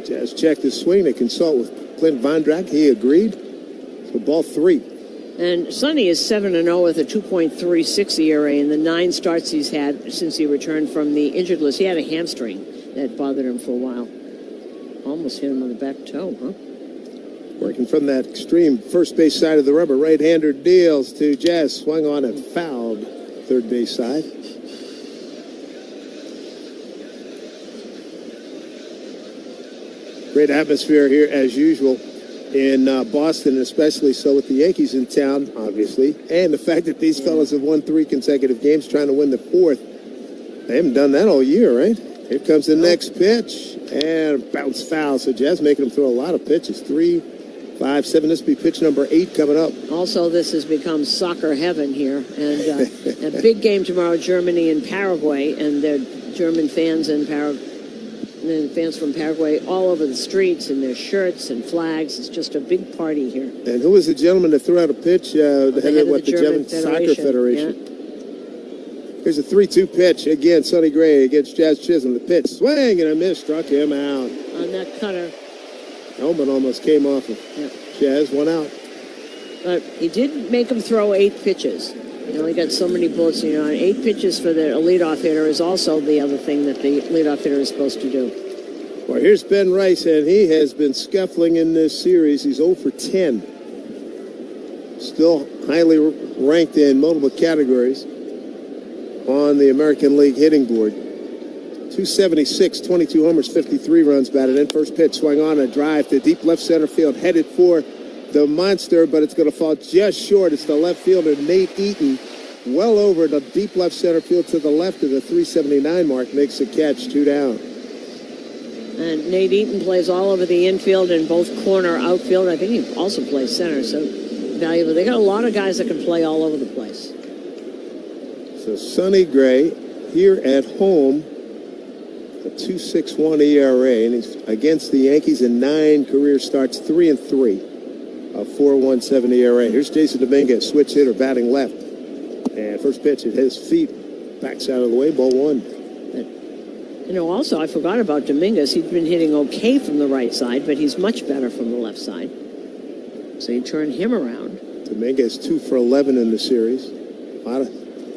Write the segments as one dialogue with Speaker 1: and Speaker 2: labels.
Speaker 1: Jazz checked his swing. They consult with Clint Vondrack. He agreed. So ball 3.
Speaker 2: And Sonny is 7-0 with a 2.36 ERA in the 9 starts he's had since he returned from the injured list. He had a hamstring that bothered him for a while. Almost hit him on the back toe, huh?
Speaker 1: Working from that extreme first base side of the rubber. Right-hander deals to Jazz. Swung on and fouled third base side. Great atmosphere here as usual in Boston, especially so with the Yankees in town, obviously. And the fact that these fellas have won 3 consecutive games trying to win the 4th. They haven't done that all year, right? Here comes the next pitch. And bounce foul. So Jazz making them throw a lot of pitches. 3, 5, 7. This will be pitch number 8 coming up.
Speaker 2: Also, this has become soccer heaven here. And a big game tomorrow, Germany and Paraguay. And their German fans and fans from Paraguay all over the streets in their shirts and flags. It's just a big party here.
Speaker 1: And who was the gentleman that threw out a pitch? The head of the German Soccer Federation.
Speaker 2: Yeah.
Speaker 1: Here's a 3-2 pitch. Again, Sonny Gray against Jazz Chisholm. The pitch, swing and a miss, struck him out.
Speaker 2: On that cutter.
Speaker 1: Helmet almost came off of Jazz, 1 out.
Speaker 2: But he did make him throw 8 pitches. He only got so many bullets, 8 pitches for the leadoff hitter is also the other thing that the leadoff hitter is supposed to do.
Speaker 1: Well, here's Ben Rice, and he has been scuffling in this series. He's 0 for 10. Still highly ranked in multiple categories on the American League hitting board. 276, 22 homers, 53 runs batted in. First pitch swung on a drive to deep left center field, headed for the monster, but it's going to fall just short. It's the left fielder, Nate Eaton, well over the deep left center field to the left of the 379 mark, makes a catch, 2 down.
Speaker 2: And Nate Eaton plays all over the infield and both corner outfield. I think he also plays center, so valuable. They got a lot of guys that can play all over the place.
Speaker 1: So Sonny Gray here at home, a 2.61 ERA, and he's against the Yankees in 9 career starts, 3-3. A 4.17 ERA. Here's Jason Dominguez, switch hitter, batting left. And first pitch at his feet, backs out of the way, ball 1.
Speaker 2: Also, I forgot about Dominguez. He's been hitting okay from the right side, but he's much better from the left side. So you turn him around.
Speaker 1: Dominguez 2 for 11 in the series. A lot of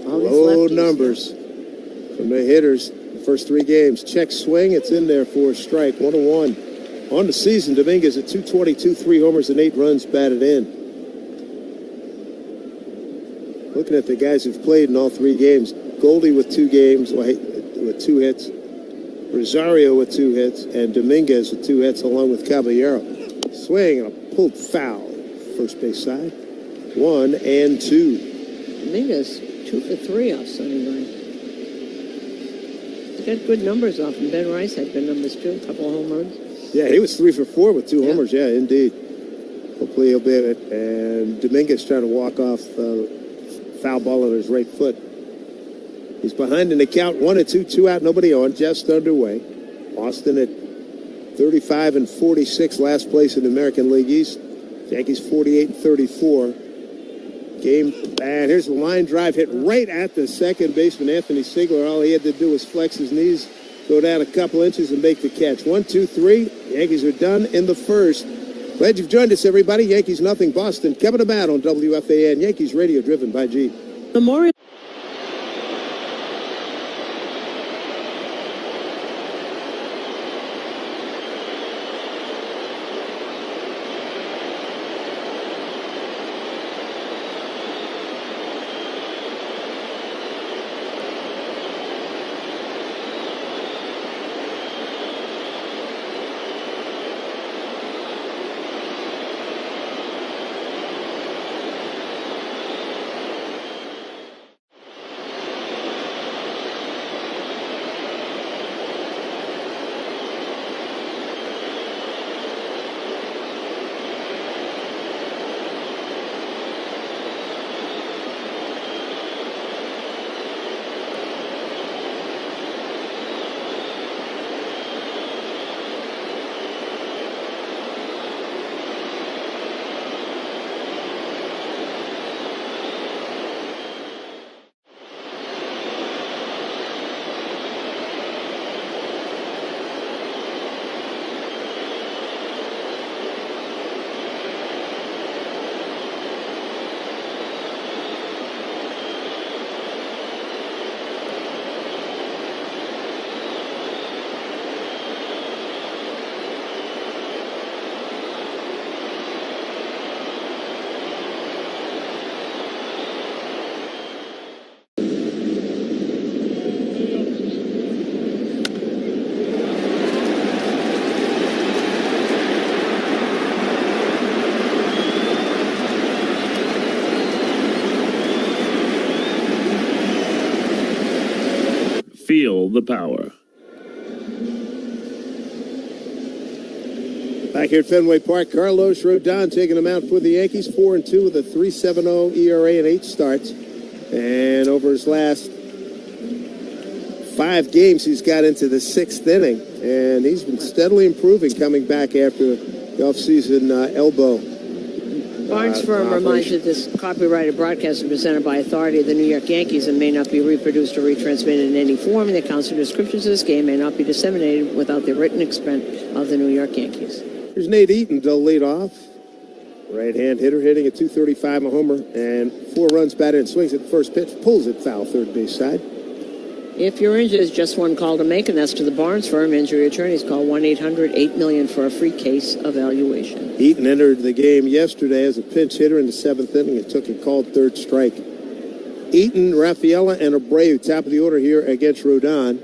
Speaker 1: low numbers from the hitters. The first 3 games. Check swing, it's in there for a strike, 1-1. On the season, Dominguez at 222, 3 homers and 8 runs batted in. Looking at the guys who've played in all 3 games, Goldie with 2 games, with 2 hits, Rosario with 2 hits, and Dominguez with 2 hits, along with Caballero. Swing and a pulled foul. First base side, 1 and 2.
Speaker 2: Dominguez 2 for 3 off Sonny Gray. He's got good numbers off him. Ben Rice had good numbers too, a couple of home runs.
Speaker 1: Yeah, he was 3 for 4 with 2 homers. Yeah, indeed. Hopefully he'll be it. And Dominguez trying to walk off foul ball on his right foot. He's behind in the count, 1-2, 2 out, nobody on, just underway. Austin at 35 and 46, last place in the American League East. Yankees 48 and 34. Game, and here's the line drive hit right at the second baseman, Anthony Sigler. All he had to do was flex his knees, go down a couple inches, and make the catch. 1, 2, 3. Yankees are done in the first. Glad you've joined us, everybody. Yankees nothing, Boston. Kevin Abad on WFAN. Yankees radio driven by G.
Speaker 2: Memorial.
Speaker 3: power.
Speaker 1: Back here at Fenway Park, Carlos Rodon taking them out for the Yankees, 4-2 with a 3.70 ERA and 8 starts. And over his last 5 games, he's got into the 6th inning, and he's been steadily improving coming back after the offseason elbow.
Speaker 2: Barnes Firm reminds you that this copyrighted broadcast is presented by authority of the New York Yankees and may not be reproduced or retransmitted in any form. The accounts and descriptions of this game may not be disseminated without the written consent of the New York Yankees.
Speaker 1: Here's Nate Eaton to lead off. Right-hand hitter hitting at 235, a homer, and 4 runs batted in. Swings at the first pitch, pulls it foul third base side.
Speaker 2: If you're injured, there's just one call to make, and that's to the Barnes Firm Injury Attorneys. Call 1-800-8-MILLION for a free case evaluation.
Speaker 1: Eaton entered the game yesterday as a pinch hitter in the 7th inning and took a called third strike. Eaton, Rafaela, and Abreu top of the order here against Rodon.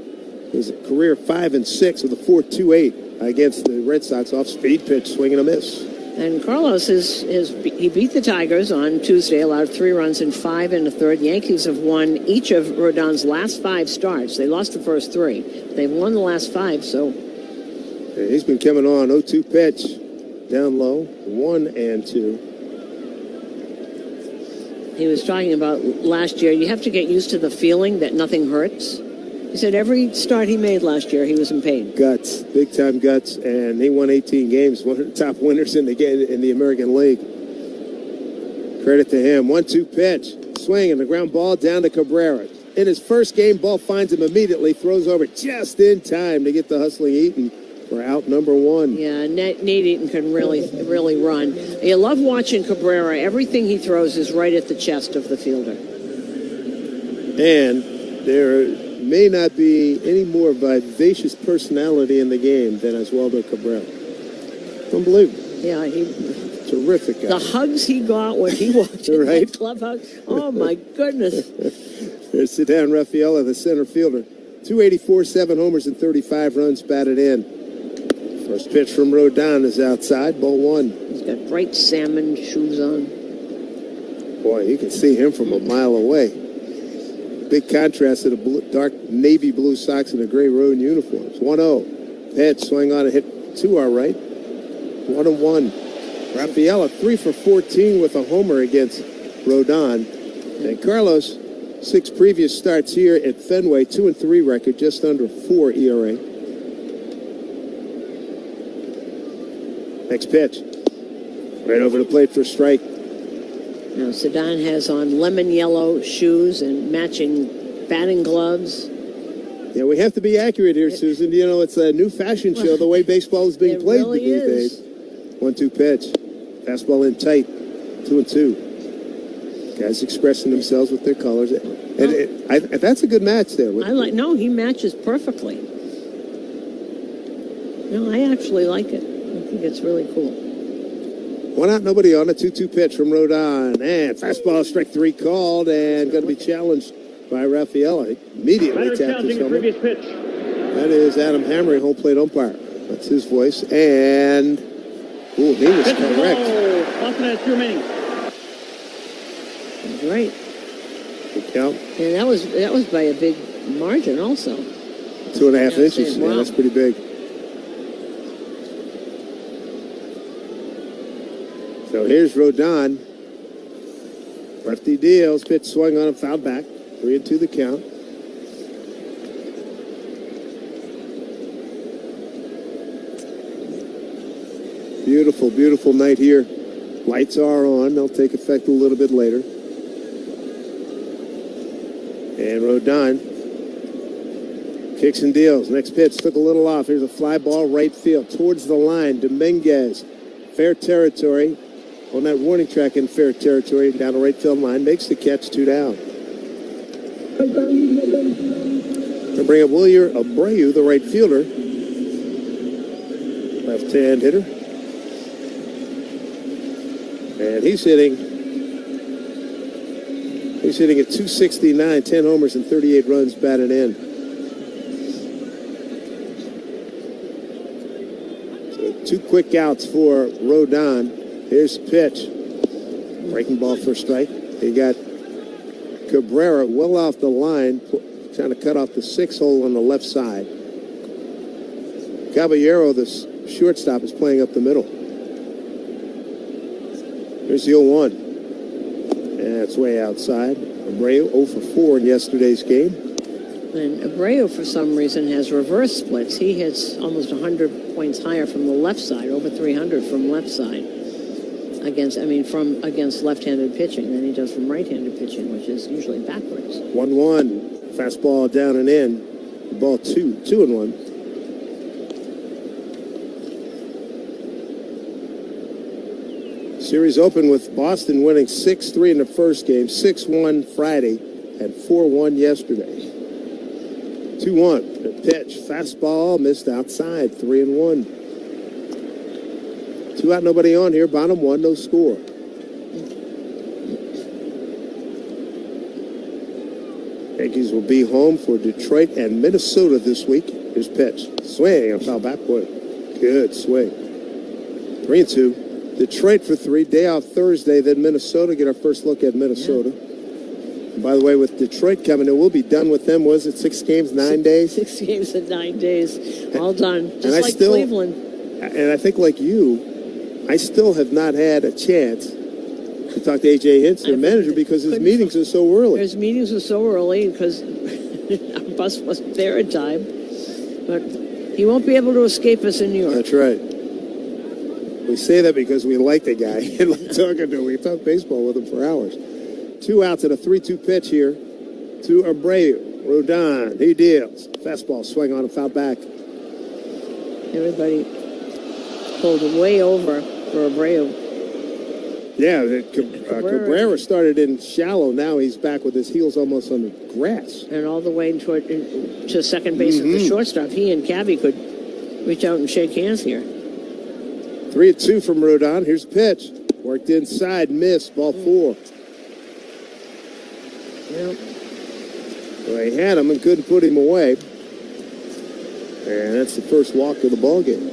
Speaker 1: His career 5-6 with a 4.28 against the Red Sox off speed pitch, swing and a miss.
Speaker 2: And Carlos he beat the Tigers on Tuesday, allowed 3 runs in 5 1/3. The Yankees have won each of Rodon's last 5 starts. They lost the first 3. They've won the last 5, so.
Speaker 1: And he's been coming on 0-2 pitch, down low, 1-2.
Speaker 2: He was talking about last year, you have to get used to the feeling that nothing hurts. He said every start he made last year, he was in pain.
Speaker 1: Guts, big-time guts, and he won 18 games, one of the top winners in the American League. Credit to him. 1-2 pitch, swing, and the ground ball down to Cabrera. In his first game, ball finds him immediately, throws over just in time to get the hustling Eaton for out number 1.
Speaker 2: Yeah, Nate Eaton can really run. You love watching Cabrera. Everything he throws is right at the chest of the fielder.
Speaker 1: And there may not be any more vivacious personality in the game than Oswaldo Cabrera. Unbelievable.
Speaker 2: Yeah,
Speaker 1: terrific guy.
Speaker 2: The hugs he got when he walked in that clubhouse. Oh, my goodness.
Speaker 1: There's Ceddanne Rafaela, the center fielder. 284, 7 homers, and 35 runs batted in. First pitch from Rodon is outside, ball 1.
Speaker 2: He's got bright salmon shoes on.
Speaker 1: Boy, you can see him from a mile away. Big contrast to the dark navy blue socks and the gray road uniforms. 1-0. Pitch, swing on and hit 2 our right. 1-1. Rafaela 3 for 14 with a homer against Rodon. And Carlos, 6 previous starts here at Fenway, 2-3 record, just under 4 ERA. Next pitch. Right over the plate for a strike.
Speaker 2: Now, Ceddanne has on lemon yellow shoes and matching batting gloves.
Speaker 1: Yeah, we have to be accurate here, Susan. You know, it's a new fashion show, the way baseball is being played
Speaker 2: really
Speaker 1: these days. 1-2 pitch. Fastball in tight. 2-2. Guys expressing themselves with their colors. And that's a good match there.
Speaker 2: No, he matches perfectly. No, I actually like it. I think it's really cool.
Speaker 1: 1 out, nobody on. A 2-2 pitch from Rodon. And fastball, strike 3 called, and going to be challenged by Rafaela. Immediately tapped his helmet. That is Adam Hammery, home plate umpire. That's his voice. And, he was correct.
Speaker 4: Boston has 2 remaining.
Speaker 2: That's right.
Speaker 1: Good count.
Speaker 2: And that was by a big margin also.
Speaker 1: 2.5 inches.
Speaker 2: Wow.
Speaker 1: Yeah, that's pretty big. So here's Rodon. Lefty deals. Pitch swung on him, fouled back. 3-2 the count. Beautiful, beautiful night here. Lights are on. They'll take effect a little bit later. And Rodon kicks and deals. Next pitch took a little off. Here's a fly ball right field towards the line. Dominguez, fair territory. On that warning track in fair territory down the right field line. Makes the catch, 2 down. They'll bring up Wilyer Abreu, the right fielder. Left-hand hitter. And he's hitting at 269, 10 homers and 38 runs batted in. So 2 quick outs for Rodon. Here's the pitch. Breaking ball for a strike. He got Cabrera well off the line, trying trying to cut off the 6 hole on the left side. Caballero, the shortstop, is playing up the middle. Here's the 0-1. And it's way outside. Abreu 0 for 4 in yesterday's game.
Speaker 2: And Abreu, for some reason, has reverse splits. He hits almost 100 points higher from the left side, over 300 from left side, against left-handed pitching than he does from right-handed pitching, which is usually backwards.
Speaker 1: 1-1. Fastball down and in. Ball 2-1. Series open with Boston winning 6-3 in the first game, 6-1 Friday, and 4-1 yesterday. 2-1. The pitch. Fastball missed outside. 3-1. 2 out, nobody on here. Bottom 1, no score. Yankees will be home for Detroit and Minnesota this week. Here's pitch. Swing and foul backward. Good swing. 3-2. Detroit for 3. Day off Thursday, then Minnesota. Get our first look at Minnesota. Yeah. By the way, with Detroit coming in, we'll be done with them. Was it 6 games, 9 days?
Speaker 2: 6 games in 9 days. All done. Just like Cleveland.
Speaker 1: And I think like you, I still have not had a chance to talk to A.J. Hinch, the manager, because his meetings are so early.
Speaker 2: His meetings are so early because our bus wasn't there in time. But he won't be able to escape us in New York.
Speaker 1: That's right. We say that because we like the guy and like talking to him. We talk baseball with him for hours. 2 outs and a 3-2 pitch here to Abreu. Rodon, he deals. Fastball swing on a foul back.
Speaker 2: Everybody pulled way over for Abreu.
Speaker 1: Yeah, Cabrera started in shallow. Now he's back with his heels almost on the grass.
Speaker 2: And all the way to second base at the shortstop. He and Cabby could reach out and shake hands here.
Speaker 1: 3-2 from Rodon. Here's a pitch. Worked inside, missed. Ball 4.
Speaker 2: Yep.
Speaker 1: Well, he had him and couldn't put him away. And that's the first walk of the ball game.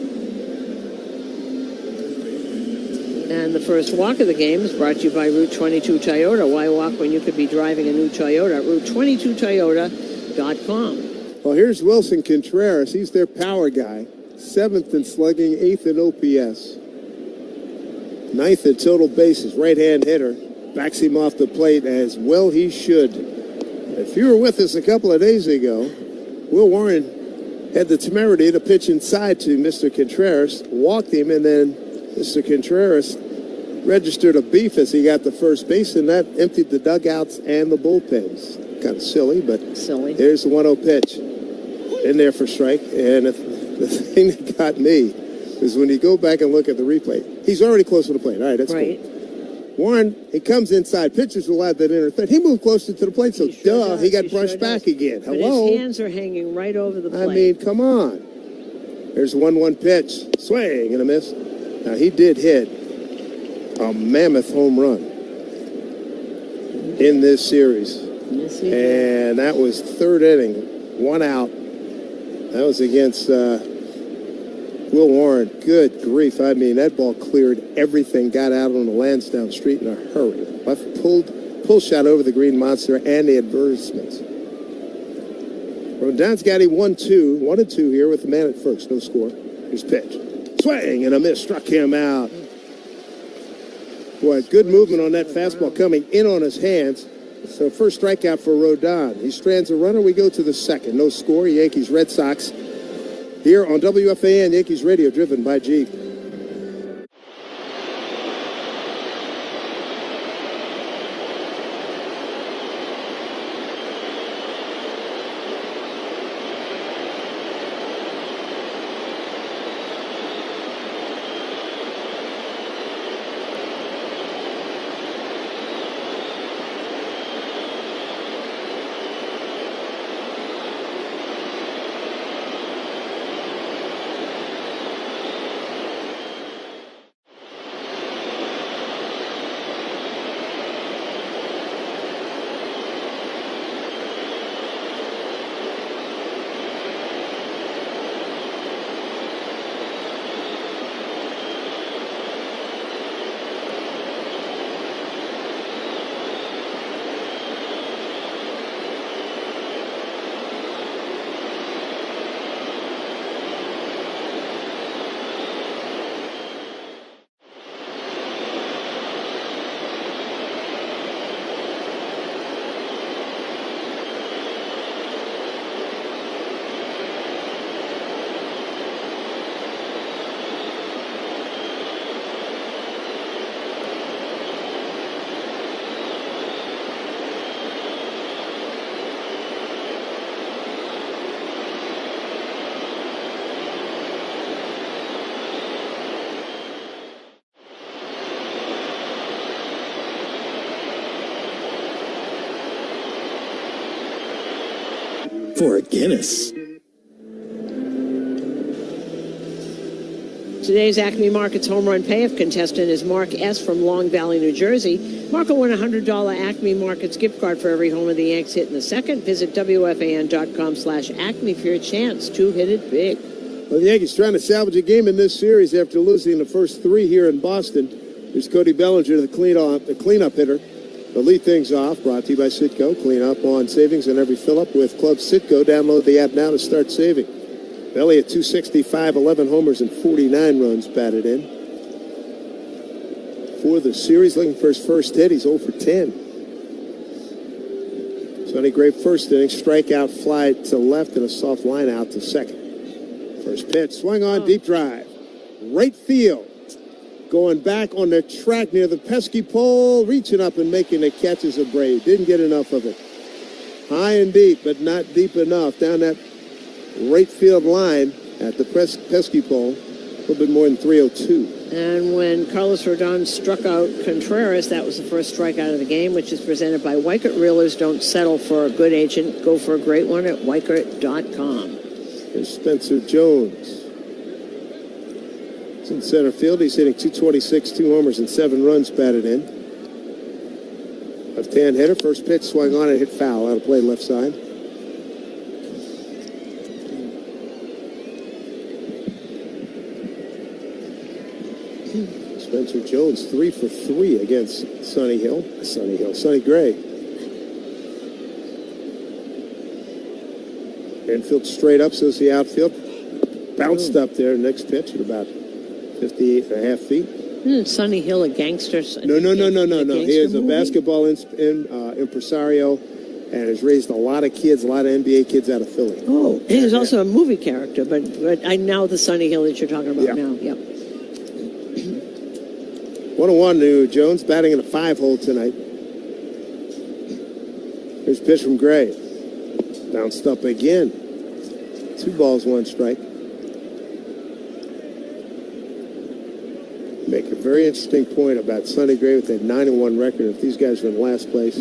Speaker 2: And the first walk of the game is brought to you by Route 22 Toyota. Why walk when you could be driving a new Toyota? Route22Toyota.com.
Speaker 1: Well, here's Wilson Contreras. He's their power guy. 7th in slugging, 8th in OPS. 9th in total bases. Right-hand hitter. Backs him off the plate as well he should. If you were with us a couple of days ago, Will Warren had the temerity to pitch inside to Mr. Contreras, walked him, and then Mr. Contreras registered a beef as he got to first base, and that emptied the dugouts and the bullpens. Kind of silly, but
Speaker 2: silly.
Speaker 1: Here's the 1-0 pitch. In there for strike, and the thing that got me is when you go back and look at the replay, he's already close to the plate. All right, that's right. Cool. Warren, he comes inside, pitches allowed that inner third. He moved closer to the plate, so he got brushed back again.
Speaker 2: But
Speaker 1: hello.
Speaker 2: His hands are hanging right over the plate.
Speaker 1: I mean, come on. There's a 1-1 pitch. Swing and a miss. Now, he did hit a mammoth home run in this series.
Speaker 2: Yes, he did.
Speaker 1: And that was 3rd inning, 1 out. That was against Will Warren. Good grief. I mean, that ball cleared everything, got out on the Lansdowne Street in a hurry. Pull shot over the Green Monster and the advertisements. Rodon's got him 1-2. 1-2 here with the man at first. No score. Here's pitch. Swing and a miss. Struck him out. Boy, good movement on that fastball coming in on his hands. So first strikeout for Rodon. He strands a runner. We go to the second. No score. Yankees, Red Sox. Here on WFAN Yankees Radio, driven by Jeep.
Speaker 3: for a Guinness.
Speaker 2: Today's Acme Markets home run payoff contestant is Mark S. from Long Valley, New Jersey. Mark will win a $100 Acme Markets gift card for every home of the Yanks hit in the second. Visit WFAN.com/Acme for your chance to hit it big.
Speaker 1: Well, the Yankees trying to salvage a game in this series after losing the first three here in Boston. Here's Cody Bellinger, the cleanup hitter. To lead things off, brought to you by Citgo. Clean up on savings on every fill-up with Club Citgo. Download the app now to start saving. Belly at 265, 11 homers and 49 runs batted in. For the series, looking for his first hit, he's 0 for 10. Sonny Gray first inning, strikeout fly to left and a soft line out to second. First pitch, swung on, deep drive. Right field. Going back on the track near the pesky pole, reaching up and making the catch as a Brave. Didn't get enough of it. High and deep, but not deep enough. Down that right field line at the pesky pole, a little bit more than 302.
Speaker 2: And when Carlos Rodon struck out Contreras, that was the first strikeout of the game, which is presented by Weichert Realtors. Don't settle for a good agent. Go for a great one at Weichert.com.
Speaker 1: Here's Spencer Jones. He's in center field. He's hitting 226, 2 homers and 7 runs batted in. Left-hand hitter. First pitch swung on and hit foul. Out of play left side. Spencer Jones 3 for 3 against Sonny Gray. Infield straight up, so's the outfield. Bounced up there. Next pitch at about 58.5 feet.
Speaker 2: Isn't Sonny Hill a gangster?
Speaker 1: No. He is a basketball impresario and has raised a lot of kids, a lot of NBA kids out of Philly.
Speaker 2: Oh, he was also a movie character, but I know the Sonny Hill that you're talking about now. Yep.
Speaker 1: 1-1 to Jones, batting in a 5-hole tonight. Here's a pitch from Gray. Bounced up again. 2 balls, 1 strike. Make a very interesting point about Sonny Gray with that 9-1 record. If these guys are in last place,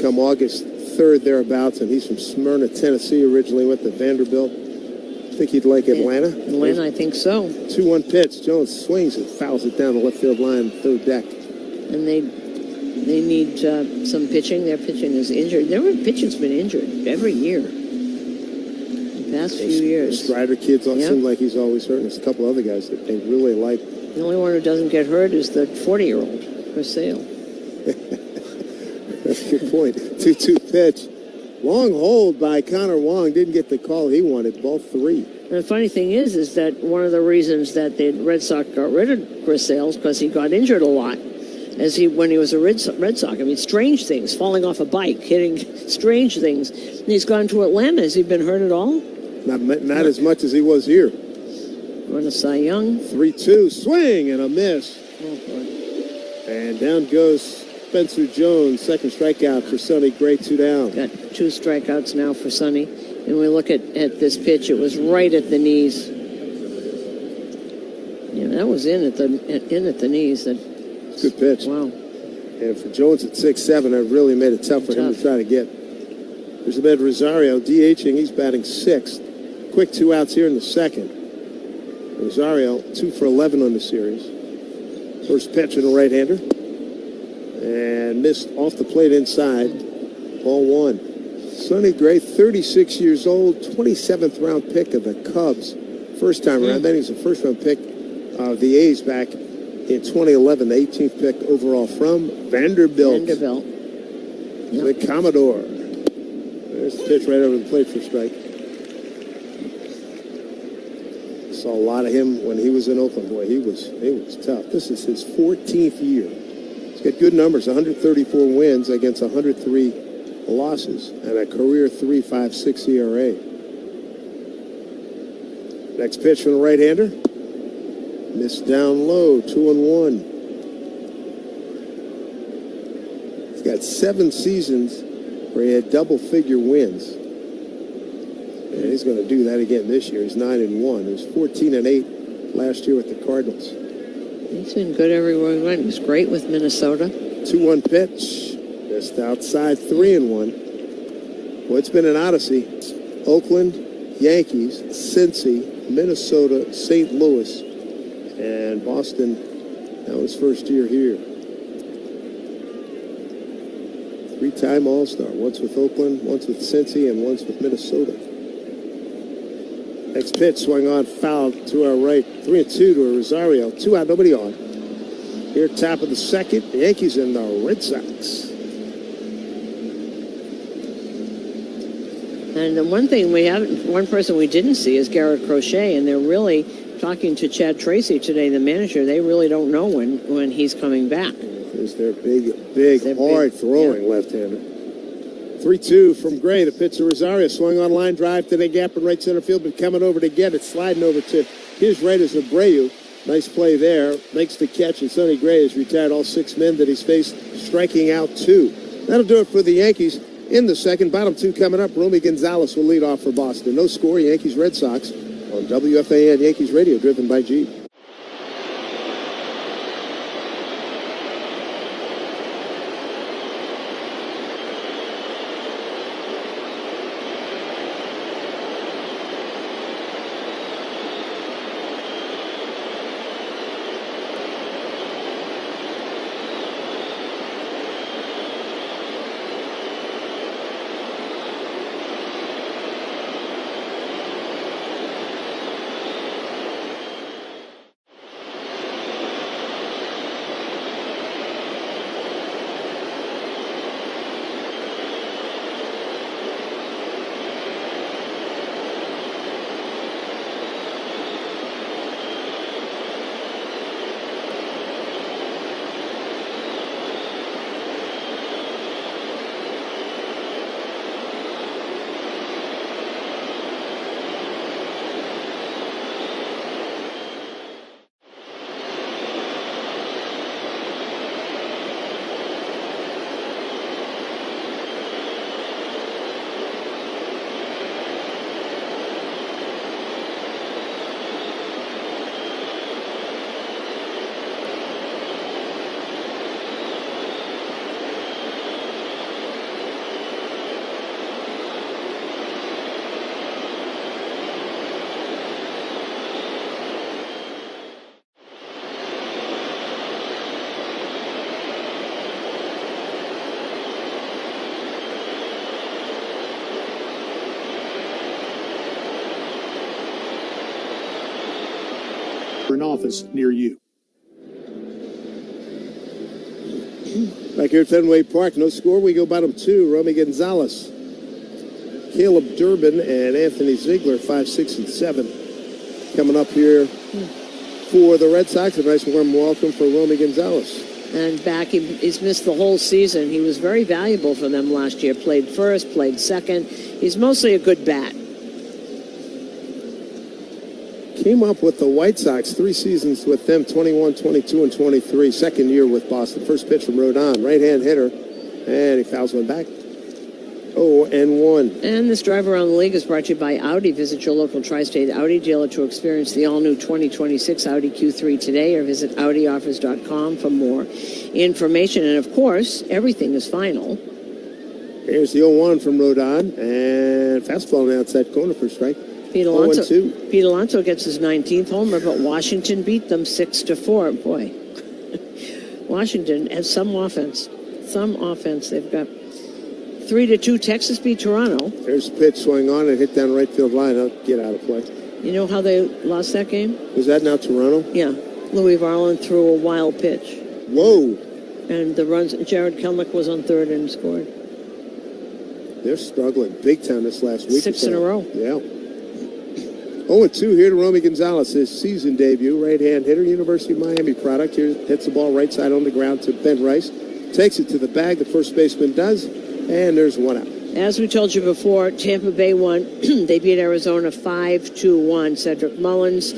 Speaker 1: come August 3rd thereabouts, and he's from Smyrna, Tennessee originally, went to Vanderbilt. I think he'd like Atlanta.
Speaker 2: Atlanta, I think so.
Speaker 1: 2-1 pitch. Jones swings and fouls it down the left field line, third deck.
Speaker 2: And they need some pitching. Their pitching is injured. Their pitching's been injured every year. The past few years.
Speaker 1: Strider kids seem like he's always hurt. And there's a couple other guys that they really like.
Speaker 2: The only one who doesn't get hurt is the 40-year-old, for sale.
Speaker 1: That's a good point. 2-2 pitch. Long hold by Connor Wong. Didn't get the call he wanted. Ball 3.
Speaker 2: And the funny thing is that one of the reasons that the Red Sox got rid of Chris Sales because he got injured a lot when he was a Red Sox. I mean, strange things, falling off a bike, hitting strange things. And he's gone to Atlanta. Has he been hurt at all?
Speaker 1: Not as much as he was here.
Speaker 2: Going to Cy Young.
Speaker 1: 3-2. Swing and a miss.
Speaker 2: Oh, boy.
Speaker 1: And down goes Spencer Jones. Second strikeout for Sonny Gray. 2 down.
Speaker 2: Got 2 strikeouts now for Sonny. And we look at this pitch. It was right at the knees. Yeah, that was in at the knees.
Speaker 1: Good pitch.
Speaker 2: Wow.
Speaker 1: And for Jones at 6'7", that really made it tough for him to try to get. There's Ahmed Rosario DHing. He's batting 6th. Quick 2 outs here in the second. Rosario 2 for 11 on the series. First pitch and a right-hander. And missed off the plate inside. Ball 1. Sonny Gray, 36 years old, 27th round pick of the Cubs. First time around. Then he's a first round pick of the A's back in 2011, the 18th pick overall from Vanderbilt. The Commodore. There's the pitch right over the plate for strike. Saw a lot of him when he was in Oakland. Boy, he was tough. This is his 14th year. He's got good numbers, 134 wins against 103 losses, and a career 3.56 ERA. Next pitch from the right-hander. Missed down low, 2-1. He's got 7 seasons where he had double-figure wins. And he's going to do that again this year. He's 9-1. He was 14-8 last year with the Cardinals.
Speaker 2: He's been good everywhere he went. He was great with Minnesota.
Speaker 1: 2-1 pitch. Just outside, 3-1. Well, it's been an odyssey. Oakland, Yankees, Cincy, Minnesota, St. Louis, and Boston. That was first year here. 3-time All-Star. Once with Oakland, once with Cincy, and once with Minnesota. Next pitch, swung on, foul to our right. 3-2 to Rosario. 2 out, nobody on. Here, top of the second, the Yankees and the Red Sox.
Speaker 2: And the one person we didn't see is Garrett Crochet, and they're really talking to Chad Tracy today, the manager. They really don't know when he's coming back.
Speaker 1: There's their big, hard throwing left-hander. 3-2 from Gray. The pitch to Rosario. Swung on line drive to the gap in right center field, but coming over to get it. Sliding over to his right is Abreu. Nice play there. Makes the catch, and Sonny Gray has retired all 6 men that he's faced, striking out 2. That'll do it for the Yankees. In the second, bottom 2 coming up. Romy Gonzalez will lead off for Boston. No score, Yankees Red Sox on WFAN Yankees Radio, driven by G.
Speaker 3: An office near you.
Speaker 1: Back here at Fenway Park, no score. We go bottom 2. Romy Gonzalez, Caleb Durbin, and Anthony Ziegler, 5, 6, and 7. Coming up here for the Red Sox. A nice warm welcome for Romy Gonzalez.
Speaker 2: And back, he's missed the whole season. He was very valuable for them last year. Played first, played second. He's mostly a good bat.
Speaker 1: Came up with the White Sox, 3 seasons with them, 21, 22, and 23. Second year with Boston. First pitch from Rodon, right-hand hitter, and he fouls one back. 0-1.
Speaker 2: And this drive around the league is brought to you by Audi. Visit your local tri-state Audi dealer to experience the all-new 2026 Audi Q3 today, or visit AudiOffers.com for more information. And, of course, everything is final.
Speaker 1: Here's the 0-1 from Rodon, and fastball on the outside corner for strike.
Speaker 2: Pete Alonso gets his 19th homer, but Washington beat them 6-4. Boy, Washington has some offense. They've got 3-2. Texas beat Toronto.
Speaker 1: There's a pitch swung on and hit down the right field line. I'll get out of play.
Speaker 2: You know how they lost that game?
Speaker 1: Was that now Toronto?
Speaker 2: Yeah. Louis Varland threw a wild pitch.
Speaker 1: Whoa.
Speaker 2: And the runs, Jared Kelnick was on third and scored.
Speaker 1: They're struggling big time this last week.
Speaker 2: 6 in a row.
Speaker 1: Yeah. 0-2 here to Romy Gonzalez, his season debut. Right-hand hitter, University of Miami product. Here hits the ball right side on the ground to Ben Rice. Takes it to the bag. The first baseman does. And there's 1 out.
Speaker 2: As we told you before, Tampa Bay won. They beat Arizona 5-1. Cedric Mullins,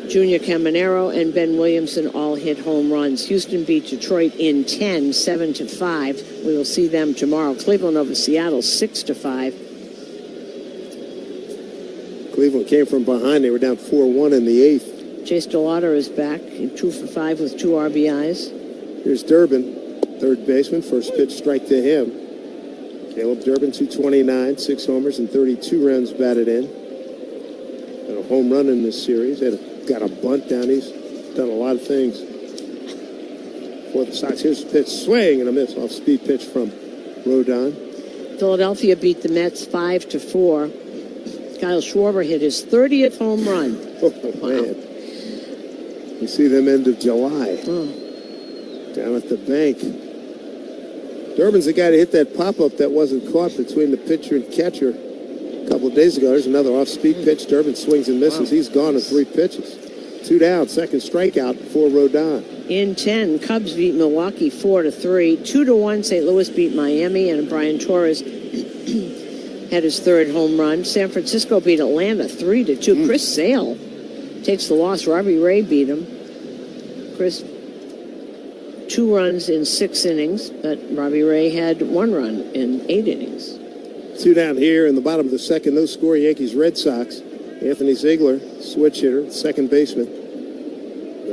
Speaker 2: Junior Caminero, and Ben Williamson all hit home runs. Houston beat Detroit in 10, 7-5. We will see them tomorrow. Cleveland over Seattle, 6-5.
Speaker 1: Cleveland came from behind. They were down 4-1 in the 8th.
Speaker 2: Chase DeLauder is back, 2 for 5 with 2 RBIs.
Speaker 1: Here's Durbin, third baseman. First pitch strike to him. Caleb Durbin, 229, 6 homers and 32 runs batted in. And a home run in this series. Got a bunt down. He's done a lot of things for the Sox. Here's a pitch, swing and a miss. Off-speed pitch from Rodon.
Speaker 2: Philadelphia beat the Mets 5-4. Kyle Schwarber hit his 30th home run.
Speaker 1: Oh, man. You see them end of July. Down at the bank. Durbin's the guy to hit that pop-up that wasn't caught between the pitcher and catcher a couple of days ago. There's another off-speed pitch. Durbin swings and misses. He's gone in 3 pitches. 2 down, second strikeout for Rodon.
Speaker 2: In 10, Cubs beat Milwaukee 4-3. 2-1, St. Louis beat Miami, and Brian Torres had his 3rd home run. San Francisco beat Atlanta 3-2. Chris Sale takes the loss. Robbie Ray beat him. Chris, 2 runs in 6 innings, but Robbie Ray had 1 run in 8 innings.
Speaker 1: 2 down here in the bottom of the second. No score, Yankees Red Sox. Anthony Ziegler, switch hitter, second baseman.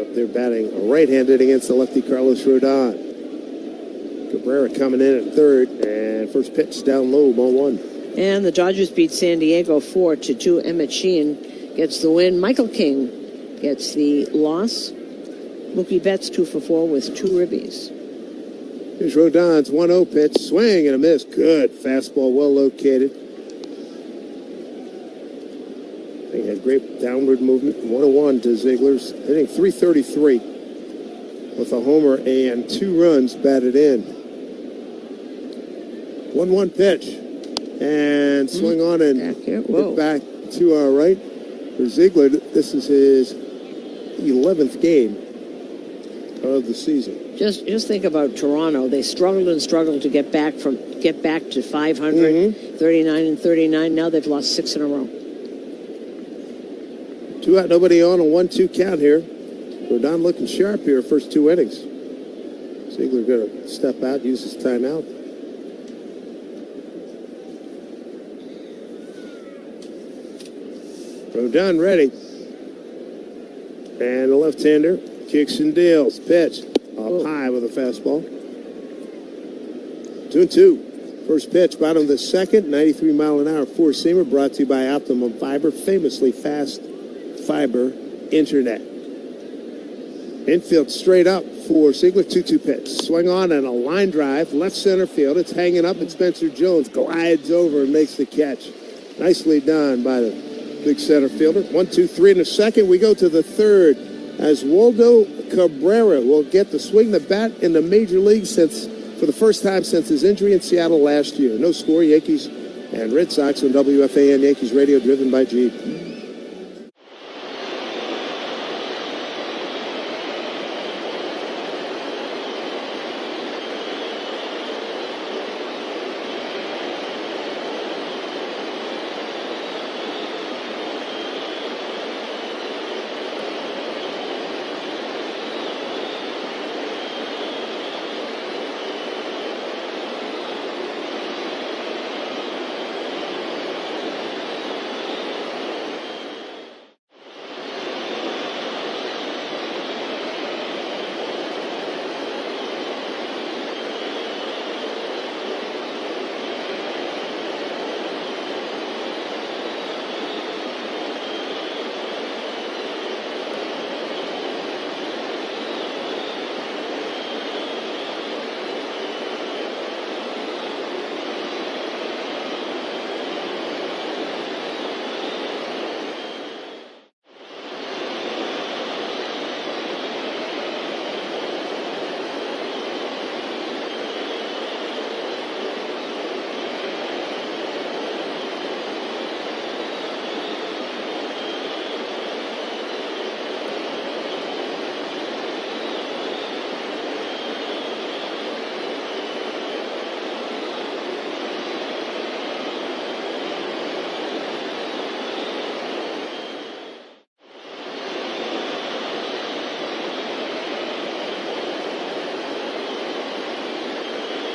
Speaker 1: Up there batting right-handed against the lefty Carlos Rodon. Cabrera coming in at 3rd, and first pitch down low, ball 1.
Speaker 2: And the Dodgers beat San Diego 4-2. Emmett Sheehan gets the win. Michael King gets the loss. Mookie Betts 2 for 4 with 2 ribbies.
Speaker 1: Here's Rodon's 1-0 pitch, swing and a miss. Good fastball, well located. He had great downward movement. 1-1 to Ziegler's, hitting .333 with a homer and 2 runs batted in. 1-1 pitch. And swing on and get back to our right. For Ziegler, this is his 11th game of the season.
Speaker 2: Just think about Toronto. They struggled and struggled to get back to 500, 39-39. Now they've lost 6 in a row.
Speaker 1: 2 out, nobody on, a 1-2 count here. Rodon looking sharp here, first 2 innings. Ziegler going to step out, use his timeout. Rodon ready. And the left-hander kicks and deals. Pitch up high with a fastball. 2-2. First pitch, bottom of the second. 93-mile-an-hour four-seamer brought to you by Optimum Fiber, famously fast fiber internet. Infield straight up for Ziegler. 2-2 pitch. Swing on and a line drive. Left center field. It's hanging up and Spencer Jones glides over and makes the catch. Nicely done by the big center fielder. 1-2-3 in the second. We go to the third as Waldo Cabrera will get to swing the bat in the major league for the first time since his injury in Seattle last year. No score, Yankees and Red Sox on WFAN Yankees Radio, driven by Jeep.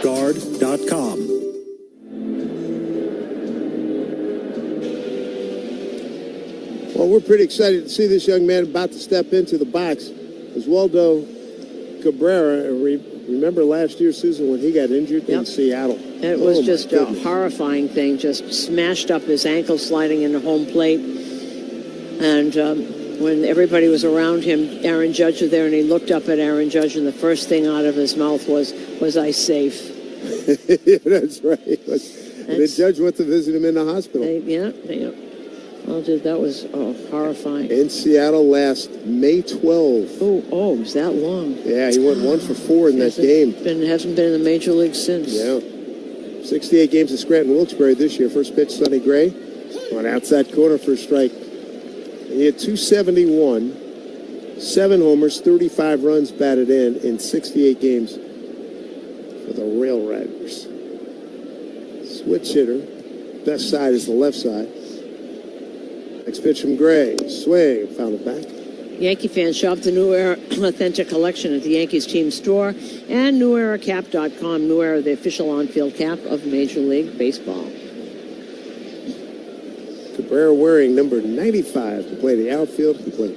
Speaker 3: Guard.com.
Speaker 1: Well, we're pretty excited to see this young man about to step into the box as Waldo Cabrera Remember last year, Susan, when he got injured in Seattle?
Speaker 2: It was just a horrifying thing. Just smashed up his ankle sliding into home plate. And when everybody was around him, Aaron Judge was there, and he looked up at Aaron Judge, and the first thing out of his mouth was I safe?
Speaker 1: Yeah, that's right. And the Judge went to visit him in the hospital.
Speaker 2: Well, dude, that was horrifying.
Speaker 1: In Seattle last May 12.
Speaker 2: Oh, it was that long?
Speaker 1: Yeah, he went 1 for 4 in that game.
Speaker 2: Hasn't been in the major league since.
Speaker 1: Yeah. 68 games at Scranton Wilkes-Barre this year. First pitch, Sonny Gray. On outside corner for a strike. He had 271, 7 homers, 35 runs batted in 68 games for the Rail Riders. Switch hitter. Best side is the left side. Next pitch from Gray. Swing. Found it back.
Speaker 2: Yankee fans shop the New Era Authentic Collection at the Yankees team store and NewEraCap.com. New Era, the official on-field cap of Major League Baseball.
Speaker 1: Cabrera wearing number 95 to play the outfield. Can play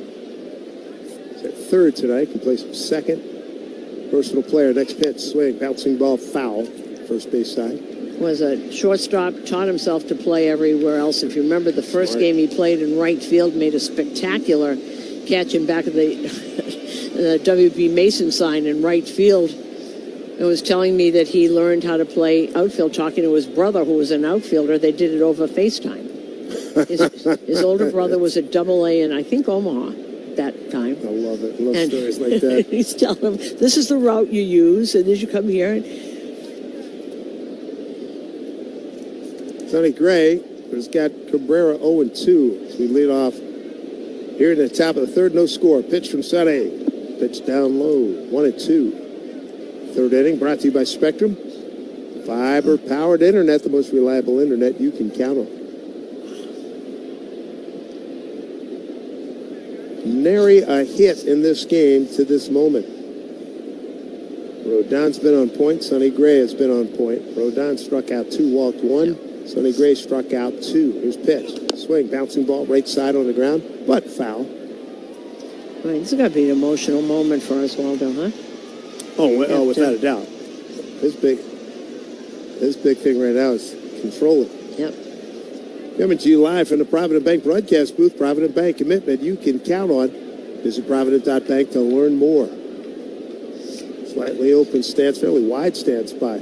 Speaker 1: at third tonight. Can play some second. Personal player. Next pitch. Swing. Bouncing ball. Foul. First base side.
Speaker 2: Was a shortstop, taught himself to play everywhere else. If you remember the first game he played in right field, made a spectacular catch in back of the W.B. Mason sign in right field. It was telling me that he learned how to play outfield, talking to his brother, who was an outfielder. They did it over FaceTime. His older brother was at Double-A in, I think, Omaha at that time.
Speaker 1: I love it. I love stories like that.
Speaker 2: He's telling him, this is the route you use, and then you come here.
Speaker 1: Sonny Gray has got Cabrera 0-2 as we lead off here in the top of the third. No score. Pitch from Sonny. Pitch down low. 1-2. Third inning brought to you by Spectrum. Fiber-powered internet, the most reliable internet you can count on. Nary a hit in this game to this moment. Rodon's been on point. Sonny Gray has been on point. Rodon struck out 2, walked 1. Sonny Gray struck out 2. Here's pitch. Swing, bouncing ball, right side on the ground, but foul.
Speaker 2: Right, this is going to be an emotional moment for Oswaldo, huh?
Speaker 1: Oh, without a doubt. His big thing right now is control it.
Speaker 2: Yep.
Speaker 1: Coming to you live from the Provident Bank broadcast booth. Provident Bank, commitment you can count on. Visit Provident.bank to learn more. Slightly open stance, fairly wide stance by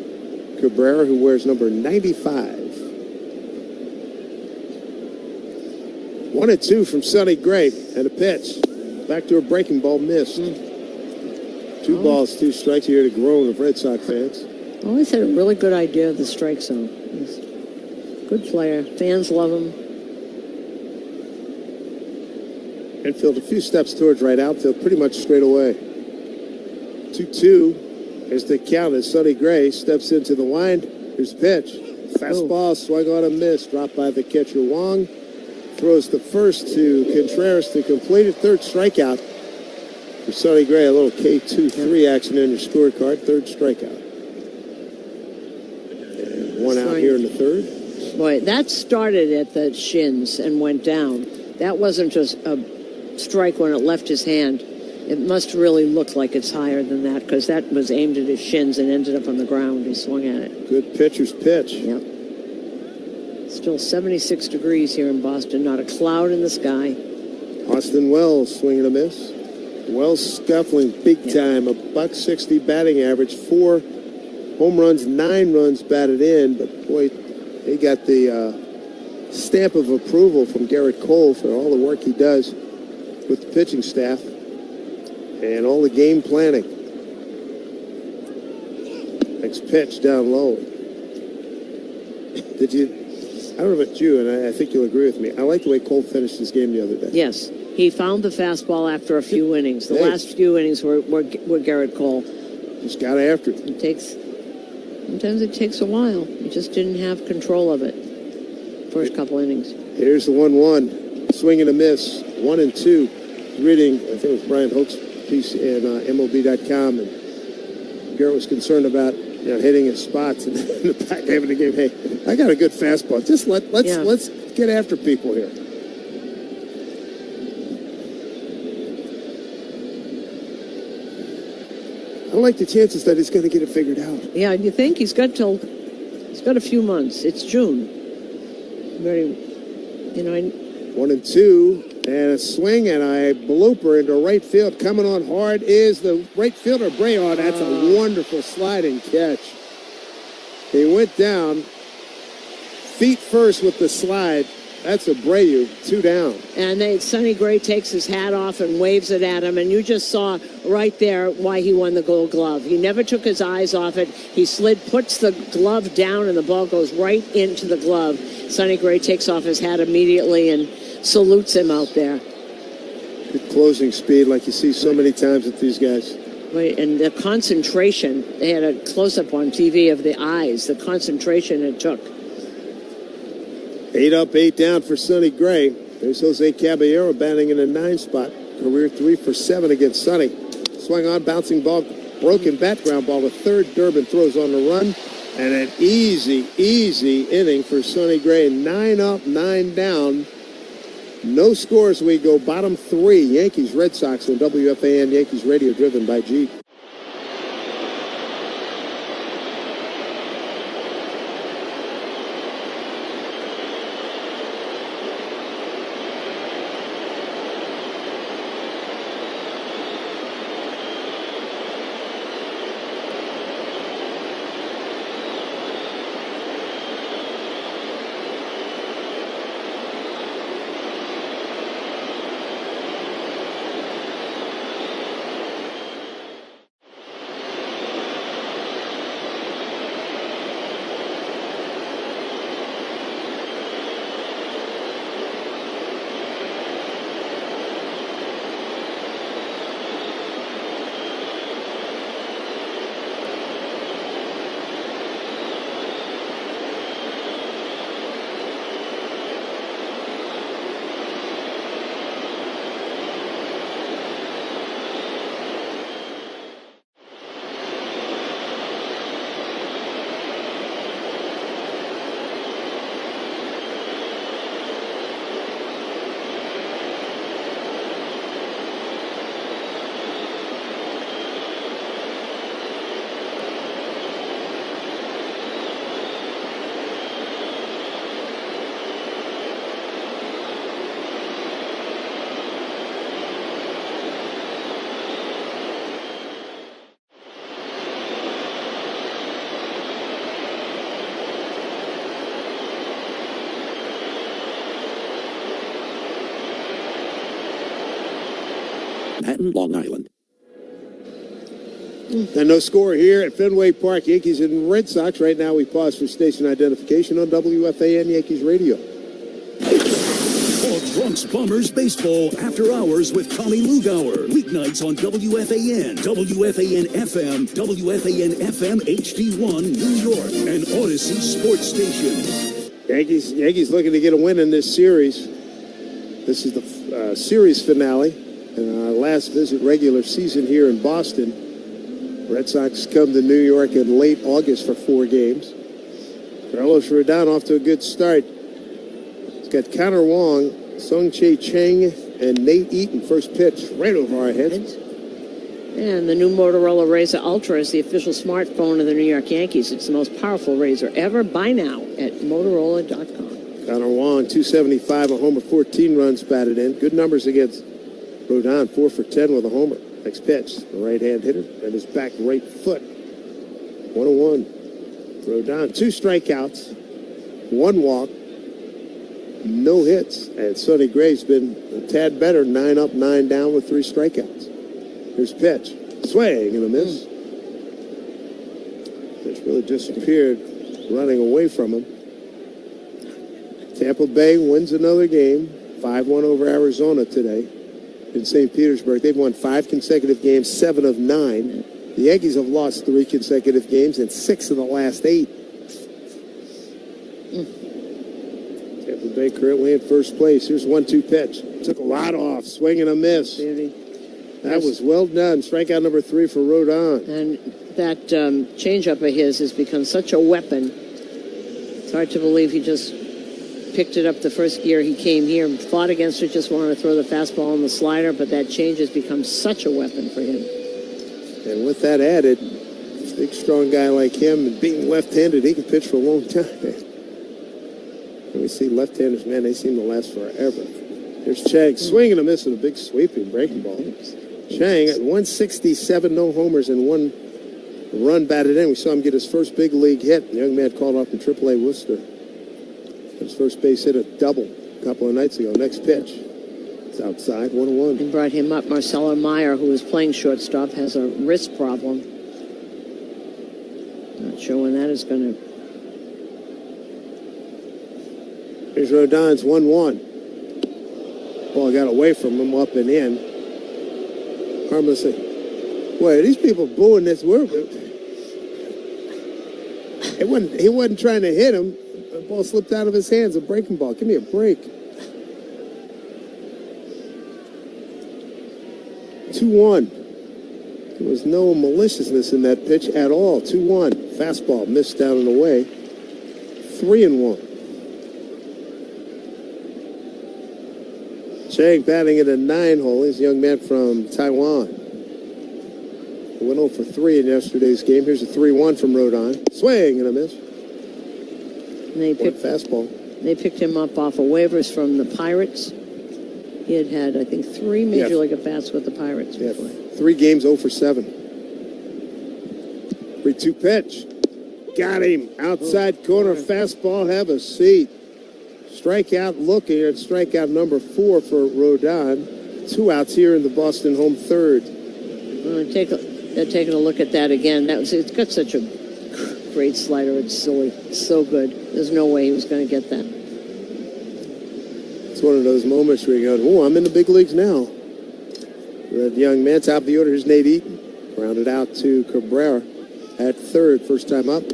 Speaker 1: Cabrera, who wears number 95. 1-2 from Sonny Gray, and a pitch. Back to a breaking ball, missed. 2 balls, 2 strikes. You hear the groan of Red Sox fans.
Speaker 2: Always had a really good idea of the strike zone. He's a good player. Fans love him.
Speaker 1: Infield a few steps towards right outfield, pretty much straight away. 2-2 is the count as Sonny Gray steps into the wind. Here's the pitch. Fastball, swung on a miss. Dropped by the catcher Wong. Throws the first to Contreras to complete it. Third strikeout for Sonny Gray. A little K2-3 action in your scorecard. Third strikeout. And 1 out here in the third.
Speaker 2: Boy, that started at the shins and went down. That wasn't just a strike when it left his hand. It must really look like it's higher than that, because that was aimed at his shins and ended up on the ground. He swung at it.
Speaker 1: Good pitcher's pitch.
Speaker 2: Yep. Still 76 degrees here in Boston. Not a cloud in the sky.
Speaker 1: Austin Wells swinging a miss. Wells scuffling big time. A .160 batting average. 4 home runs, 9 runs batted in. But boy, he got the stamp of approval from Garrett Cole for all the work he does with the pitching staff and all the game planning. Next pitch down low. I don't know about you, and I think you'll agree with me. I like the way Cole finished his game the other day.
Speaker 2: Yes. He found the fastball after a few innings. The last few innings were Garrett Cole.
Speaker 1: Just got after it.
Speaker 2: Sometimes it takes a while. He just didn't have control of it. First couple innings.
Speaker 1: Here's the 1-1. Swing and a miss. 1-2. Reading, I think it was Brian Hoke's piece in MLB.com, and Garrett was concerned about hitting his spots in the back half of the game. Hey, I got a good fastball. Just let's get after people here. I like the chances that he's going to get it figured out.
Speaker 2: Yeah, you think he's got a few months. It's June. Very,
Speaker 1: 1-2, and a swing and a blooper into right field. Coming on hard is the right fielder, Bray. Oh, that's a wonderful sliding catch. He went down, feet first with the slide. That's Abreu, 2 down.
Speaker 2: And Sonny Gray takes his hat off and waves it at him, and you just saw right there why he won the Gold Glove. He never took his eyes off it. He puts the glove down, and the ball goes right into the glove. Sonny Gray takes off his hat immediately and salutes him out there.
Speaker 1: Good closing speed, like you see so many times with these guys.
Speaker 2: Right, and the concentration, they had a close-up on TV of the eyes, the concentration it took.
Speaker 1: 8 up, 8 down for Sonny Gray. There's Jose Caballero batting in a 9 spot. Career 3 for 7 against Sonny. Swung on, bouncing ball, broken bat, ground ball to third. Durbin throws on the run. And an easy inning for Sonny Gray. 9 up, 9 down. No scores. We go bottom 3. Yankees, Red Sox on WFAN Yankees Radio, driven by Jeep.
Speaker 3: Manhattan, Long Island.
Speaker 1: And no score here at Fenway Park. Yankees and Red Sox. Right now we pause for station identification on WFAN Yankees Radio.
Speaker 3: Bronx Bombers baseball after hours with Tommy Lugauer. Weeknights on WFAN, WFAN FM, WFAN FM HD1 New York, and Odyssey Sports Station.
Speaker 1: Yankees looking to get a win in this series. This is the series finale and our last visit regular season here in Boston. Red Sox come to New York in late August for 4 games. Carlos Rodon off to a good start. It's got Connor Wong, Sung-Chae Chang, and Nate Eaton. First pitch right over our heads.
Speaker 2: And the new Motorola Razr Ultra is the official smartphone of the New York Yankees. It's the most powerful razor ever. Buy now at Motorola.com.
Speaker 1: Connor Wong, 275, a homer, 14 runs batted in. Good numbers against Rodon, 4 for 10 with a homer. Next pitch, the right-hand hitter, and his back right foot. 1-1. Rodon, 2 strikeouts, 1 walk, no hits. And Sonny Gray's been a tad better, 9 up, 9 down with 3 strikeouts. Here's pitch, swing and a miss. Pitch really disappeared, running away from him. Tampa Bay wins another game, 5-1 over Arizona today in St. Petersburg. They've won 5 consecutive games, 7 of 9. The Yankees have lost 3 consecutive games and 6 of the last 8. Tampa Bay currently in first place. Here's 1-2 pitch. Took a lot off, swing and a miss. That was well done. Strikeout number 3 for Rodon.
Speaker 2: And that changeup of his has become such a weapon. It's hard to believe he just picked it up the first year he came here, fought against it, just wanted to throw the fastball and the slider, but that change has become such a weapon for him.
Speaker 1: And with that added, big, strong guy like him, and being left-handed, he can pitch for a long time. And we see left-handers, man, they seem to last forever. Here's Chang swinging a miss with a big sweeping breaking ball. Chang at 167, no homers, and 1 run batted in. We saw him get his first big league hit. The young man called up in AAA Worcester. His first base hit a double a couple of nights ago. Next pitch. It's outside, 1-1.
Speaker 2: And brought him up. Marcelo Meyer, who was playing shortstop, has a wrist problem. Not sure when that is going to...
Speaker 1: Here's Rodon's 1-1. Ball got away from him, up and in. Harmlessly. Boy, are these people booing this word? He wasn't trying to hit him. The ball slipped out of his hands, a breaking ball. Give me a break. 2-1. There was no maliciousness in that pitch at all. 2-1. Fastball missed down and away. 3-1. Chang batting at a 9-hole. He's a young man from Taiwan. He went 0 for 3 in yesterday's game. Here's a 3-1 from Rodon. Swing and a miss.
Speaker 2: And they picked
Speaker 1: fastball.
Speaker 2: They picked him up off of waivers from the Pirates. He had I think, 3 major league at-bats with the Pirates before.
Speaker 1: 3 games, 0 for 7. 3-2 pitch. Got him. Outside corner fastball. Have a seat. Strikeout looking at strikeout number 4 for Rodon. 2 outs here in the Boston home third.
Speaker 2: Taking a look at that again. It's got such a great slider. It's silly. It's so good. There's no way he was going to get that.
Speaker 1: It's one of those moments where you go, oh, I'm in the big leagues now. The young man, top of the order, here's Nate Eaton. Grounded out to Cabrera at third. First time up.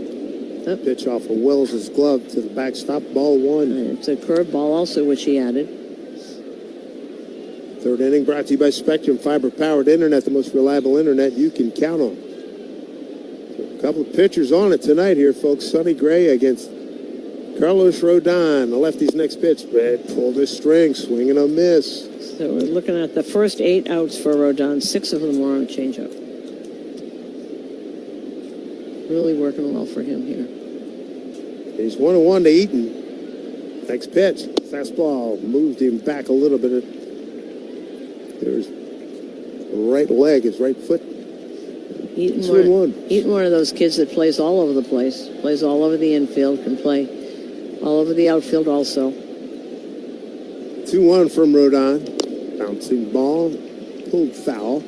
Speaker 1: Pitch off of Wells' glove to the backstop. Ball 1.
Speaker 2: It's a curveball also, which he added.
Speaker 1: Third inning brought to you by Spectrum Fiber-powered internet, the most reliable internet you can count on. A couple of pitchers on it tonight here, folks. Sonny Gray against Carlos Rodon. The lefty's next pitch. Brad pulled his string, swing and a miss.
Speaker 2: So we're looking at the first 8 outs for Rodon. 6 of them were on a changeup. Really working well for him here.
Speaker 1: He's 1-1 to Eaton. Next pitch. Fastball moved him back a little bit. There's right leg, his right foot.
Speaker 2: Eaton, one of those kids that plays all over the place. Plays all over the infield, can play all over the outfield also.
Speaker 1: 2-1 from Rodon. Bouncing ball. Pulled foul.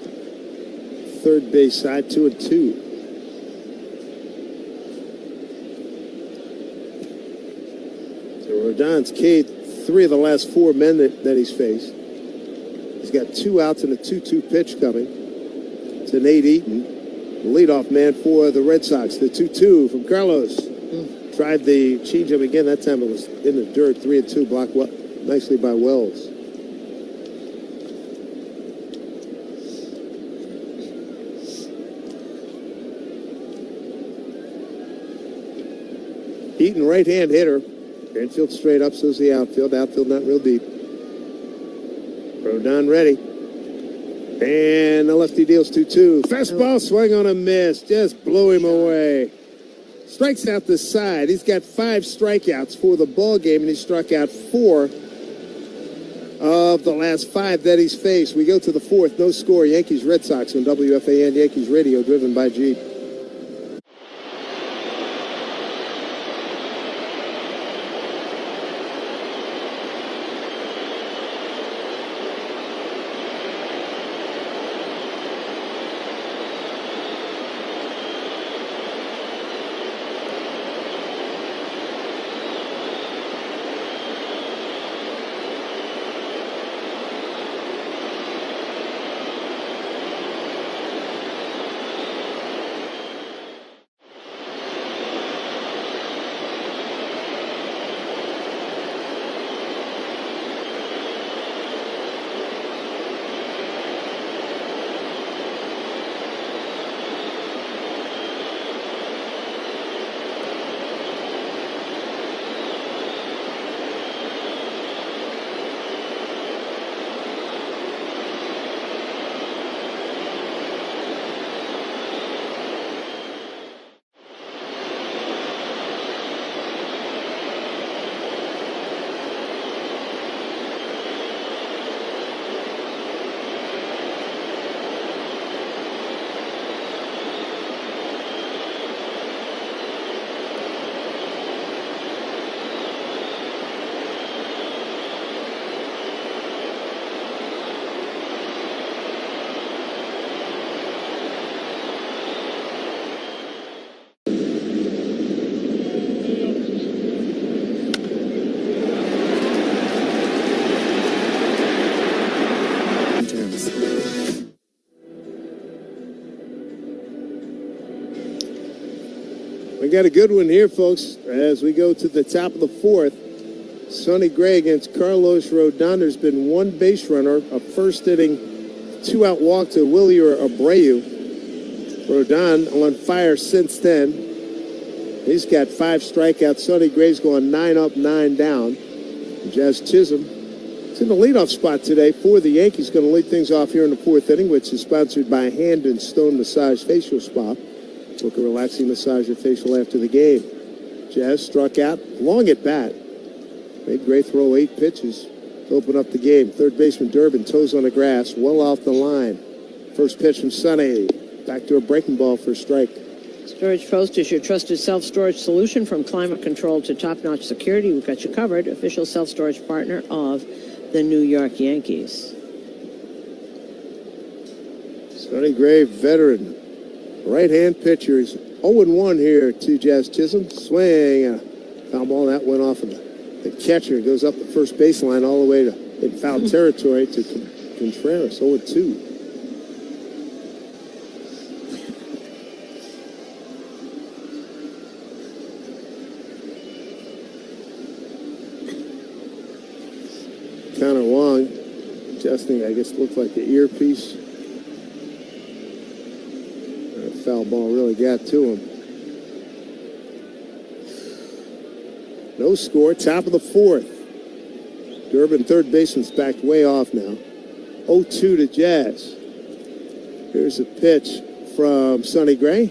Speaker 1: Third base side, 2-2. So Rodon's K'd 3 of the last 4 men that he's faced. He's got 2 outs and a 2-2 pitch coming to Nate Eaton, the leadoff man for the Red Sox. The 2-2 from Carlos. Tried the changeup again. That time it was in the dirt. 3-2, blocked nicely by Wells. Eaton, right-hand hitter. Infield straight up, so's the outfield. Outfield not real deep. Rodon ready. And the lefty deals 2-2. Fastball swing on a miss. Just blew him away. Strikes out the side. He's got 5 strikeouts for the ball game, and he struck out 4 of the last 5 that he's faced. We go to the 4th. No score. Yankees Red Sox on WFAN Yankees Radio, driven by Jeep. I got a good one here, folks, as we go to the top of the fourth. Sonny Gray against Carlos Rodon. There's been one base runner, a first inning, 2-out walk to Wilyer Abreu. Rodon on fire since then. He's got 5 strikeouts. Sonny Gray's going 9 up, 9 down. Jazz Chisholm is in the leadoff spot today for the Yankees. Going to lead things off here in the fourth inning, which is sponsored by Hand and Stone Massage Facial Spa. Book a relaxing massage or facial after the game. Jazz struck out, long at bat. Made Gray throw 8 pitches to open up the game. Third baseman Durbin, toes on the grass, well off the line. First pitch from Sonny. Back to a breaking ball for a strike.
Speaker 2: Storage Post is your trusted self-storage solution. From climate control to top-notch security, we've got you covered. Official self-storage partner of the New York Yankees.
Speaker 1: Sonny Gray, veteran. Right-hand pitcher. He's 0-1 here to Jazz Chisholm. Swing. Foul ball. That went off of the catcher. Goes up the first baseline all the way to in foul territory to Contreras. 0-2. Connor Wong adjusting, I guess, looked like the earpiece. That foul ball really got to him. No score, top of the fourth. Durbin, third baseman's backed way off now. 0-2 to Jazz. Here's a pitch from Sonny Gray.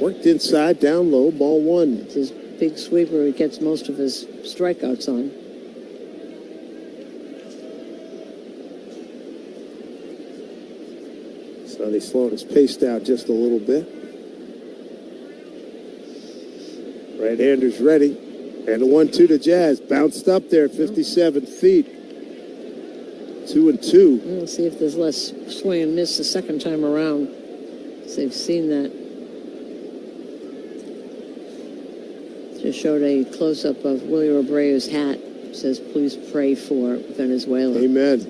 Speaker 1: Worked inside, down low, ball 1.
Speaker 2: It's his big sweeper he gets most of his strikeouts on.
Speaker 1: Sonny's slowing his pace down just a little bit. Right-hander's ready. And a 1-2 to Jazz. Bounced up there, 57 feet. 2-2.
Speaker 2: We'll see if there's less swing and miss the second time around. So they've seen that. Just showed a close-up of Wilyer Abreu's hat. It says, please pray for Venezuela.
Speaker 1: Amen.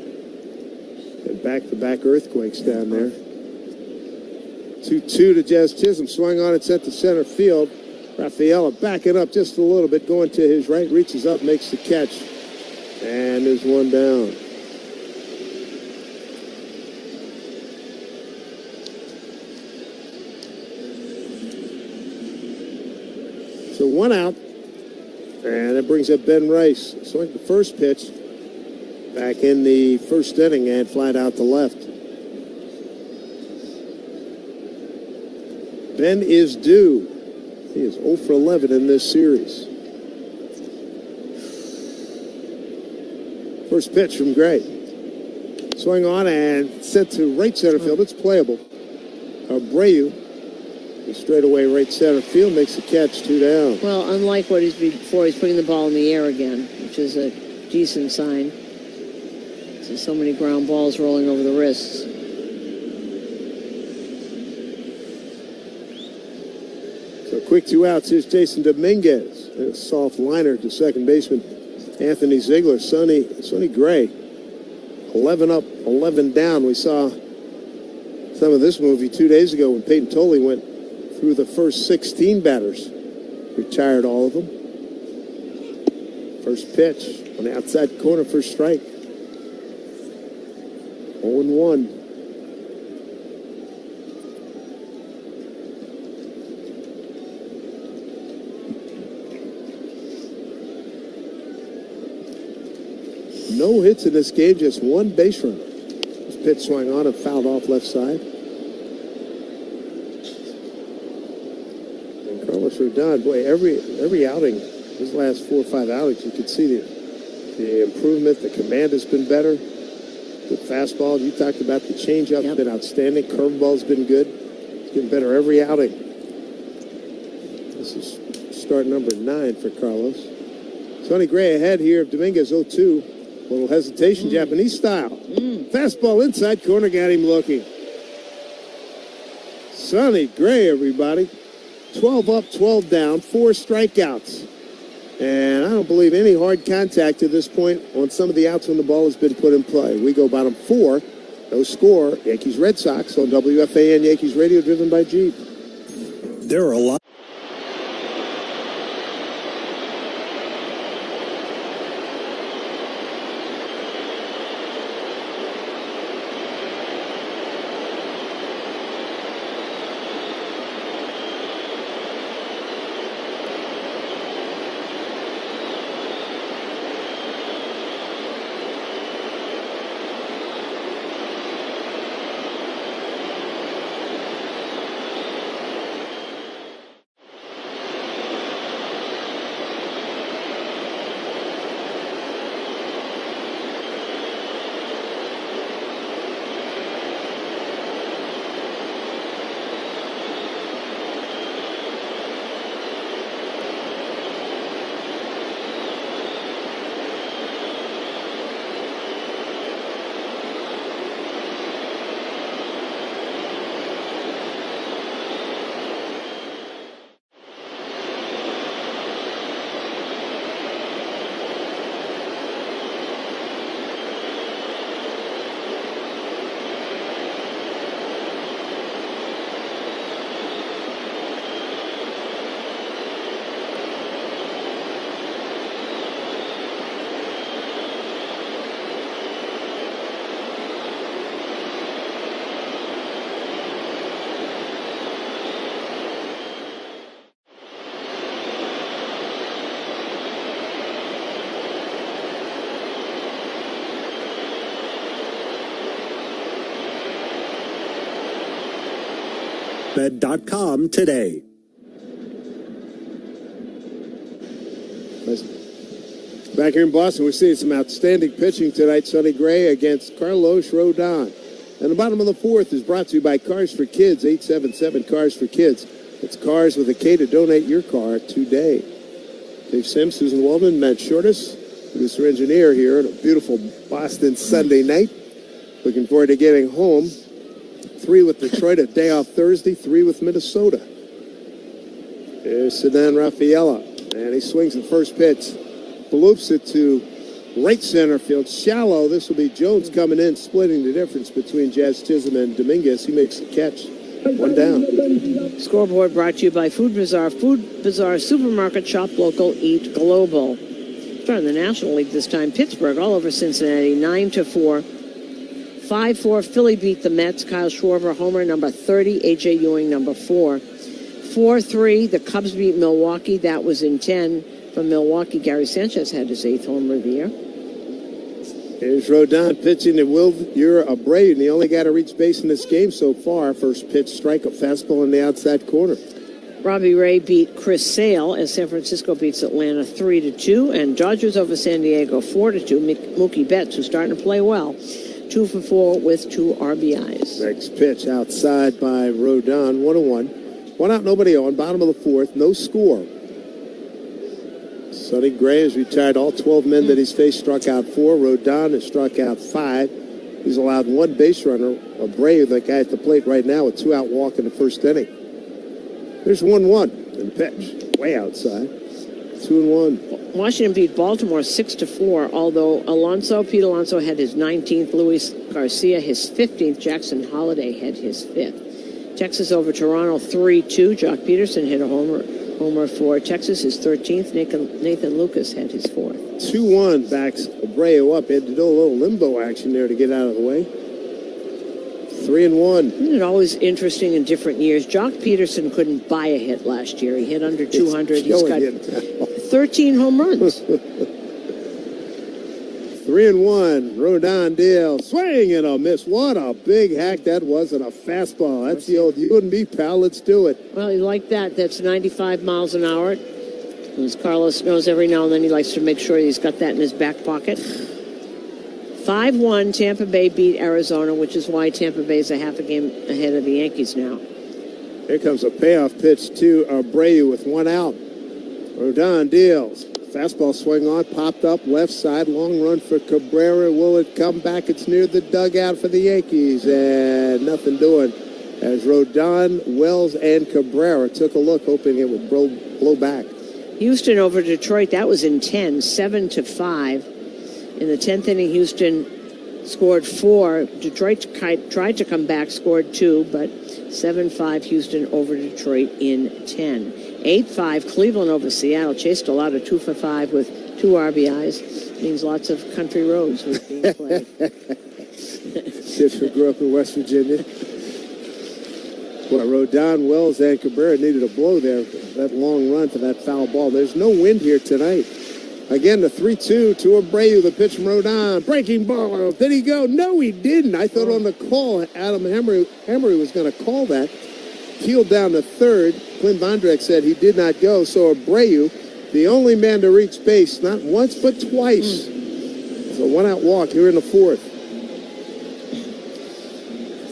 Speaker 1: And back-to-back earthquakes down there. 2-2 to Jazz Chisholm. Swung on and sent to center field. Rafaela backing up just a little bit, going to his right, reaches up, makes the catch. And there's one down. So 1 out. And that brings up Ben Rice. Swung the first pitch back in the first inning and flat out to left. Ben is due. He is 0 for 11 in this series. First pitch from Gray. Swung on and sent to right center field. It's playable. Abreu, straight away right center field, makes the catch, 2 down.
Speaker 2: Well, unlike what he's before, he's putting the ball in the air again, which is a decent sign. So many ground balls rolling over the wrists.
Speaker 1: So quick 2 outs. Here's Jason Dominguez. And a soft liner to second baseman Anthony Ziegler. Sonny Gray, 11 up, 11 down. We saw some of this movie 2 days ago when Peyton Tolley went through the first 16 batters. Retired all of them. First pitch on the outside corner for strike. 0-1. No hits in this game, just one base runner. This pitch swung on and fouled off left side. And Carlos Rodon, boy, every outing, his last 4 or 5 outings, you could see the improvement. The command has been better. The fastball, you talked about the changeup, has been outstanding. Curveball's been good. It's getting better every outing. This is start number 9 for Carlos. Sonny Gray ahead here of Dominguez, 0-2. Little hesitation, Japanese style. Fastball inside corner, got him looking. Sonny Gray, everybody. 12 up, 12 down, 4 strikeouts. And I don't believe any hard contact to this point on some of the outs when the ball has been put in play. We go bottom 4. No score. Yankees Red Sox on WFAN Yankees Radio, driven by Jeep.
Speaker 3: There are a lot. sportsbed.com today.
Speaker 1: Back here in Boston, we're seeing some outstanding pitching tonight. Sonny Gray against Carlos Rodon. And the bottom of the fourth is brought to you by Cars for Kids, 877 Cars for Kids. It's Cars with a K to donate your car today. Dave Sims, Susan Waldman, Matt Shortis, producer engineer here on a beautiful Boston Sunday night. Looking forward to getting home. 3 with Detroit, a day off Thursday, 3 with Minnesota. There's Ceddanne Rafaela, and he swings the first pitch. Bloops it to right center field, shallow. This will be Jones coming in, splitting the difference between Jazz Chisholm and Dominguez. He makes the catch. 1 down.
Speaker 2: Scoreboard brought to you by Food Bazaar. Food Bazaar, supermarket, shop local, eat global. Starting the National League this time. Pittsburgh all over Cincinnati, 9-4. 5-4, Philly beat the Mets. Kyle Schwarber, homer number 30. A.J. Ewing, number 4. 4-3, the Cubs beat Milwaukee. That was in 10. From Milwaukee, Gary Sanchez had his 8th homer of the year.
Speaker 1: Here's Rodon pitching to Wilyer Abreu, and he only got to reach base in this game so far. First pitch, strike, a fastball in the outside corner.
Speaker 2: Robbie Ray beat Chris Sale as San Francisco beats Atlanta 3-2, and Dodgers over San Diego 4-2. Mookie Betts, who's starting to play well, 2 for 4 with 2 RBIs.
Speaker 1: Next pitch outside by Rodon, 1-1. 1 out, nobody on. Bottom of the fourth, no score. Sonny Gray has retired all 12 men that he's faced, struck out 4. Rodon has struck out 5. He's allowed 1 base runner. Abreu, the guy at the plate right now, with 2 out walk in the first inning. There's 1-1 in the pitch, way outside. 2-1.
Speaker 2: Washington beat Baltimore 6-4, although Pete Alonso had his 19th, Luis Garcia his 15th, Jackson Holiday had his 5th. Texas over Toronto 3-2. Jock Peterson hit a homer for Texas, his 13th. Nathan Lucas had his 4th.
Speaker 1: 2-1 backs Abreu up. He had to do a little limbo action there to get out of the way. 3-1.
Speaker 2: Isn't it always interesting in different years? Jock Peterson couldn't buy a hit last year. He hit under 200. He's got 13 home runs.
Speaker 1: 3-1. Rodon deal. Swing and a miss. What a big hack that was and a fastball. That's the old you and me, pal. Let's do it.
Speaker 2: Well, you like that. That's 95 miles an hour. As Carlos knows, every now and then he likes to make sure he's got that in his back pocket. 5-1, Tampa Bay beat Arizona, which is why Tampa Bay is a half a game ahead of the Yankees now.
Speaker 1: Here comes a payoff pitch to Abreu with 1 out. Rodon deals. Fastball swing on, popped up left side, long run for Cabrera. Will it come back? It's near the dugout for the Yankees, and nothing doing. As Rodon, Wells, and Cabrera took a look, hoping it would blow back.
Speaker 2: Houston over Detroit, that was in 10, 7-5. In the 10th inning, Houston scored 4. Detroit tried to come back, scored 2, but 7-5 Houston over Detroit in 10. 8-5 Cleveland over Seattle. Chased a lot of 2 for 5 with 2 RBIs. Means lots of country roads was being played.
Speaker 1: Kids who grew up in West Virginia. Well, Rodon, Wells, and Cabrera needed a blow there. That long run to that foul ball. There's no wind here tonight. Again, the 3-2 to Abreu, the pitch from Rodon. Breaking ball. Did he go? No, he didn't. I thought on the call, Adam Emery was going to call that. Peeled down to third. Clint Vondrek said he did not go. So Abreu, the only man to reach base, not once but twice. So 1 out walk here in the 4th.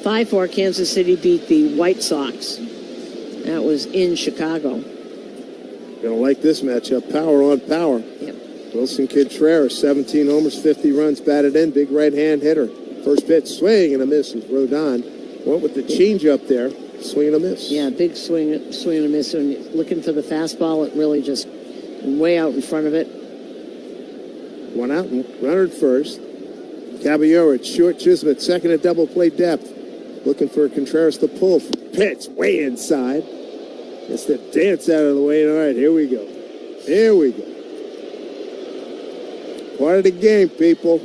Speaker 2: 5-4 Kansas City beat the White Sox. That was in Chicago.
Speaker 1: Gonna like this matchup. Power on power.
Speaker 2: Yep.
Speaker 1: Wilson Contreras, 17 homers, 50 runs batted in. Big right-hand hitter. First pitch, swing and a miss with Rodon. Went with the changeup there. Swing and a miss.
Speaker 2: Yeah, big swing and a miss. When you're looking for the fastball, it really just way out in front of it.
Speaker 1: 1 out, runner at first. Caballero at short, Chisholm at second at double play depth. Looking for Contreras to pull. Pitch way inside. It's the dance out of the way. All right, here we go. Here we go. Part of the game, people.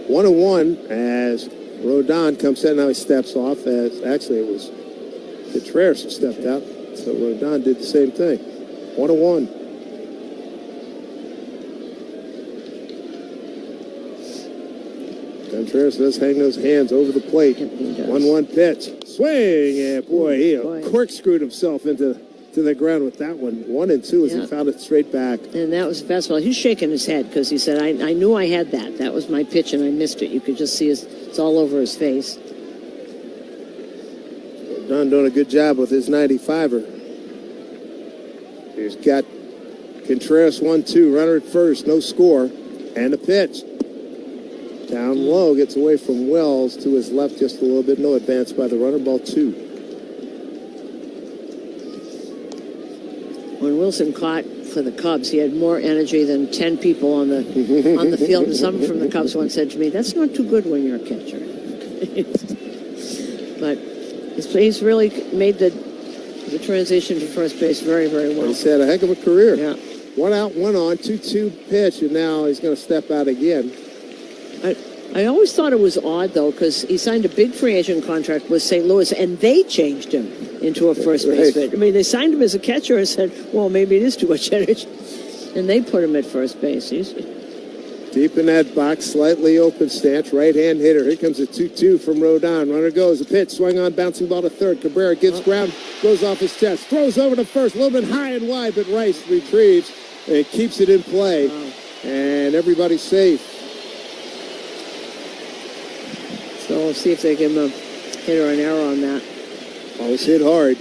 Speaker 1: 1-1 as Rodon comes in. Now he steps off. As actually it was Contreras who stepped out. So Rodon did the same thing. 1-1. Contreras does hang those hands over the plate. 1-1 pitch. Swing, and boy, he corkscrewed himself into the ground with that one. 1-2 as he found it straight back.
Speaker 2: And that was the fastball. He's shaking his head because he said, I knew I had that. That was my pitch, and I missed it. You could just see it's all over his face.
Speaker 1: Don doing a good job with his 95er. He's got Contreras 1-2, runner at first, no score, and a pitch. Down low, gets away from Wells to his left just a little bit. No advance by the runner, ball 2.
Speaker 2: When Wilson caught for the Cubs, he had more energy than 10 people on the field. And someone from the Cubs once said to me, "That's not too good when you're a catcher." But he's really made the transition to first base very, very well.
Speaker 1: He's had a heck of a career.
Speaker 2: Yeah.
Speaker 1: 1 out, 1 on, 2-2 pitch, and now he's going to step out again.
Speaker 2: I always thought it was odd, though, because he signed a big free agent contract with St. Louis, and they changed him into a first baseman. I mean, they signed him as a catcher and said, well, maybe it is too much energy. And they put him at first base. He's
Speaker 1: deep in that box, slightly open stance, right-hand hitter. Here comes a 2-2 from Rodon. Runner goes, a pitch, swung on, bouncing ball to third. Cabrera gets ground, goes off his chest, throws over to first, a little bit high and wide, but Rice retrieves and keeps it in play.
Speaker 2: Wow.
Speaker 1: And everybody's safe.
Speaker 2: So we'll see if they give him a hit or an error on that.
Speaker 1: Always hit hard.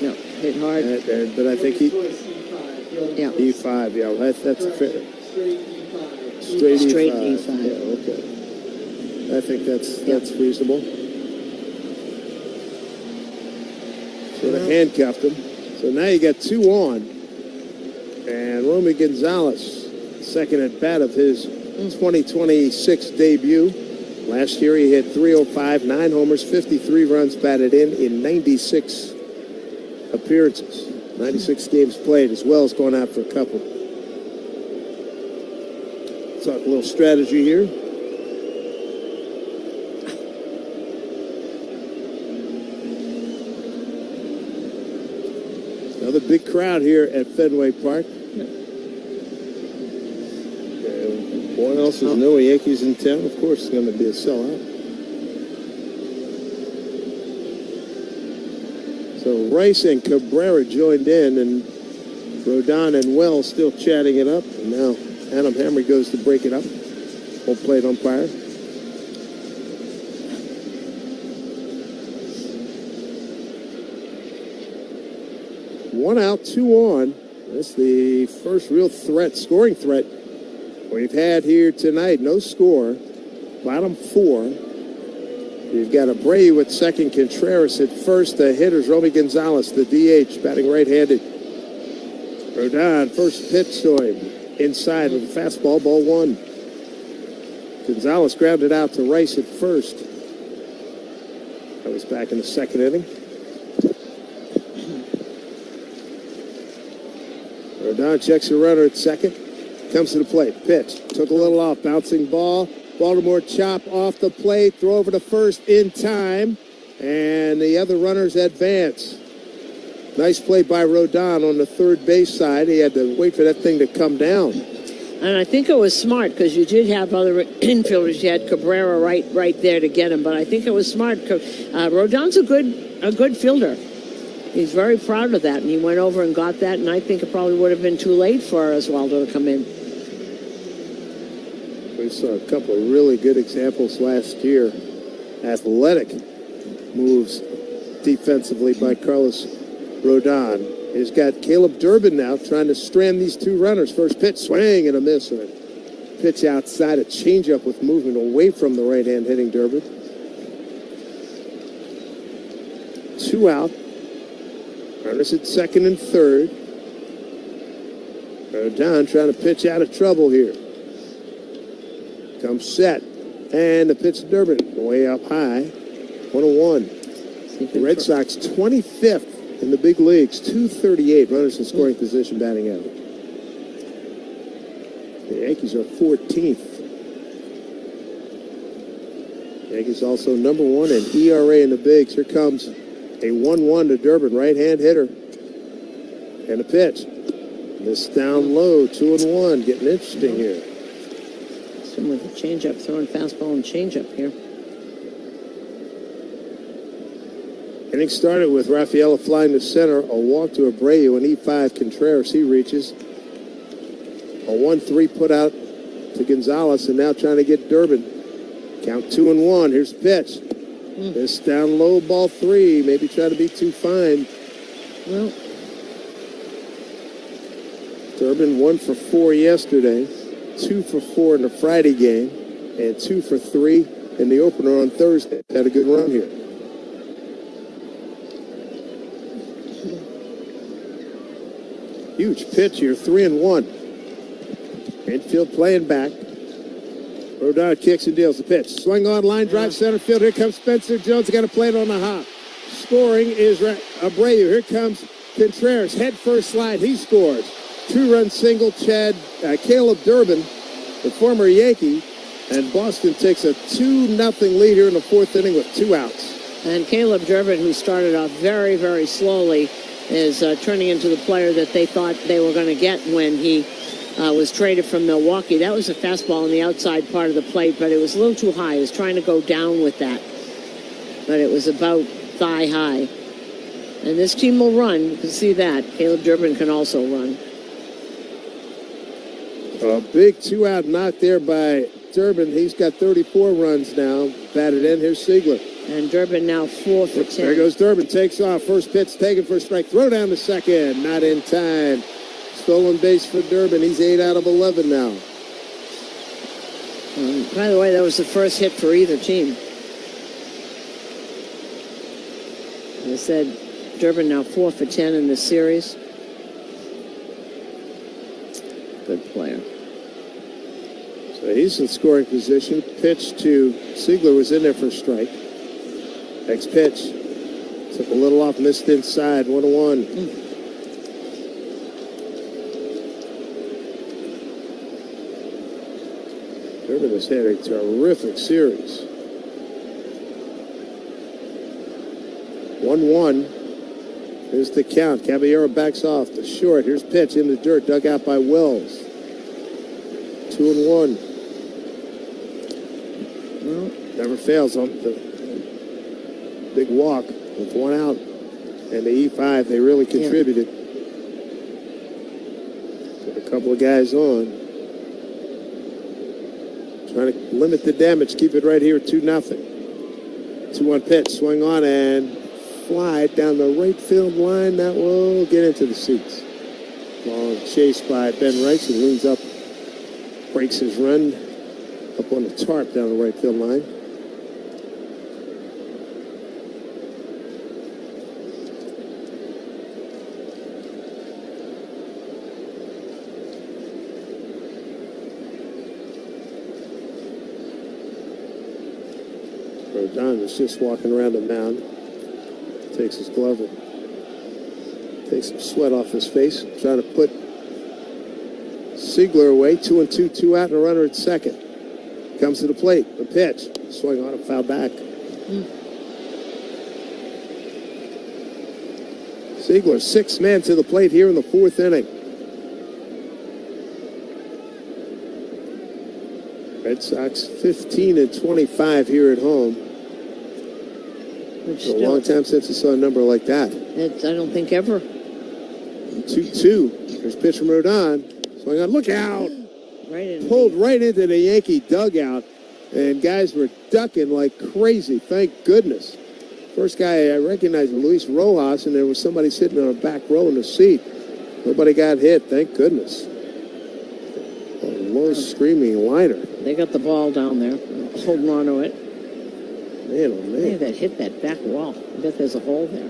Speaker 2: No, hit hard.
Speaker 1: But I think he...
Speaker 2: Yeah.
Speaker 1: E5, yeah, that's fair. Straight E5. Yeah, okay. I think that's reasonable. So they handcuffed him. So now you got 2 on. And Romy Gonzalez, second at bat of his 2026 debut. Last year he hit .305, 9 homers, 53 runs batted in 96 appearances, 96 games played, as well as going out for a couple. Talk a little strategy here. Another big crowd here at Fenway Park. What else is new? Yankees in town. Of course, it's going to be a sellout. So Rice and Cabrera joined in, and Rodon and Wells still chatting it up. And now Adam Hamry goes to break it up. Home plate umpire. One out, 2 on. That's the first real threat, scoring threat we've had here tonight. No score. Bottom 4. You've got Abreu at second, Contreras at first. The hitters, Romy Gonzalez, the DH, batting right-handed. Rodon, first pitch to him. Inside with a fastball, ball 1. Gonzalez grounded out to Rice at first. That was back in the second inning. Rodon checks a runner at second. Comes to the plate. Pitch. Took a little off. Bouncing ball. Baltimore chop off the plate. Throw over to first in time. And the other runners advance. Nice play by Rodon on the third base side. He had to wait for that thing to come down.
Speaker 2: And I think it was smart because you did have other infielders. You had Cabrera right there to get him. But I think it was smart. Rodon's a good fielder. He's very proud of that, and he went over and got that, and I think it probably would have been too late for Oswaldo to come in.
Speaker 1: We saw a couple of really good examples last year. Athletic moves defensively by Carlos Rodon. He's got Caleb Durbin now trying to strand these 2 runners. First pitch, swing and a miss. And a pitch outside, a changeup with movement away from the right-hand hitting Durbin. 2 out. Runners at second and third. Rodon trying to pitch out of trouble here. Comes set. And the pitch to Durbin. Way up high. 1-1. The Red Sox 25th in the big leagues. 238 runners in scoring position batting out. The Yankees are 14th. The Yankees also number 1 in ERA in the bigs. Here comes a 1-1 to Durbin, right-hand hitter. And a pitch. This down low, 2-1, getting interesting here.
Speaker 2: Some with the changeup, throwing fastball and changeup here.
Speaker 1: Inning started with Rafaela flying to center, a walk to Abreu, an E5 Contreras. He reaches. A 1-3 put out to Gonzalez, and now trying to get Durbin. Count 2-1. Here's the pitch. This down low, ball 3. Maybe try to be too fine.
Speaker 2: Well,
Speaker 1: Durbin 1 for 4 yesterday, 2 for 4 in the Friday game, and 2 for 3 in the opener on Thursday. Had a good run here. Huge pitch here, 3-1. Infield playing back. Rodon kicks and deals the pitch. Swing on, line drive, center field. Here comes Spencer Jones. Got to play it on the hop. Scoring is Abreu. Here comes Contreras. Head first slide. He scores. 2-run single. Caleb Durbin, the former Yankee. And Boston takes a 2-0 lead here in the 4th inning with 2 outs.
Speaker 2: and Caleb Durbin, who started off very, very slowly, is turning into the player that they thought they were going to get when he was traded from Milwaukee. That was a fastball on the outside part of the plate, but it was a little too high. He was trying to go down with that, but it was about thigh high. And this team will run. You can see that. Caleb Durbin can also run.
Speaker 1: A big 2-out knock there by Durbin. He's got 34 runs now. Batted in. Here's Ziegler.
Speaker 2: And Durbin now 4 for 10.
Speaker 1: There goes Durbin. Takes off. First pitch taken for a strike. Throw down to second. Not in time. Stolen base for Durbin. He's 8 out of 11 now.
Speaker 2: By the way, that was the first hit for either team. As I said, Durbin now 4 for 10 in this series. Good player.
Speaker 1: So he's in scoring position. Pitch to Ziegler was in there for a strike. Next pitch. Took a little off, missed inside. 1-1. Durbin has had a terrific series. 1-1. Here's the count. Caballero backs off the short. Here's pitch in the dirt, dug out by Wells. 2-1. Well, never fails on the big walk with 1 out. And the E5, they really contributed. Put a couple of guys on. Trying to limit the damage. Keep it right here, 2-0. 2-1 pitch. Swing on and fly down the right field line. That will get into the seats. Long chase by Ben Reitz, who leans up, breaks his run up on the tarp down the right field line. Rodon is just walking around the mound. Takes his glove and takes some sweat off his face. Trying to put Ziegler away. 2-2, 2 out, and a runner at second. Comes to the plate. The pitch. Swing on it, foul back. Ziegler, 6th man to the plate here in the 4th inning. Red Sox 15-25 here at home. It's a long time since I saw a number like that.
Speaker 2: I don't think ever.
Speaker 1: 2-2. There's pitch from Rodon. Swing on. Look out. Pulled right into the Yankee dugout. And guys were ducking like crazy. Thank goodness. First guy I recognized was Luis Rojas, and there was somebody sitting on a back row in the seat. Nobody got hit. Thank goodness. A low screaming liner.
Speaker 2: They got the ball down there, holding on to it.
Speaker 1: Man, oh man.
Speaker 2: Yeah, that hit that back wall. I bet there's a hole there.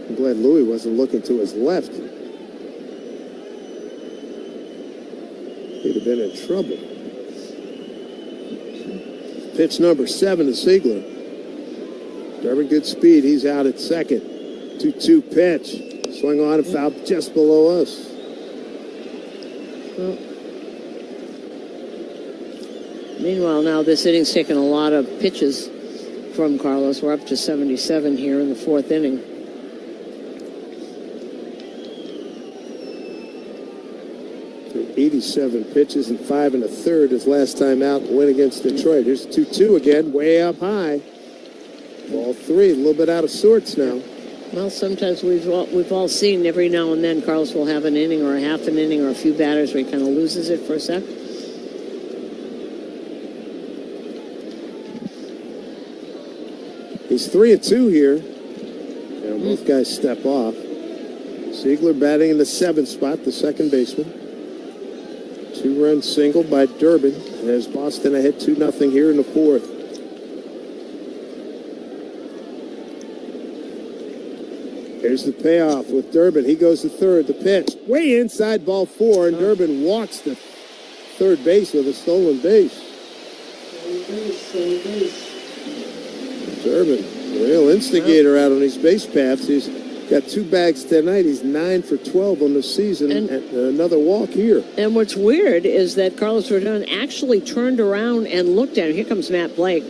Speaker 1: I'm glad Louis wasn't looking to his left. He'd have been in trouble. Pitch number 7 to Ziegler. Durbin, good speed. He's out at second. 2-2 pitch. Swing on and foul just below us.
Speaker 2: Well, meanwhile, now this inning's taken a lot of pitches from Carlos. We're up to 77 here in the 4th inning.
Speaker 1: 87 pitches and 5 1/3 his last time out and win against Detroit. Here's 2-2 again, way up high. Ball 3, a little bit out of sorts now.
Speaker 2: Well, sometimes we've all seen every now and then Carlos will have an inning or a half an inning or a few batters where he kind of loses it for a sec.
Speaker 1: He's 3-2 here. And both guys step off. Ziegler batting in the 7th spot, the second baseman. 2-run single by Durbin. And as Boston ahead 2-0 here in the 4th. Here's the payoff with Durbin. He goes to third. The pitch way inside, ball 4, and Durbin walks to third base with a stolen base. Durbin, the real instigator out on these base paths. He's got 2 bags tonight. He's 9 for 12 on the season, and another walk here.
Speaker 2: And what's weird is that Carlos Rodon actually turned around and looked at him. Here comes Matt Blake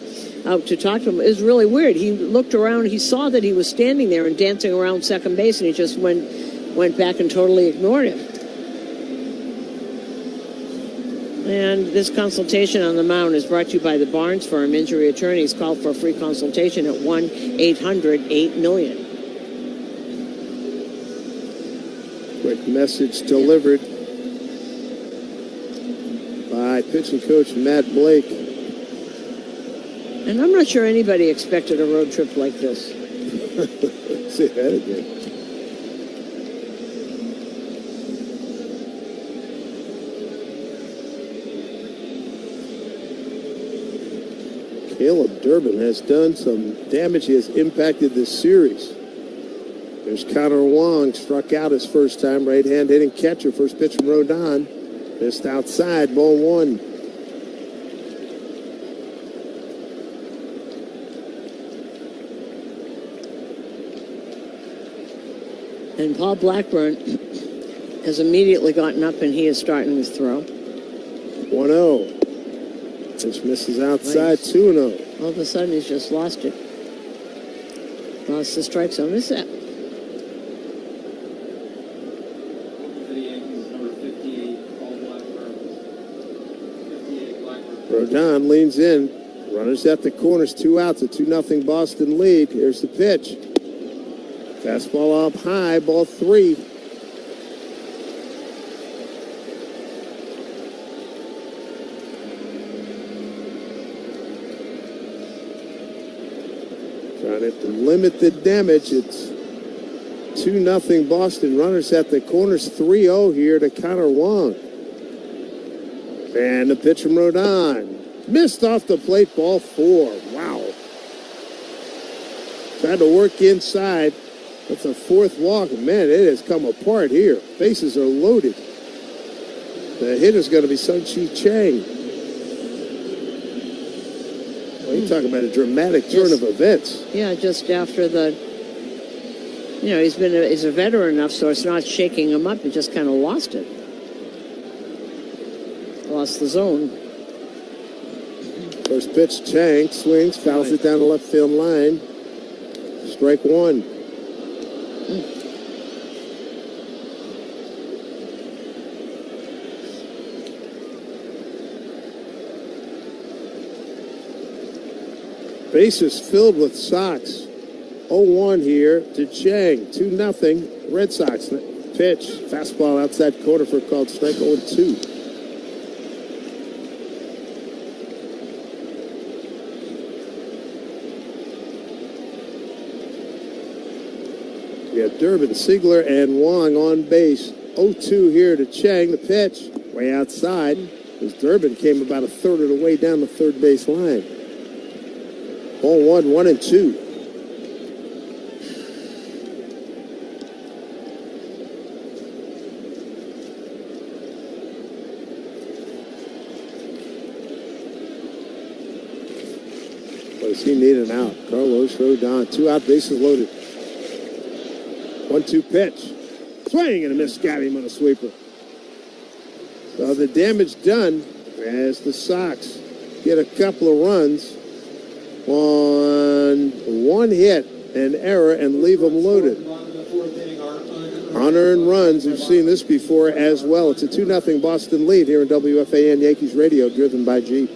Speaker 2: out to talk to him. It was really weird. He looked around. He saw that he was standing there and dancing around second base, and he just went back and totally ignored him. And this consultation on the mound is brought to you by the Barnes Firm Injury Attorneys. Call for a free consultation at 1-800-8-million.
Speaker 1: Quick message delivered by pitching coach Matt Blake.
Speaker 2: And I'm not sure anybody expected a road trip like this.
Speaker 1: See that again. Caleb Durbin has done some damage. He has impacted this series. There's Connor Wong, struck out his first time. Right-hand hitting catcher. First pitch from Rodon. Missed outside, ball 1.
Speaker 2: And Paul Blackburn has immediately gotten up, and he is starting his throw.
Speaker 1: 1-0. Pitch misses outside, 2-0.
Speaker 2: All of a sudden, he's just lost it. Lost the strike zone. This is
Speaker 1: Rodon leans in. Runners at the corners, 2 outs, a 2-0 Boston lead. Here's the pitch. Fastball up high, ball 3. Trying to limit the damage. It's 2-0 Boston. Runners at the corners, 3-0 here to Connor Wong. And the pitch from Rodon. Missed off the plate, ball 4. Wow. Trying to work inside. That's a 4th walk. Man, it has come apart here. Bases are loaded. The hitter's going to be Sun-Chi Chang. Well, you're talking about a dramatic turn of events.
Speaker 2: Yeah, just after the, he's a veteran enough, so it's not shaking him up. He just kind of lost it. Lost the zone.
Speaker 1: First pitch, Chang swings, fouls it down the left field line. Strike 1. Bases filled with Sox. 0-1 here to Chang. 2-0 Red Sox. Pitch. Fastball outside corner for a called strike. 0-2. We have Durbin, Ziegler, and Wong on base. 0-2 here to Chang. The pitch. Way outside. As Durbin came about a third of the way down the third base line. Ball 1, 1-2. What does he need an out? Carlos Rodon, 2 out, bases loaded. 1-2 pitch. Swing and a miss, got him on a sweeper. So the damage done as the Sox get a couple of runs on 1 hit and error and leave them loaded. Unearned runs. We've seen this before as well. It's a 2-0 Boston lead here in WFAN Yankees Radio, driven by Jeep.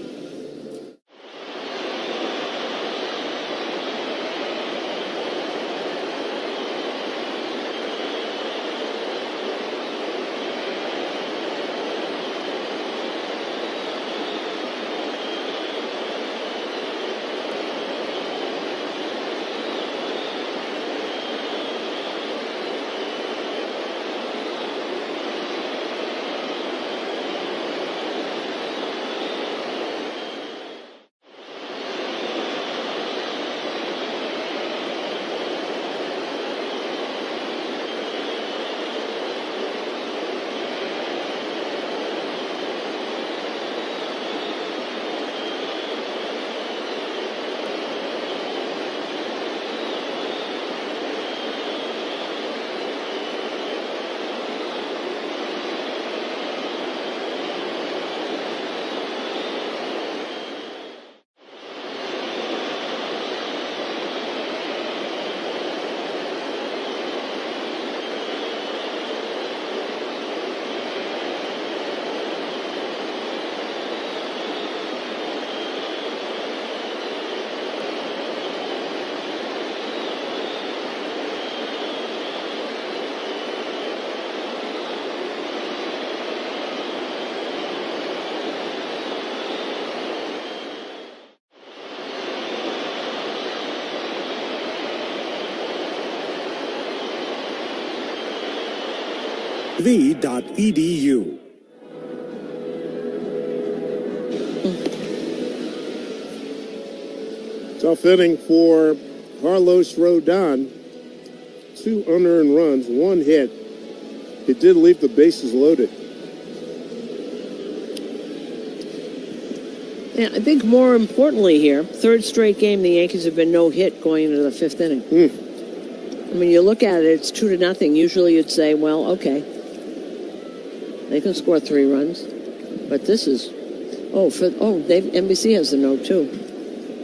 Speaker 3: v.edu.
Speaker 1: Tough inning for Carlos Rodon. 2 unearned runs, 1 hit. It did leave the bases loaded.
Speaker 2: Yeah, I think more importantly here, 3rd straight game the Yankees have been no hit going into the 5th inning. I mean, you look at it, it's 2-0. Usually you'd say, well, okay, they can score 3 runs, but this is NBC has the note too.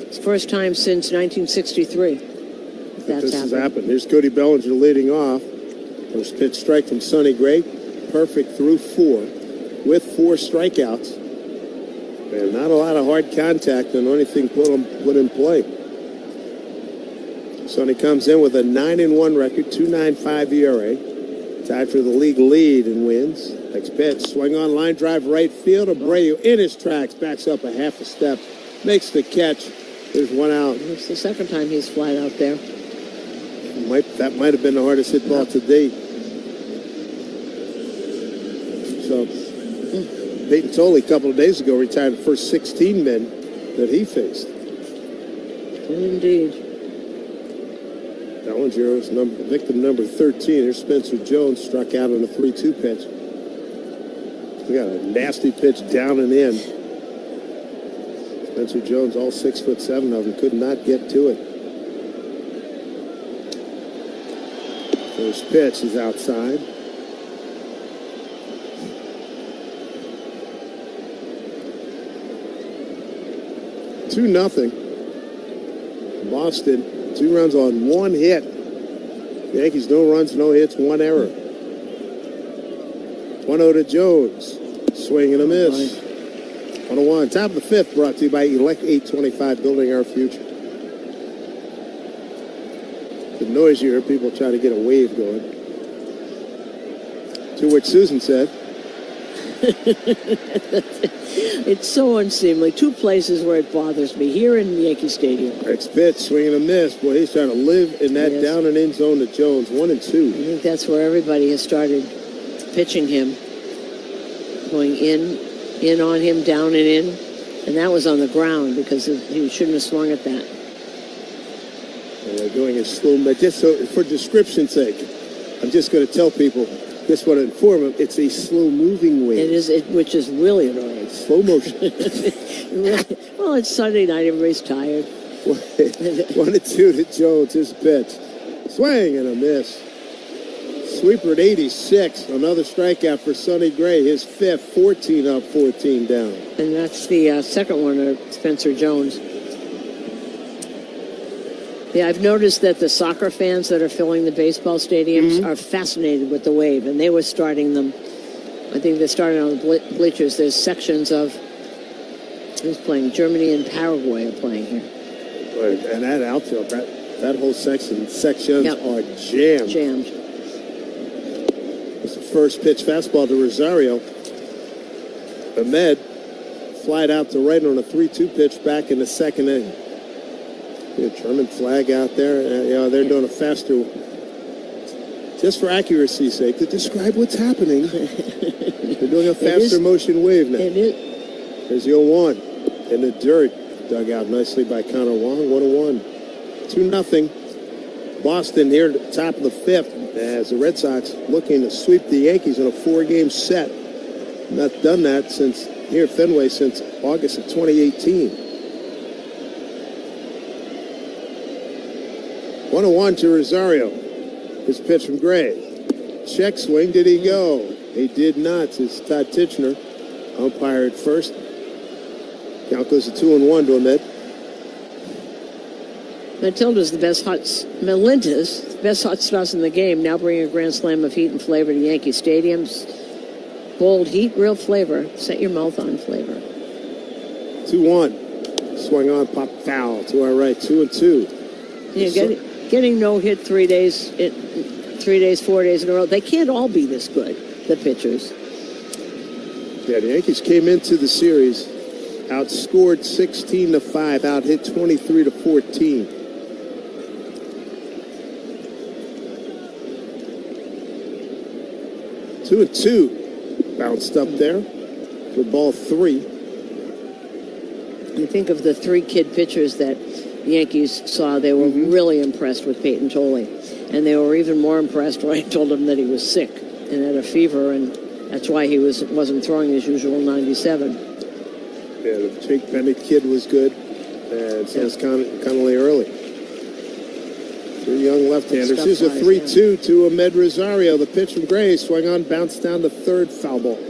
Speaker 2: It's the first time since 1963
Speaker 1: this has happened. Here's Cody Bellinger leading off. First pitch strike from Sonny Gray. Perfect through 4 with 4 strikeouts. And not a lot of hard contact and anything put in play. Sonny comes in with a 9-1 record, 2.95 ERA. Tied for the league lead and wins. Next pitch, swing on line drive right field. Abreu in his tracks, backs up a half a step, makes the catch. There's 1 out.
Speaker 2: It's the 2nd time he's flat out there.
Speaker 1: That might have been the hardest hit ball to date. So, Peyton Tolley a couple of days ago retired the first 16 men that he faced.
Speaker 2: Indeed.
Speaker 1: Bellinger was victim number 13. Here's Spencer Jones, struck out on a 3-2 pitch. We got a nasty pitch down and in. Spencer Jones, all 6'7" of him, could not get to it. First pitch is outside. Two nothing. Boston, 2 runs on 1 hit. Yankees, no runs, no hits, 1 error. 1-0 to Jones. Swing and a miss. 1-1. Top of the 5th, brought to you by Elect 825, building our future. The noise you hear, people try to get a wave going. To which Susan said,
Speaker 2: it's so unseemly. 2 places where it bothers me. Here in Yankee Stadium.
Speaker 1: Next pitch, swing and a miss. Boy, he's trying to live in that down and in zone to Jones. 1-2.
Speaker 2: I think that's where everybody has started pitching him. Going in on him, down and in. And that was on the ground because he shouldn't have swung at that.
Speaker 1: And they're doing it slow, but just so, for description's sake, I'm just going to tell people, just want to inform them, it's a slow-moving wind.
Speaker 2: It is, which is really annoying.
Speaker 1: Slow motion.
Speaker 2: Well, it's Sunday night. Everybody's tired.
Speaker 1: 1-2 to Jones. His pitch. Swing and a miss. Sweeper at 86. Another strikeout for Sonny Gray. His 5th. 14 up, 14 down.
Speaker 2: And that's the second one of Spencer Jones. Yeah, I've noticed that the soccer fans that are filling the baseball stadiums are fascinated with the wave, and they were starting them. I think they started on the bleachers. There's sections of who's playing. Germany and Paraguay are playing here.
Speaker 1: And that outfield, that whole sections are jammed.
Speaker 2: Jammed.
Speaker 1: It's the first pitch fastball to Rosario. Ahmed flied out to right on a 3-2 pitch back in the second inning. German flag out there. They're doing a faster, just for accuracy's sake, to describe what's happening. They're doing a faster motion wave now.
Speaker 2: It is.
Speaker 1: There's the 0-1 in the dirt. Dug out nicely by Connor Wong. 1-1. 2-0. Boston here at the top of the fifth as the Red Sox looking to sweep the Yankees in a 4-game set. Not done that since here at Fenway since August of 2018. 1-1 to Rosario. His pitch from Gray. Check swing. Did he go? He did not. It's Todd Tichenor, umpire at first. Count goes to 2-1 to Ahmed.
Speaker 2: Melinda's the best hot sauce in the game, now bringing a grand slam of heat and flavor to Yankee Stadium's. Bold heat, real flavor. Set your mouth on flavor.
Speaker 1: 2-1. Swung on, pop foul to our right. 2-2.
Speaker 2: Getting no hit 4 days in a row. They can't all be this good, the pitchers.
Speaker 1: Yeah, the Yankees came into the series outscored 16-5, out hit 23-14. Two and two, bounced up there for ball 3.
Speaker 2: You think of the 3 kid pitchers that the Yankees saw, they were really impressed with Peyton Tolley. And they were even more impressed when I told them that he was sick and had a fever, and that's why he wasn't throwing his usual 97.
Speaker 1: Yeah, the Jake Bennett kid was good, and so was Connolly early. 3 young left-handers. Here's a 3-2 to Ahmed Rosario. The pitch from Gray, swung on, bounced down the third, foul ball.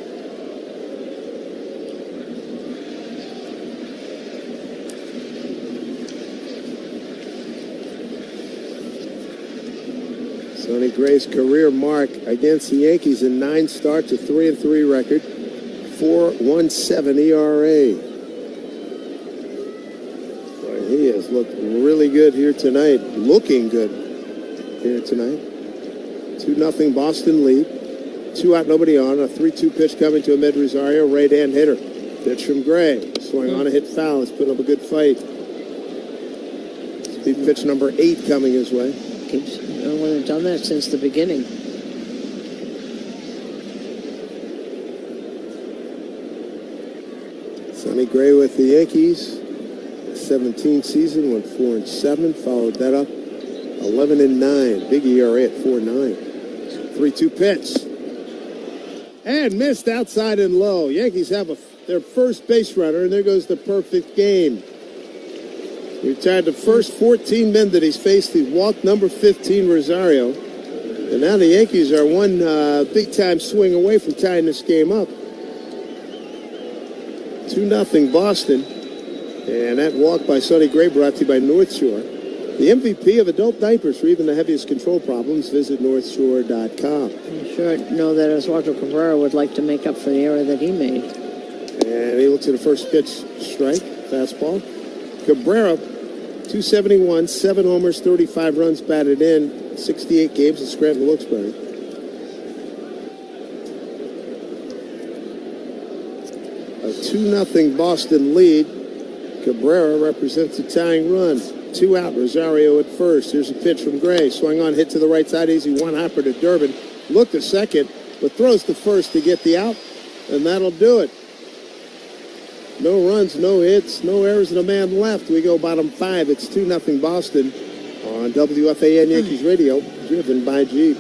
Speaker 1: Sonny Gray's career mark against the Yankees in 9 starts, a 3-3 record, 4.17 ERA. Boy, he has looked really good here tonight. Looking good here tonight. 2-0 Boston lead. 2 out, nobody on. A 3-2 pitch coming to Ahmed Rosario, right-hand hitter. Pitch from Gray. Swung on a hit foul. He's put up a good fight. Speed pitch number 8 coming his way.
Speaker 2: No one had done that since the beginning.
Speaker 1: Sonny Gray with the Yankees. 17 season, went 4-7. Followed that up 11-9. Big ERA at 4.9. 3-2 pitch. And missed outside and low. Yankees have their first base runner, and there goes the perfect game. Retired the first 14 men that he's faced. He walked number 15, Rosario. And now the Yankees are one big-time swing away from tying this game up. 2-0 Boston. And that walk by Sonny Gray brought to you by North Shore. The MVP of adult diapers for even the heaviest control problems. Visit NorthShore.com.
Speaker 2: You sure know that Oswaldo Cabrera would like to make up for the error that he made.
Speaker 1: And he looks at the first pitch strike, fastball. Cabrera, 271, 7 homers, 35 runs batted in, 68 games at Scranton Wilkes-Barre. A 2-0 Boston lead. Cabrera represents a tying run. 2 out, Rosario at first. Here's a pitch from Gray. Swung on, hit to the right side, easy one-hopper to Durbin. Looked to second, but throws to first to get the out, and that'll do it. No runs, no hits, no errors, and a man left. We go bottom 5. It's 2-0 Boston on WFAN Yankees Radio, driven by Jeep.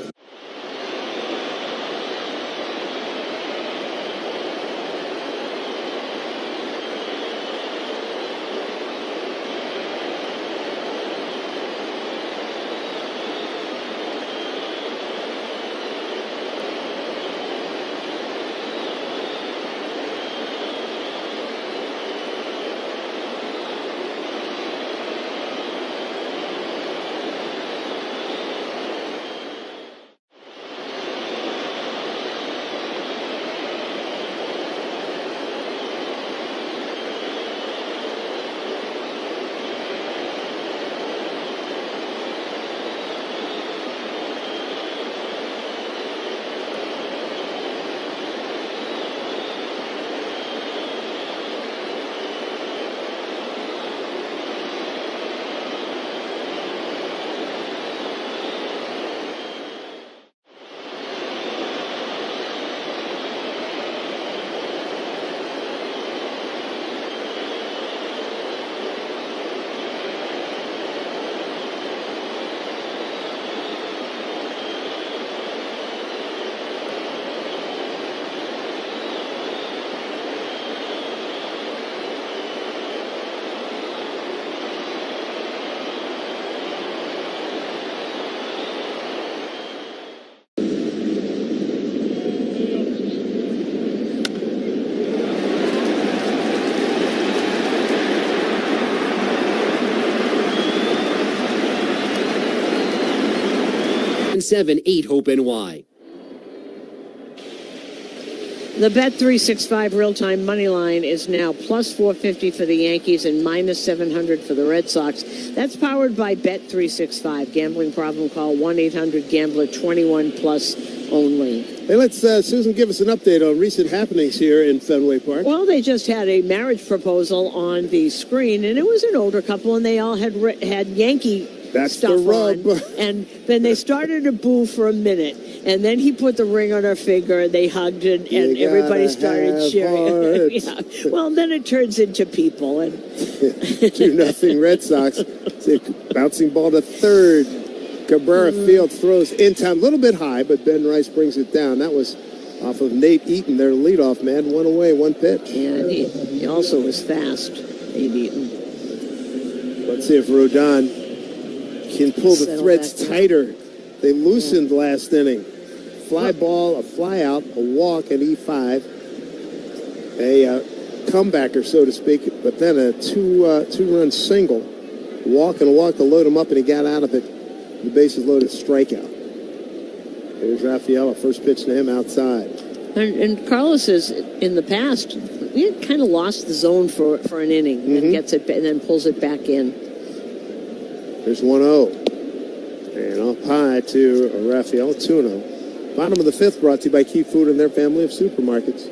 Speaker 4: 877-8-HOPE-NY.
Speaker 2: The Bet365 real-time money line is now plus 450 for the Yankees and minus 700 for the Red Sox. That's powered by Bet365. Gambling problem, call 1-800-GAMBLER 21 plus only.
Speaker 1: Hey, let's, Susan, give us an update on recent happenings here in Fenway Park.
Speaker 2: Well, they just had a marriage proposal on the screen, and it was an older couple, and they all had Yankee stuff on. And then they started to boo for a minute. And then he put the ring on her finger, and they hugged, and everybody started cheering. Yeah. Well, then it turns into people. And
Speaker 1: 2-0 Red Sox. Bouncing ball to third. Cabrera Fields throws in time. A little bit high, but Ben Rice brings it down. That was off of Nate Eaton, their leadoff man. One away, one pitch.
Speaker 2: Yeah, and he also was fast, Nate Eaton.
Speaker 1: Let's see if Rodon can pull the threads tighter. They loosened last inning. Fly ball, a fly out, a walk at E5, a comebacker, so to speak, but then a two-run single, walk and a walk to load him up, and he got out of it. The bases loaded, strikeout. There's Rafaela, first pitch to him outside.
Speaker 2: And Carlos is, in the past, he kind of lost the zone for an inning, and gets it, and then pulls it back in.
Speaker 1: There's 1-0. And up high to Rafael, 2-0. Bottom of the fifth, brought to you by Key Food and their family of supermarkets.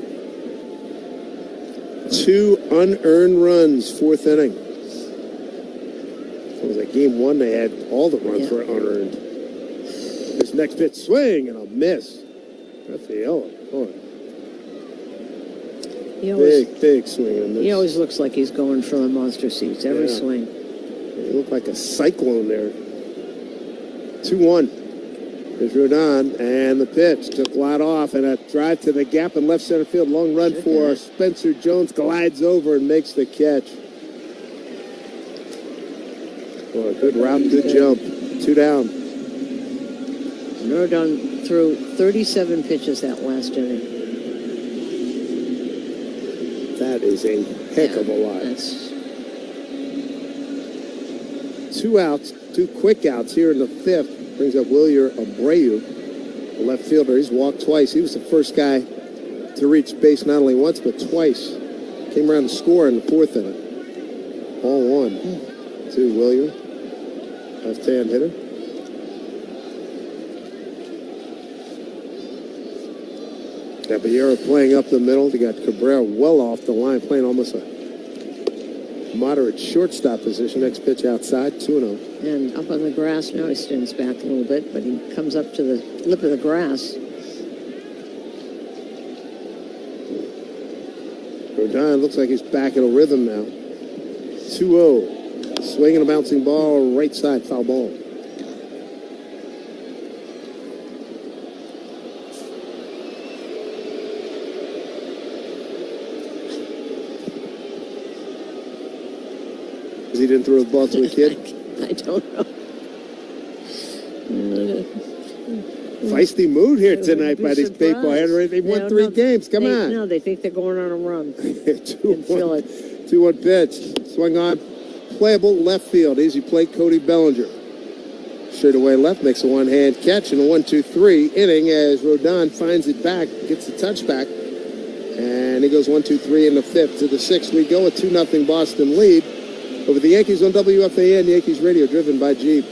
Speaker 1: 2 unearned runs, fourth inning. It was like game one, they had all the runs were unearned. This next pitch, swing and a miss. Rafael, boy. Big swing and miss.
Speaker 2: He always looks like he's going from the monster seats, every swing.
Speaker 1: He looked like a cyclone there. 2-1. There's Rodon, and the pitch took a lot off, and a drive to the gap in left center field. Long run for Spencer Jones, glides over and makes the catch. Boy, good route, good jump. 2 down.
Speaker 2: Rodon threw 37 pitches that last inning.
Speaker 1: That is a heck of a lot. 2 outs, 2 quick outs here in the fifth. Brings up Wilyer Abreu, the left fielder. He's walked twice. He was the first guy to reach base not only once, but twice. Came around to score in the fourth inning. Ball 1 to Wilyer, left-hand hitter. Caballero playing up the middle. They got Cabrera well off the line, playing almost a moderate shortstop position. Next pitch outside, 2-0.
Speaker 2: And up on the grass, now he stands back a little bit, but he comes up to the lip of the grass.
Speaker 1: Rodon looks like he's back in a rhythm now. 2-0. Swinging a bouncing ball, right side, foul ball. He didn't throw the ball to a kid?
Speaker 2: I don't know.
Speaker 1: Feisty mood here tonight by these people. They won 3 games. Come on.
Speaker 2: No, they think they're going on a run.
Speaker 1: 2-1 pitch. Swung on. Playable left field. Easy play, Cody Bellinger. Straight away left, makes a one-hand catch in a 1-2-3 inning as Rodon finds it back, gets the touchback. And he goes 1-2-3 in the fifth. To the sixth we go, a 2-0 Boston lead over the Yankees on WFAN, Yankees Radio, driven by Jeep.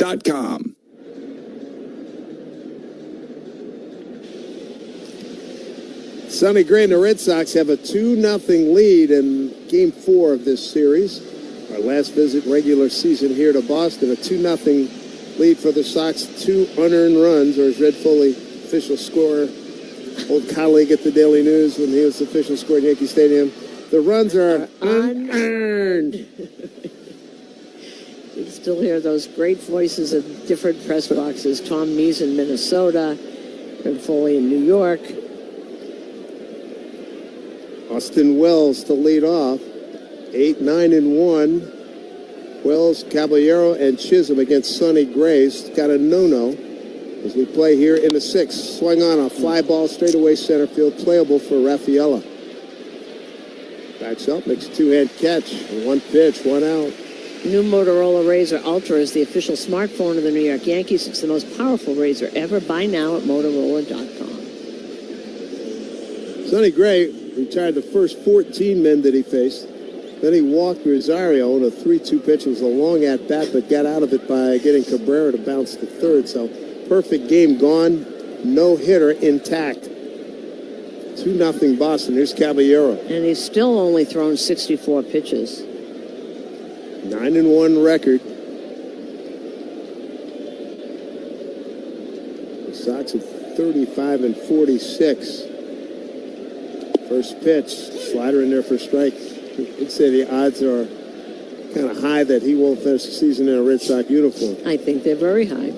Speaker 3: MLBReagular.com.
Speaker 1: Sonny Gray and the Red Sox have a 2-0 lead in Game 4 of this series. Our last visit regular season here to Boston, a 2-0 lead for the Sox, 2 unearned runs, or as Red Foley, official scorer, old colleague at the Daily News when he was the official scorer at Yankee Stadium. The runs are unearned.
Speaker 2: You can still hear those great voices of different press boxes. Tom Mees in Minnesota, Red Foley in New York.
Speaker 1: Austin Wells to lead off, 8-9-1. Wells, Caballero, and Chisholm against Sonny Gray. Got a no-no as we play here in the 6th. Swung on a fly ball straightaway center field, playable for Raffaella. Backs up, makes a 2-hand catch. 1 pitch, 1 out.
Speaker 2: New Motorola Razr Ultra is the official smartphone of the New York Yankees. It's the most powerful razor ever. Buy now at Motorola.com.
Speaker 1: Sonny Gray retired the first 14 men that he faced. Then he walked Rosario on a 3-2 pitch. It was a long at-bat, but got out of it by getting Cabrera to bounce to third. So perfect game gone. No hitter intact. 2-0 Boston. Here's Caballero.
Speaker 2: And he's still only thrown 64 pitches.
Speaker 1: 9-1 record. The Sox at 35-46. First pitch, slider in there for a strike. I'd say the odds are kind of high that he won't finish the season in a Red Sox uniform.
Speaker 2: I think they're very high.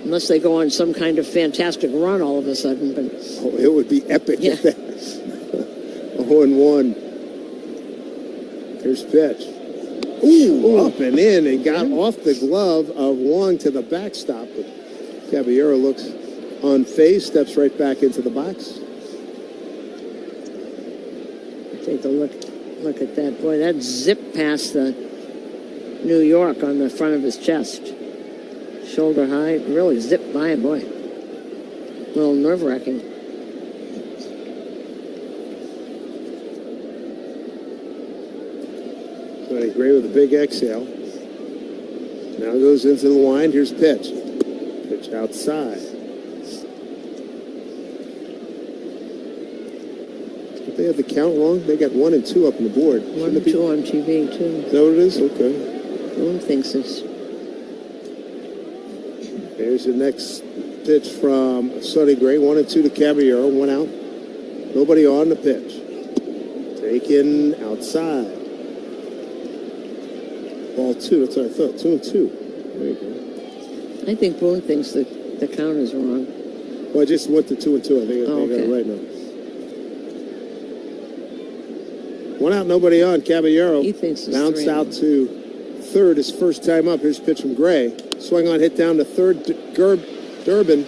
Speaker 2: Unless they go on some kind of fantastic run all of a sudden. But
Speaker 1: it would be epic if that. 0-1. Here's pitch. Ooh, up and in, and got off the glove of Wong to the backstop. But Caballero looks unfazed, steps right back into the box.
Speaker 2: Take a look at that. Boy, that zip past the New York on the front of his chest. Shoulder high, really zipped by, boy. A little nerve-wracking.
Speaker 1: Sonny Gray with a big exhale. Now goes into the wind. Here's pitch. Pitch outside. Did they have the count wrong? They got 1 and 2 up on the board.
Speaker 2: 1 and 2 on TV, too.
Speaker 1: Is that what it is? Okay.
Speaker 2: Boone thinks it's...
Speaker 1: Here's the next pitch from Sonny Gray. 1 and 2 to Caballero. 1 out. Nobody on the pitch. Taken outside. Ball 2. That's what I thought. 2 and 2. There you go.
Speaker 2: I think Boone thinks that the count is wrong.
Speaker 1: Well, I just went to 2 and 2. I think I got it right now. 1 out, nobody on. Caballero
Speaker 2: He thinks it's
Speaker 1: bounced
Speaker 2: 3
Speaker 1: out to third his first time up. Here's a pitch from Gray. Swung on, hit down to third. Durbin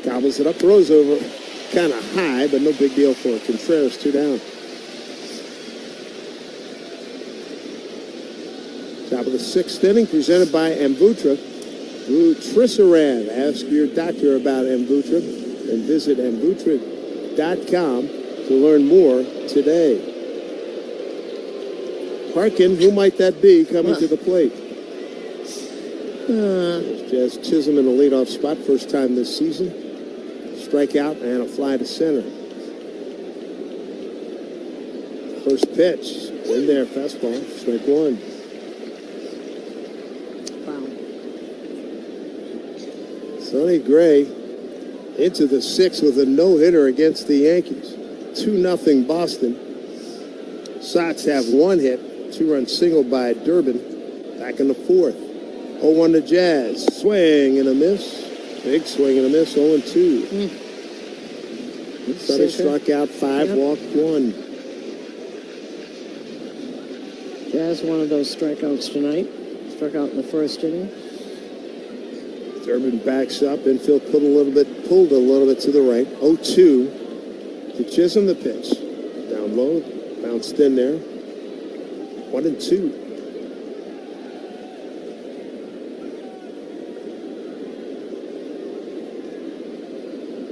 Speaker 1: gobbles it up, throws over. Kind of high, but no big deal for Contreras. 2 down. Top of the 6th inning, presented by Amvuttra. Vutrisiran. Ask your doctor about Amvuttra and visit Amvuttra.com to learn more today. Harkin, who might that be coming to the plate? Jazz Chisholm in the leadoff spot, first time this season. Strikeout and a fly to center. First pitch, in there, fastball, strike 1. Sonny Gray into the 6th with a no-hitter against the Yankees. 2-0 Boston. Sox have 1 hit, 2-run single by Durbin. Back in the 4th. 0-1 to Jazz. Swing and a miss. Big swing and a miss. 0-2. Sonny struck out 5, walked 1.
Speaker 2: Jazz one of those strikeouts tonight. Struck out in the 1st inning.
Speaker 1: Durbin backs up. Infield pulled a little bit to the right. 0-2 to Chisholm, the pitch. Down low, bounced in there. 1 and 2.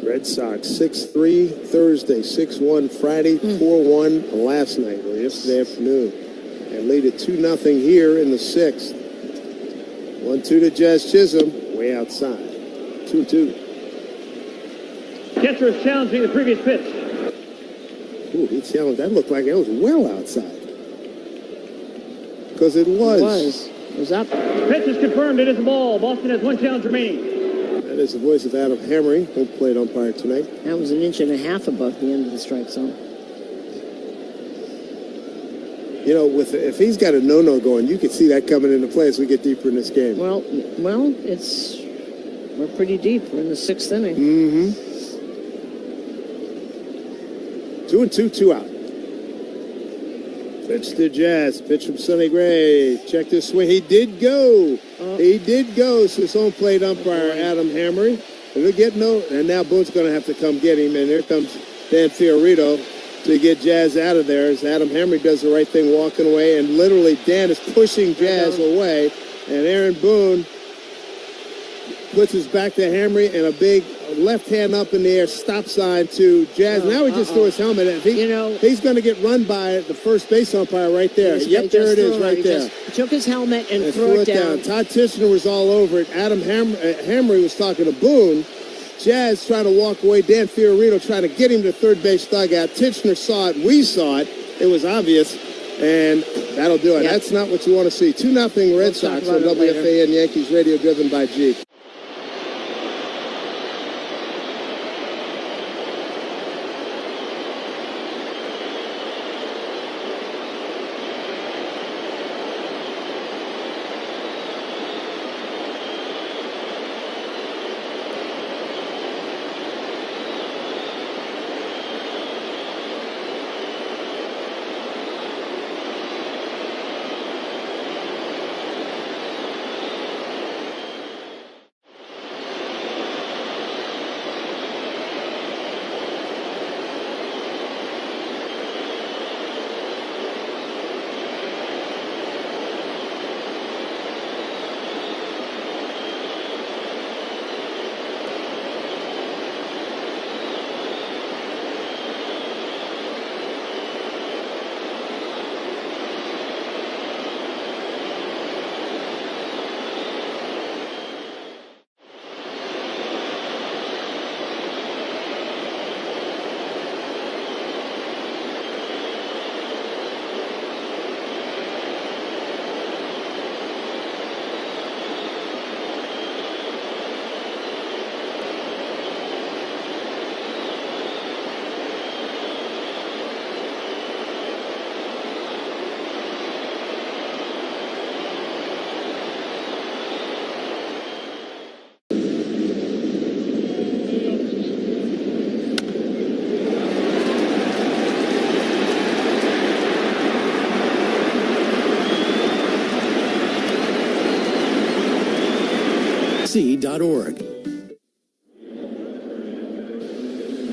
Speaker 1: Red Sox 6-3 Thursday, 6-1 Friday, 4-1 last night or yesterday afternoon, and lead at 2-0 here in the 6th. 1-2 to Jazz Chisholm. way outside. 2-2.
Speaker 4: Catcher is challenging the previous pitch.
Speaker 1: Ooh, he challenged. That looked like it was well outside. Because it was.
Speaker 2: It was up.
Speaker 4: Pitch is confirmed. It is a ball. Boston has one challenge remaining.
Speaker 1: That is the voice of Adam Hamry, home plate umpire tonight.
Speaker 2: That was 1.5 inches above the end of the strike zone.
Speaker 1: You know, if he's got a no-no going, you can see that coming into play as we get deeper in this game.
Speaker 2: Well, we're pretty deep. We're in the 6th inning.
Speaker 1: Mm-hmm. 2-2, 2 out. Pitch to Jazz. Pitch from Sonny Gray. Check this swing. He did go. He did go. So his home plate umpire, Adam Hamry. And now Boone's going to have to come get him. And here comes Dan Fiorito to get Jazz out of there as Adam Hamry does the right thing, walking away. And literally Dan is pushing Jazz away. And Aaron Boone puts his back to Hamry and a big left hand up in the air stop sign to Jazz. Now he just threw his helmet. He's going to get run by the first base umpire right there. Yep, there it is right there.
Speaker 2: He took his helmet and threw it down.
Speaker 1: Todd Tichenor was all over it. Adam Hamry was talking to Boone. Jazz trying to walk away. Dan Fiorito trying to get him to third base dugout. Tichenor saw it. We saw it. It was obvious. And that'll do it. Yep. That's not what you want to see. 2-0 Red Sox on WFAN Yankees Radio, driven by Jeep.
Speaker 3: WFAN.org.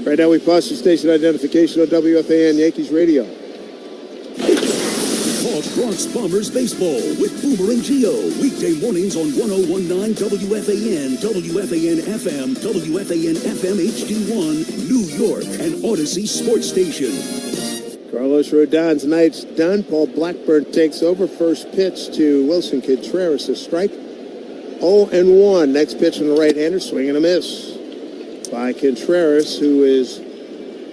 Speaker 1: Right now we pause for station identification on WFAN Yankees Radio.
Speaker 3: Talk Bronx Bombers baseball with Boomer and Gio. Weekday mornings on 1019 WFAN, WFAN FM, WFAN FM HD1, New York, and Odyssey Sports Station.
Speaker 1: Carlos Rodon's night's done. Paul Blackburn takes over. First pitch to Wilson Contreras, a strike. 0-1. Next pitch from the right-hander, swing and a miss by Contreras, who is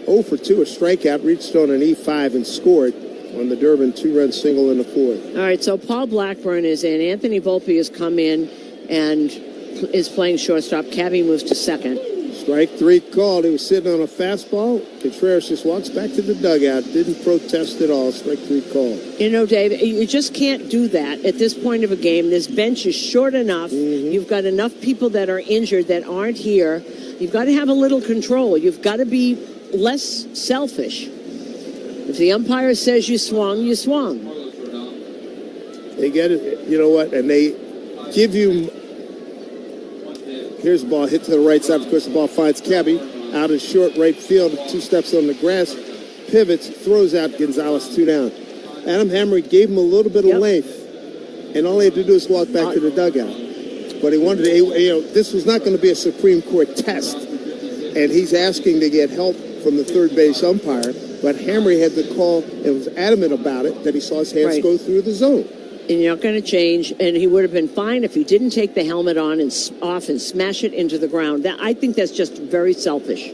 Speaker 1: 0 for 2, a strikeout, reached on an E5 and scored on the Durbin 2-run single in the fourth.
Speaker 2: All right, so Paul Blackburn is in. Anthony Volpe has come in and is playing shortstop. Cabby moves to second.
Speaker 1: Strike 3 called. He was sitting on a fastball. Contreras just walks back to the dugout. Didn't protest at all. Strike 3 called.
Speaker 2: You know, Dave, you just can't do that at this point of a game. This bench is short enough. Mm-hmm. You've got enough people that are injured that aren't here. You've got to have a little control. You've got to be less selfish. If the umpire says you swung, you swung.
Speaker 1: They get it. You know what? And they give you... Here's the ball, hit to the right side. Of course, the ball finds Cabby out in short right field. 2 steps on the grass, pivots, throws out Gonzalez, 2 down. Adam Hamry gave him a little bit of length, and all he had to do was walk back to the dugout. But he wanted to, this was not going to be a Supreme Court test, and he's asking to get help from the third base umpire. But Hamry had the call and was adamant about it that he saw his hands go through the zone.
Speaker 2: And you're not going to change. And he would have been fine if he didn't take the helmet on and off and smash it into the ground. I think that's just very selfish.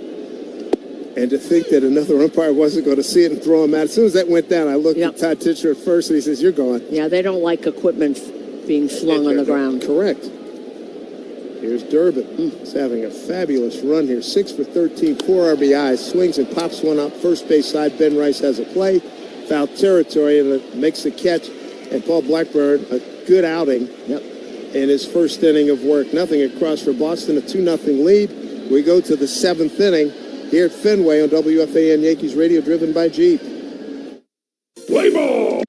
Speaker 1: And to think that another umpire wasn't going to see it and throw him out. As soon as that went down, I looked at Todd Titcher at first, and he says, "You're gone."
Speaker 2: Yeah, they don't like equipment being flung on the ground.
Speaker 1: Correct. Here's Durbin. He's having a fabulous run here. 6 for 13, 4 RBIs. Swings and pops one up. First base side, Ben Rice has a play. Foul territory, and it makes the catch. And Paul Blackburn, a good outing in his first inning of work. Nothing across for Boston, a 2-0 lead. We go to the 7th inning here at Fenway on WFAN Yankees Radio, driven by Jeep.
Speaker 3: Play ball!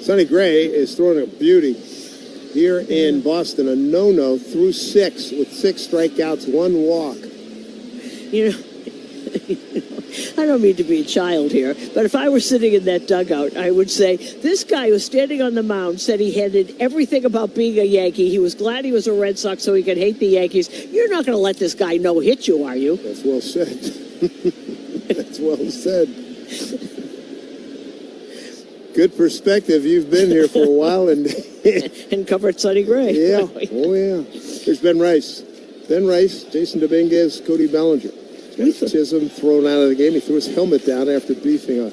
Speaker 1: Sonny Gray is throwing a beauty here in Boston. A no-no through 6 with 6 strikeouts, 1 walk.
Speaker 2: You know, I don't mean to be a child here, but if I were sitting in that dugout, I would say, this guy who's standing on the mound said he hated everything about being a Yankee. He was glad he was a Red Sox so he could hate the Yankees. You're not going to let this guy no-hit you, are you?
Speaker 1: That's well said. That's well said. Good perspective. You've been here for a while and
Speaker 2: and covered Sonny Gray.
Speaker 1: Yeah. Oh, yeah. Here's Ben Rice. Ben Rice, Jason Dominguez, Cody Bellinger. Chisholm thrown out of the game. He threw his helmet down after beefing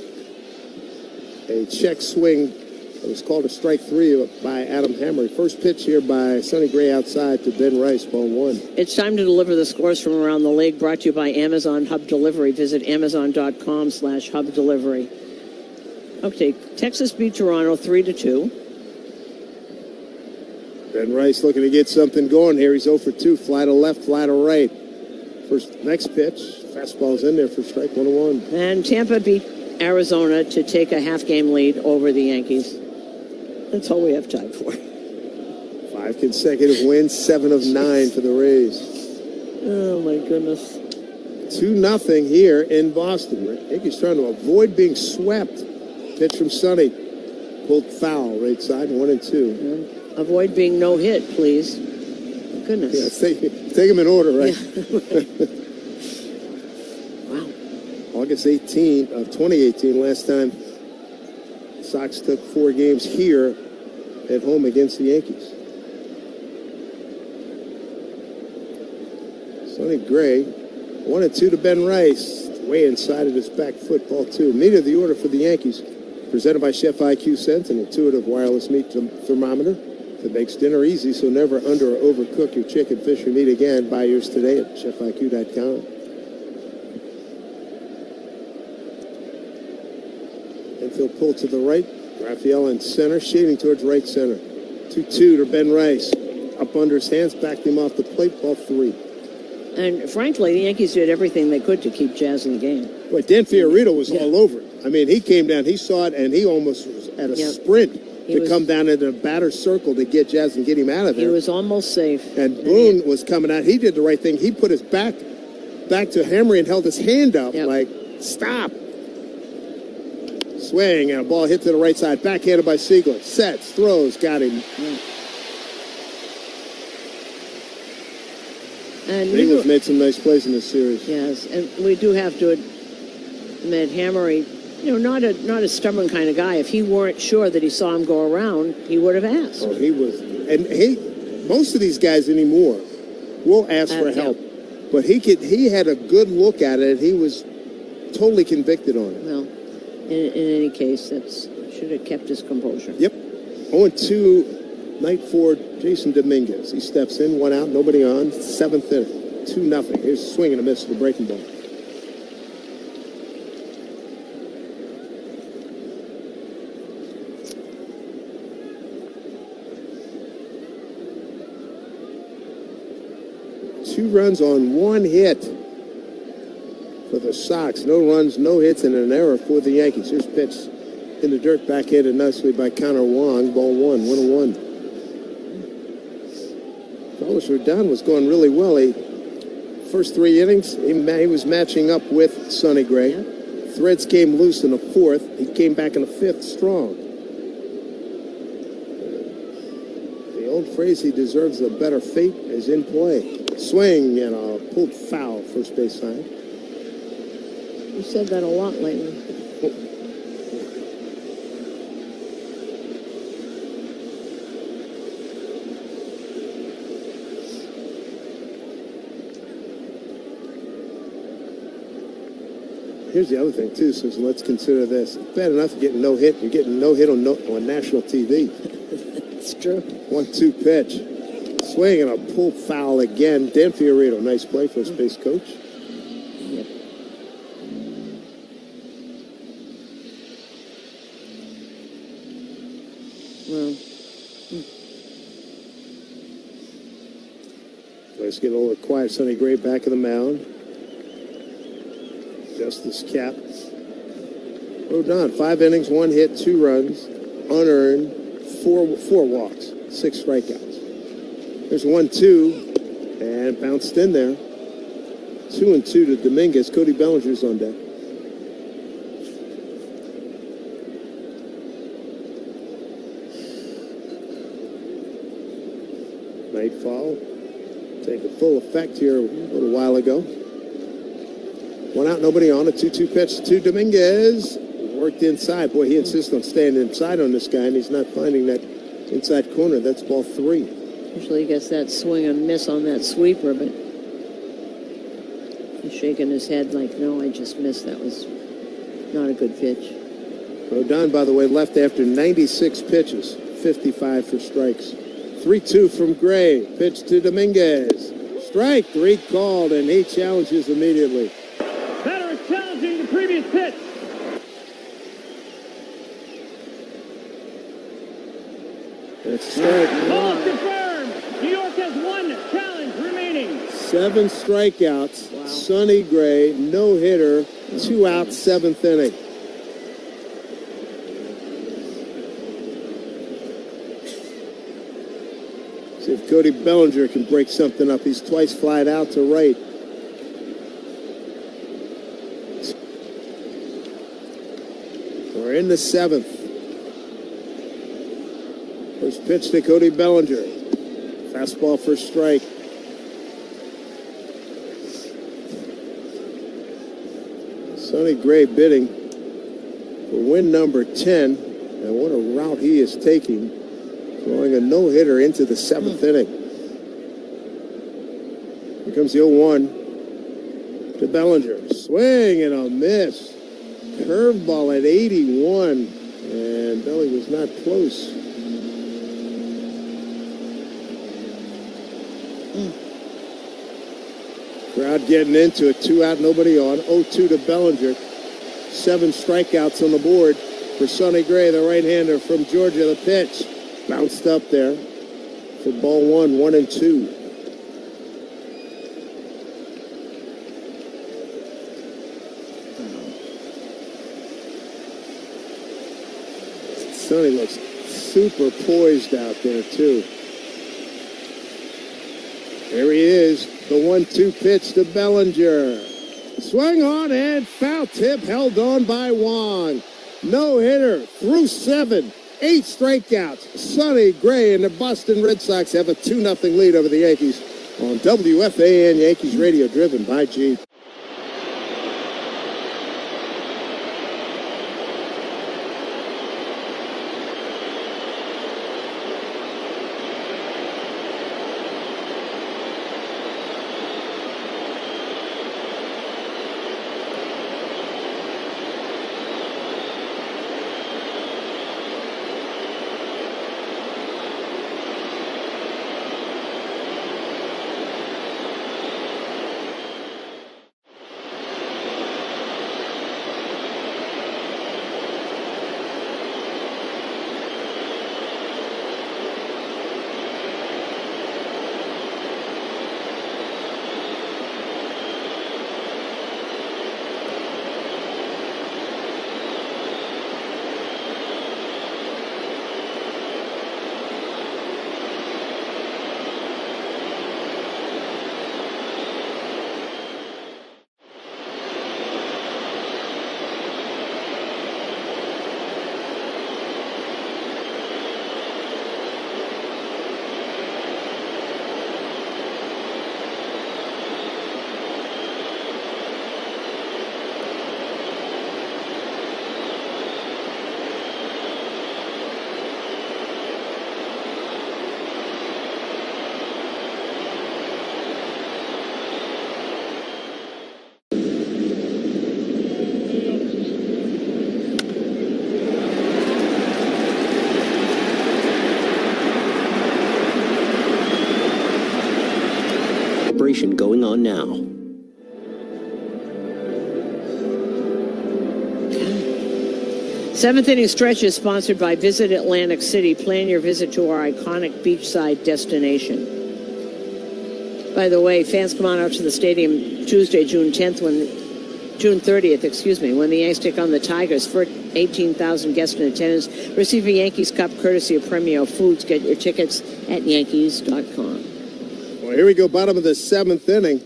Speaker 1: a check swing that was called a strike 3 by Adam Hammer. First pitch here by Sonny Gray outside to Ben Rice, ball 1.
Speaker 2: It's time to deliver the scores from around the league, brought to you by Amazon Hub Delivery. Visit Amazon.com/Hub Delivery. Okay, Texas beat Toronto 3-2.
Speaker 1: Ben Rice looking to get something going here. He's 0 for 2. Fly to left, fly to right. Next pitch, fastball's in there for strike 1-1.
Speaker 2: And Tampa beat Arizona to take a half-game lead over the Yankees. That's all we have time for.
Speaker 1: 5 consecutive wins, 7 of 9 for the Rays.
Speaker 2: Oh, my goodness.
Speaker 1: 2-0 here in Boston. Yankees trying to avoid being swept. Pitch from Sonny. Pulled foul, right side, 1-2.
Speaker 2: Avoid being no-hit, please. Goodness.
Speaker 1: Yeah, take them in order, right?
Speaker 2: Yeah. Wow.
Speaker 1: August 18 of 2018, last time Sox took 4 games here at home against the Yankees. Sonny Gray, 1-2 to Ben Rice. Way inside of his back foot, ball 2. Meat of the order for the Yankees. Presented by Chef IQ Sense, an intuitive wireless meat thermometer that makes dinner easy, so never under or overcook your chicken, fish, or meat again. Buy yours today at chefiq.com. Infield pull to the right. Raphael in center, shading towards right center. 2-2 to Ben Rice. Up under his hands, backed him off the plate, ball 3.
Speaker 2: And frankly, the Yankees did everything they could to keep Jazz in the game.
Speaker 1: Boy, Dan Fiorito was all over it. I mean, he came down, he saw it, and he almost was at a sprint to come down into the batter's circle to get Jazz and get him out of there.
Speaker 2: He was almost safe.
Speaker 1: And Boone was coming out. He did the right thing. He put his back to Hamry and held his hand up like, stop. Swing, and a ball hit to the right side. Backhanded by Siegler. Sets, throws, got him.
Speaker 2: And
Speaker 1: Eagles made some nice plays in this series.
Speaker 2: Yes, and we do have to admit, Hamry, not a stubborn kind of guy. If he weren't sure that he saw him go around, he would have asked.
Speaker 1: Oh, he was. And most of these guys anymore will ask for help. But he had a good look at it, and he was totally convicted on it.
Speaker 2: Well, in any case, should have kept his composure.
Speaker 1: Yep. 0-2, night for Jason Dominguez. He steps in, 1 out, nobody on. 7th inning, 2-0. Here's a swing and a miss for the breaking ball. Two runs on 1 hit for the Sox. No runs, no hits, and an error for the Yankees. Here's pitch in the dirt, backhanded nicely by Connor Wong. Ball 1-1. Carlos Rodon was going really well. First 3 innings, he was matching up with Sonny Gray.
Speaker 2: Yeah.
Speaker 1: Threads came loose in the 4th. He came back in the 5th strong. The old phrase, he deserves a better fate, is in play. Swing and a pulled foul, first base side.
Speaker 2: You said that a lot lately.
Speaker 1: Here's the other thing, too, so let's consider this. It's bad enough getting no hit. You're getting no hit on national TV.
Speaker 2: It's true.
Speaker 1: 1-2 pitch. Swing and a pull foul again. Dan Fiorito, nice play, first base coach.
Speaker 2: Yep. Well.
Speaker 1: Let's get a little quiet. Sonny Gray back of the mound. Justice Cap. Rodon, 5 innings, 1 hit, 2 runs, unearned, 4 walks, 6 strikeouts. There's 1-2, and bounced in there. 2-2 to Dominguez. Cody Bellinger's on deck. Nightfall taking full effect here a little while ago. 1 out, nobody on. A 2-2 pitch to Dominguez. Worked inside. Boy, he insists on staying inside on this guy, and he's not finding that inside corner. That's ball 3.
Speaker 2: Usually he gets that swing and miss on that sweeper, but he's shaking his head like, no, I just missed. That was not a good pitch.
Speaker 1: Rodon, by the way, left after 96 pitches, 55 for strikes. 3-2 from Gray. Pitch to Dominguez. Strike 3 called, and he challenges immediately.
Speaker 4: Batter is challenging the previous pitch.
Speaker 1: That's strike.
Speaker 4: Ball confirmed. New York has 1 challenge remaining.
Speaker 1: 7 strikeouts.
Speaker 2: Wow.
Speaker 1: Sonny Gray, no hitter, 2 out, 7th inning. See if Cody Bellinger can break something up. He's twice flied out to right. We're in the 7th. First pitch to Cody Bellinger. Fastball for strike. Sonny Gray bidding for win number 10. And what a route he is taking. Throwing a no-hitter into the 7th inning. Here comes the 0-1 to Bellinger. Swing and a miss. Curveball at 81. And Belly was not close. Crowd getting into it. 2 out, nobody on. 0-2 to Bellinger. 7 strikeouts on the board for Sonny Gray, the right-hander from Georgia. The pitch bounced up there for ball 1, 1-2. Sonny looks super poised out there, too. There he is, the 1-2 pitch to Bellinger. Swung on and foul tip held on by Wong. No-hitter through 7, 8 strikeouts. Sonny Gray and the Boston Red Sox have a 2-0 lead over the Yankees on WFAN Yankees Radio, driven by G.
Speaker 5: Going on now.
Speaker 2: Seventh inning stretch is sponsored by Visit Atlantic City. Plan your visit to our iconic beachside destination. By the way, fans come on out to the stadium Tuesday, June 30th, when the Yanks take on the Tigers. For 18,000 guests in attendance, receive a Yankees Cup courtesy of Premio Foods. Get your tickets at Yankees.com.
Speaker 1: Well, here we go, bottom of the 7th inning.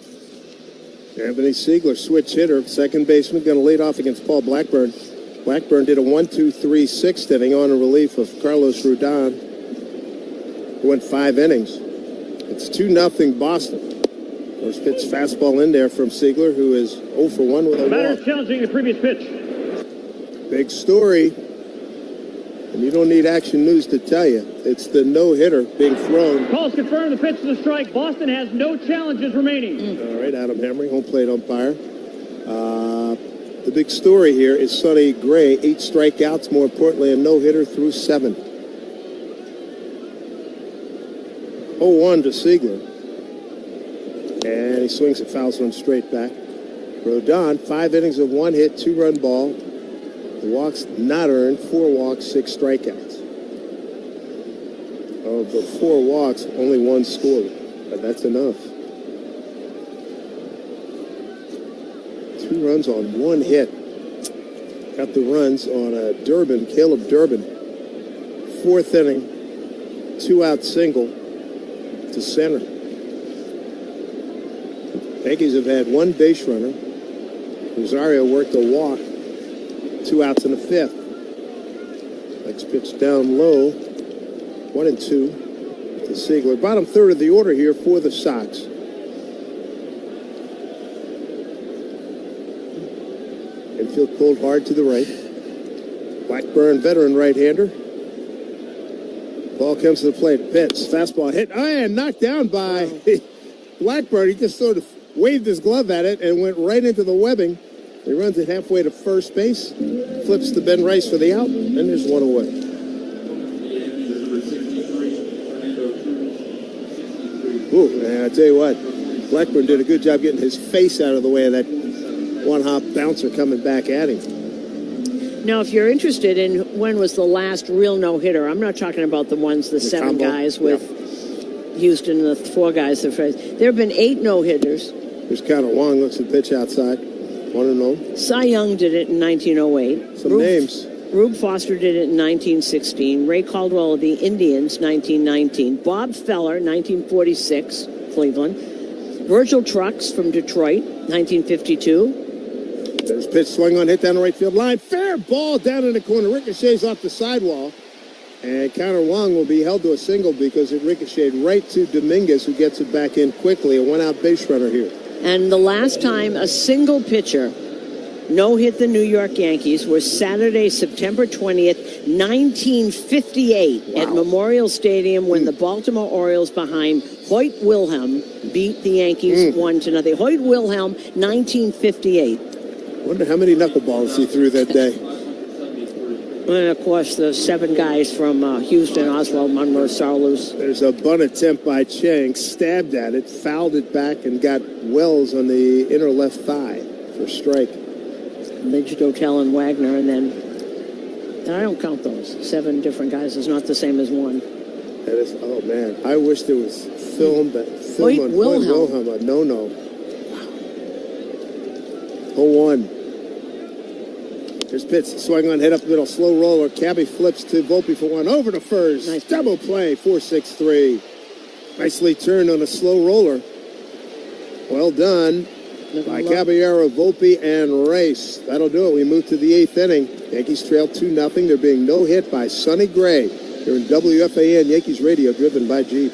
Speaker 1: Anthony Siegler, switch hitter, second baseman, going to lead off against Paul Blackburn. Blackburn did a 1-2-3 6th inning on a relief of Carlos Rodon, who went 5 innings. It's 2-0 Boston. First pitch fastball in there from Siegler, who is 0 for 1 with a walk.
Speaker 4: Challenging the previous pitch.
Speaker 1: Big story. And you don't need Action News to tell you. It's the no-hitter being thrown.
Speaker 4: Calls confirmed, the pitch is a strike. Boston has no challenges remaining.
Speaker 1: All right, Adam Henry, home plate umpire. The big story here is Sonny Gray, 8 strikeouts, more importantly, a no-hitter through 7. 0-1 to Siegler. And he swings and fouls one straight back. Rodon, 5 innings of 1 hit, 2-run ball. The walks not earned, 4 walks, 6 strikeouts. Of the 4 walks, only 1 scored, but that's enough. 2 runs on 1 hit. Got the runs on Caleb Durbin. 4th inning, 2-out single to center. Yankees have had 1 base runner. Rosario worked a walk. 2 outs in the 5th. Next pitch down low. 1-2 to Siegler. Bottom third of the order here for the Sox. Infield pulled hard to the right. Blackburn, veteran right-hander. Ball comes to the plate. Pitch. Fastball hit. And knocked down by Blackburn. He just sort of waved his glove at it and went right into the webbing. He runs it halfway to first base, flips to Ben Rice for the out, and there's 1 away. Ooh, and I tell you what, Blackburn did a good job getting his face out of the way of that one-hop bouncer coming back at him.
Speaker 2: Now, if you're interested in when was the last real no-hitter, I'm not talking about the ones, the 7
Speaker 1: combo
Speaker 2: guys with Houston and the 4 guys. There have been 8 no-hitters.
Speaker 1: Here's Connor Wong, looks at pitch outside. 1-0.
Speaker 2: Cy Young did it in 1908.
Speaker 1: Some names.
Speaker 2: Rube Foster did it in 1916. Ray Caldwell of the Indians, 1919. Bob Feller, 1946, Cleveland. Virgil Trucks from Detroit, 1952.
Speaker 1: There's pitch, swung on, hit down the right field line. Fair ball down in the corner. Ricochets off the sidewall. And Connor Wong will be held to a single because it ricocheted right to Dominguez, who gets it back in quickly. A one-out base runner here.
Speaker 2: And the last time a single pitcher no-hit the New York Yankees was Saturday, September 20th, 1958 at Memorial Stadium when the Baltimore Orioles behind Hoyt Wilhelm beat the Yankees 1-0. Hoyt Wilhelm, 1958.
Speaker 1: Wonder how many knuckleballs he threw that day.
Speaker 2: And, of course, the 7 guys from Houston, Oswald, Monroe, Sarloos.
Speaker 1: There's a bunt attempt by Chang, stabbed at it, fouled it back, and got Wells on the inner left thigh for strike.
Speaker 2: Midge, Dotel, and Wagner, and then I don't count those. 7 different guys is not the same as 1.
Speaker 1: That is, oh man, I wish there was film on Hoyt Wilhelm, a no-no. 0-1. There's pitch, swung on, hit up the middle, slow roller. Cabby flips to Volpe for 1, over to first.
Speaker 2: Nice.
Speaker 1: Double play, 4-6-3. Nicely turned on a slow roller. Well done by Caballero, Volpe, and Race. That'll do it. We move to the 8th inning. Yankees trail 2-0. They're being no-hit by Sonny Gray. Here in WFAN Yankees Radio, driven by Jeep.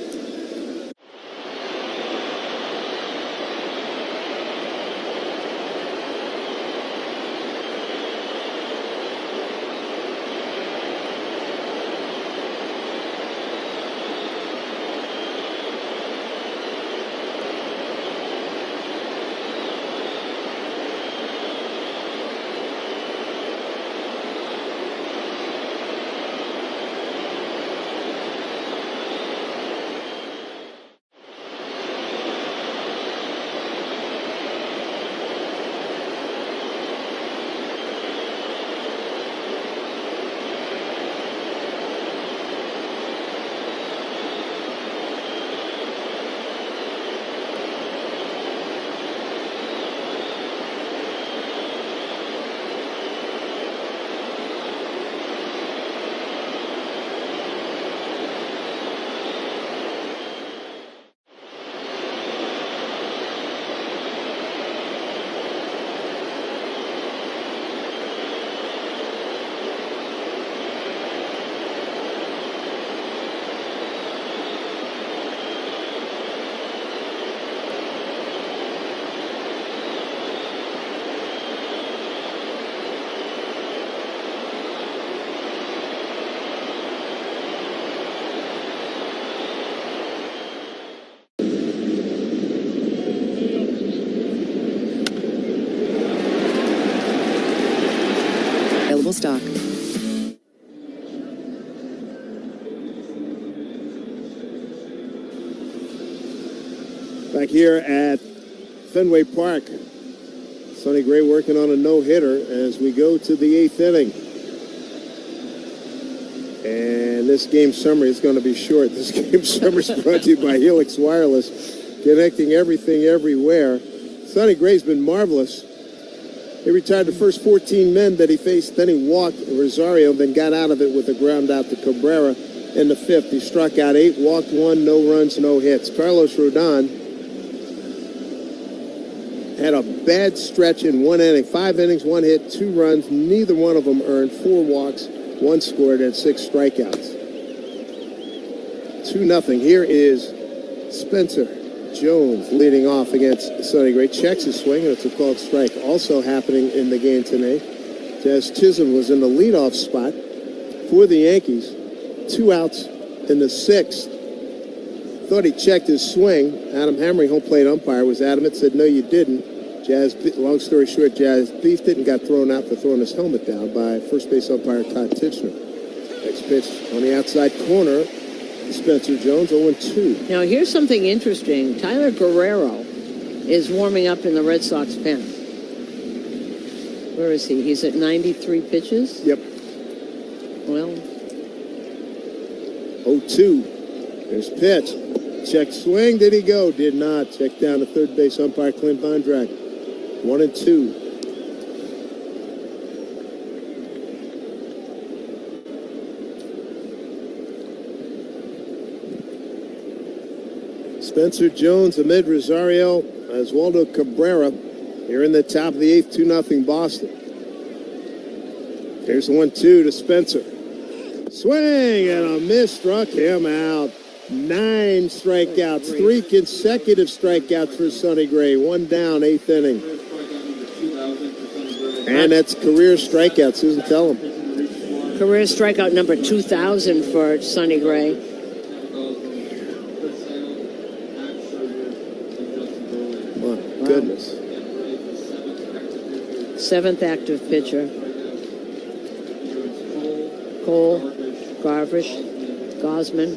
Speaker 6: Stock.
Speaker 1: Back here at Fenway Park, Sonny Gray working on a no-hitter as we go to the 8th inning. And this game summary is going to be short. This game summary is brought to you by Helix Wireless, connecting everything everywhere. Sonny Gray's been marvelous. He retired the first 14 men that he faced. Then he walked Rosario, then got out of it with a ground out to Cabrera in the 5th. He struck out 8, walked 1, no runs, no hits. Carlos Rodon had a bad stretch in 1 inning. 5 innings, 1 hit, 2 runs. Neither one of them earned. 4 walks, 1 scored, and 6 strikeouts. 2-0. Here is Spencer Jones leading off against Sonny Gray. Checks his swing, and it's a called strike. Also happening in the game tonight, Jazz Chisholm was in the leadoff spot for the Yankees. 2 outs in the 6th. Thought he checked his swing. Adam Hamry, home plate umpire, was adamant, said, no, you didn't. Jazz, long story short, Jazz beefed it and got thrown out for throwing his helmet down by first base umpire Todd Tichenor. Next pitch on the outside corner, Spencer Jones, 0-2.
Speaker 2: Now, here's something interesting. Tyler Guerrero is warming up in the Red Sox pen. Where is he? He's at 93 pitches?
Speaker 1: Yep.
Speaker 2: Well.
Speaker 1: 0-2. There's pitch. Check swing. Did he go? Did not. Check down to third base umpire Clint Vondrack. 1-2. Spencer Jones, Amid Rosario, Oswaldo Cabrera. Here in the top of the 8th, 2-0 Boston. Here's the 1-2 to Spencer. Swing and a miss, struck him out. 9 strikeouts, 3 consecutive strikeouts for Sonny Gray. 1 down, 8th inning. And that's career strikeout, Susan, tell him.
Speaker 2: Career strikeout number 2,000 for Sonny Gray.
Speaker 1: My goodness.
Speaker 2: 7th active pitcher. Cole, Garvish, Gosman,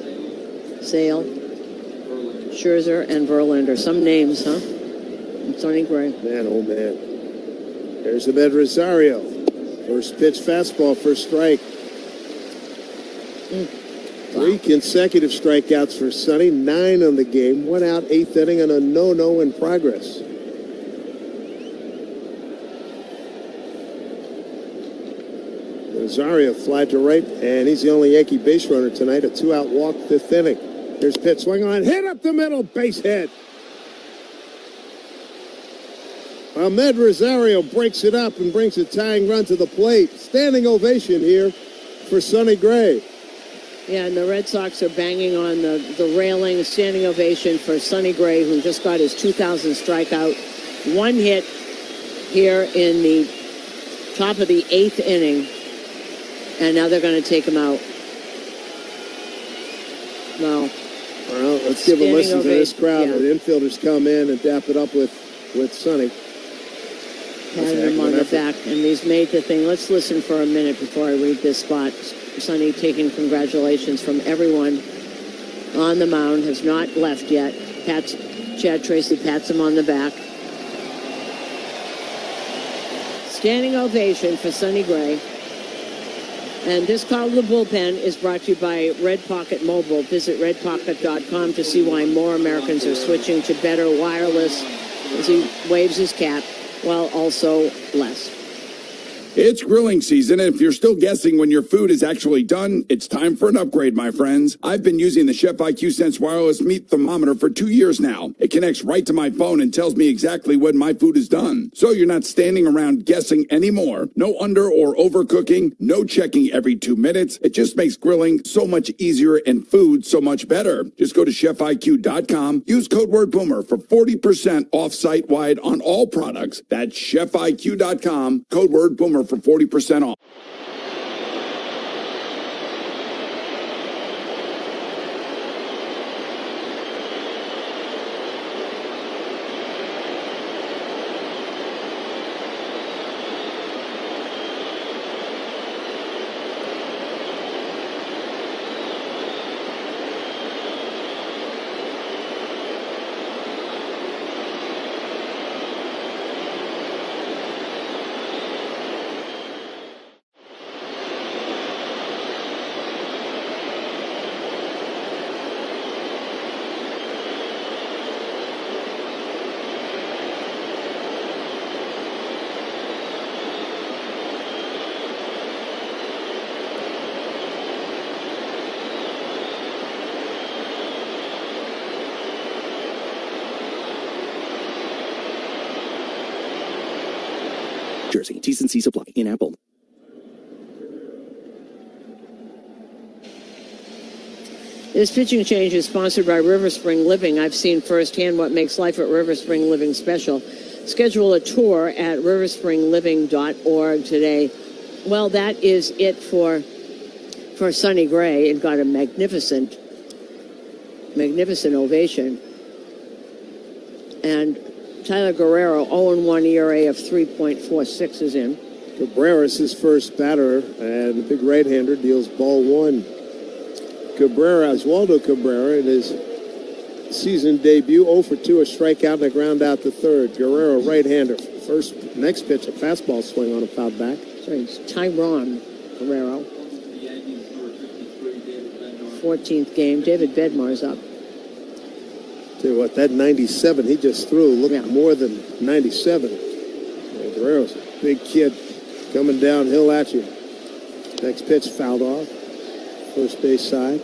Speaker 2: Sale, Scherzer, and Verlander. Some names, huh? And Sonny Gray.
Speaker 1: Man, oh man. There's Ahmed Rosario. First pitch fastball, first strike. 3 consecutive strikeouts for Sonny. 9 on the game. 1 out, 8th inning, and a no-no in progress. Rosario fly to right, and he's the only Yankee base runner tonight. A 2-out walk, 5th inning. Here's pitch, swing on, hit up the middle, base hit. Ahmed Rosario breaks it up and brings a tying run to the plate. Standing ovation here for Sonny Gray.
Speaker 2: Yeah, and the Red Sox are banging on the railing. Standing ovation for Sonny Gray, who just got his 2,000 strikeout. 1 hit here in the top of the 8th inning. And now they're going to take him out. No.
Speaker 1: Well, let's give a listen to this crowd. Yeah. The infielders come in and dap it up with Sonny.
Speaker 2: Patted him on the back, and he's made the thing. Let's listen for a minute before I read this spot. Sonny taking congratulations from everyone on the mound. Has not left yet. Chad Tracy pats him on the back. Standing ovation for Sonny Gray. And this call to the bullpen is brought to you by Red Pocket Mobile. Visit redpocket.com to see why more Americans are switching to better wireless, as he waves his cap, while also less.
Speaker 6: It's grilling season, and if you're still guessing when your food is actually done, it's time for an upgrade, my friends. I've been using the Chef IQ Sense wireless meat thermometer for 2 years now. It connects right to my phone and tells me exactly when my food is done. So you're not standing around guessing anymore. No under or overcooking, no checking every 2 minutes. It just makes grilling so much easier and food so much better. Just go to chefiq.com, use code word Boomer for 40% off site-wide on all products. That's chefiq.com, code word Boomer for 40% off.
Speaker 5: Jersey. T&C Supply in Apple.
Speaker 2: This pitching change is sponsored by River Spring Living. I've seen firsthand what makes life at River Spring Living special. Schedule a tour at riverspringliving.org today. Well, that is it for Sonny Gray. It got a magnificent ovation. And Tyler Guerrero, 0-1 ERA of 3.46 is in.
Speaker 1: Cabrera is his first batter, and the big right-hander deals ball 1. Cabrera, Oswaldo Cabrera, in his season debut, 0 for 2, a strikeout and a ground out to third. Guerrero, right-hander. Next pitch, a fastball swing on a foul back.
Speaker 2: Sorry, it's Tyrone Guerrero. 14th game. David Bedmar's up.
Speaker 1: Tell you what, that 97 he just threw looked more than 97. And Guerrero's a big kid coming downhill at you. Next pitch fouled off. First base side.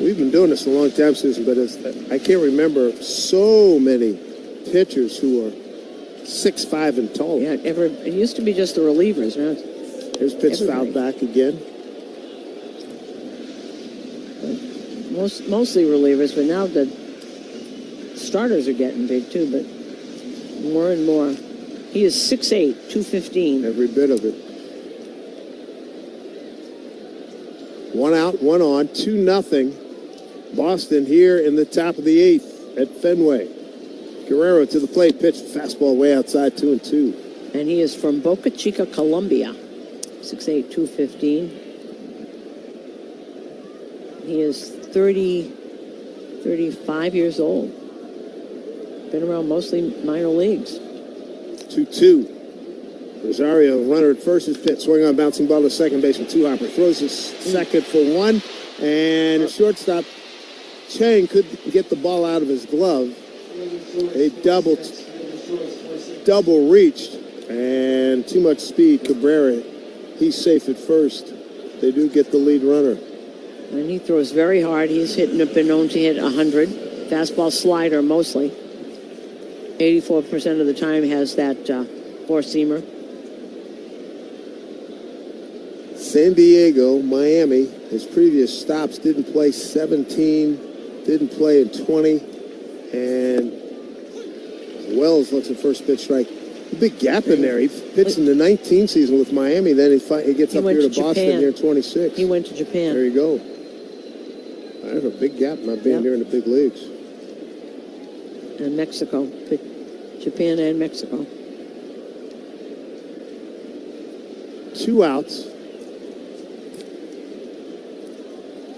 Speaker 1: We've been doing this a long time, Susan, but I can't remember so many pitchers who are 6'5" and taller.
Speaker 2: Yeah, it used to be just the relievers. Now
Speaker 1: Here's pitch fouled back again.
Speaker 2: Mostly relievers, but now the starters are getting big too, but more and more. He is 6'8", 215.
Speaker 1: Every bit of it. 1 out, 1 on, 2-0. Boston here in the top of the 8th at Fenway. Guerrero to the plate, pitch, fastball way outside, 2-2.
Speaker 2: And he is from Boca Chica, Colombia. 6'8", 215. He is 35 years old. Been around mostly minor leagues.
Speaker 1: 2-2. Rosario, runner at first, is pitch, swing on, bouncing ball to second base with 2 hopper. Throws his second for 1, and a shortstop, Chang, could get the ball out of his glove. They double reached, and too much speed. Cabrera, he's safe at first. They do get the lead runner.
Speaker 2: And he throws very hard. He's been known to hit 100. Fastball slider mostly. 84% of the time has that four-seamer.
Speaker 1: San Diego, Miami, his previous stops didn't play 17, didn't play in 20, and Wells looks at first pitch strike. A big gap in there. He pitched in the 19 season with Miami, then he gets up here to Boston here in 26.
Speaker 2: He went to Japan.
Speaker 1: There you go. There's a big gap not being here in the big leagues.
Speaker 2: And Mexico. Japan and Mexico.
Speaker 1: 2 outs.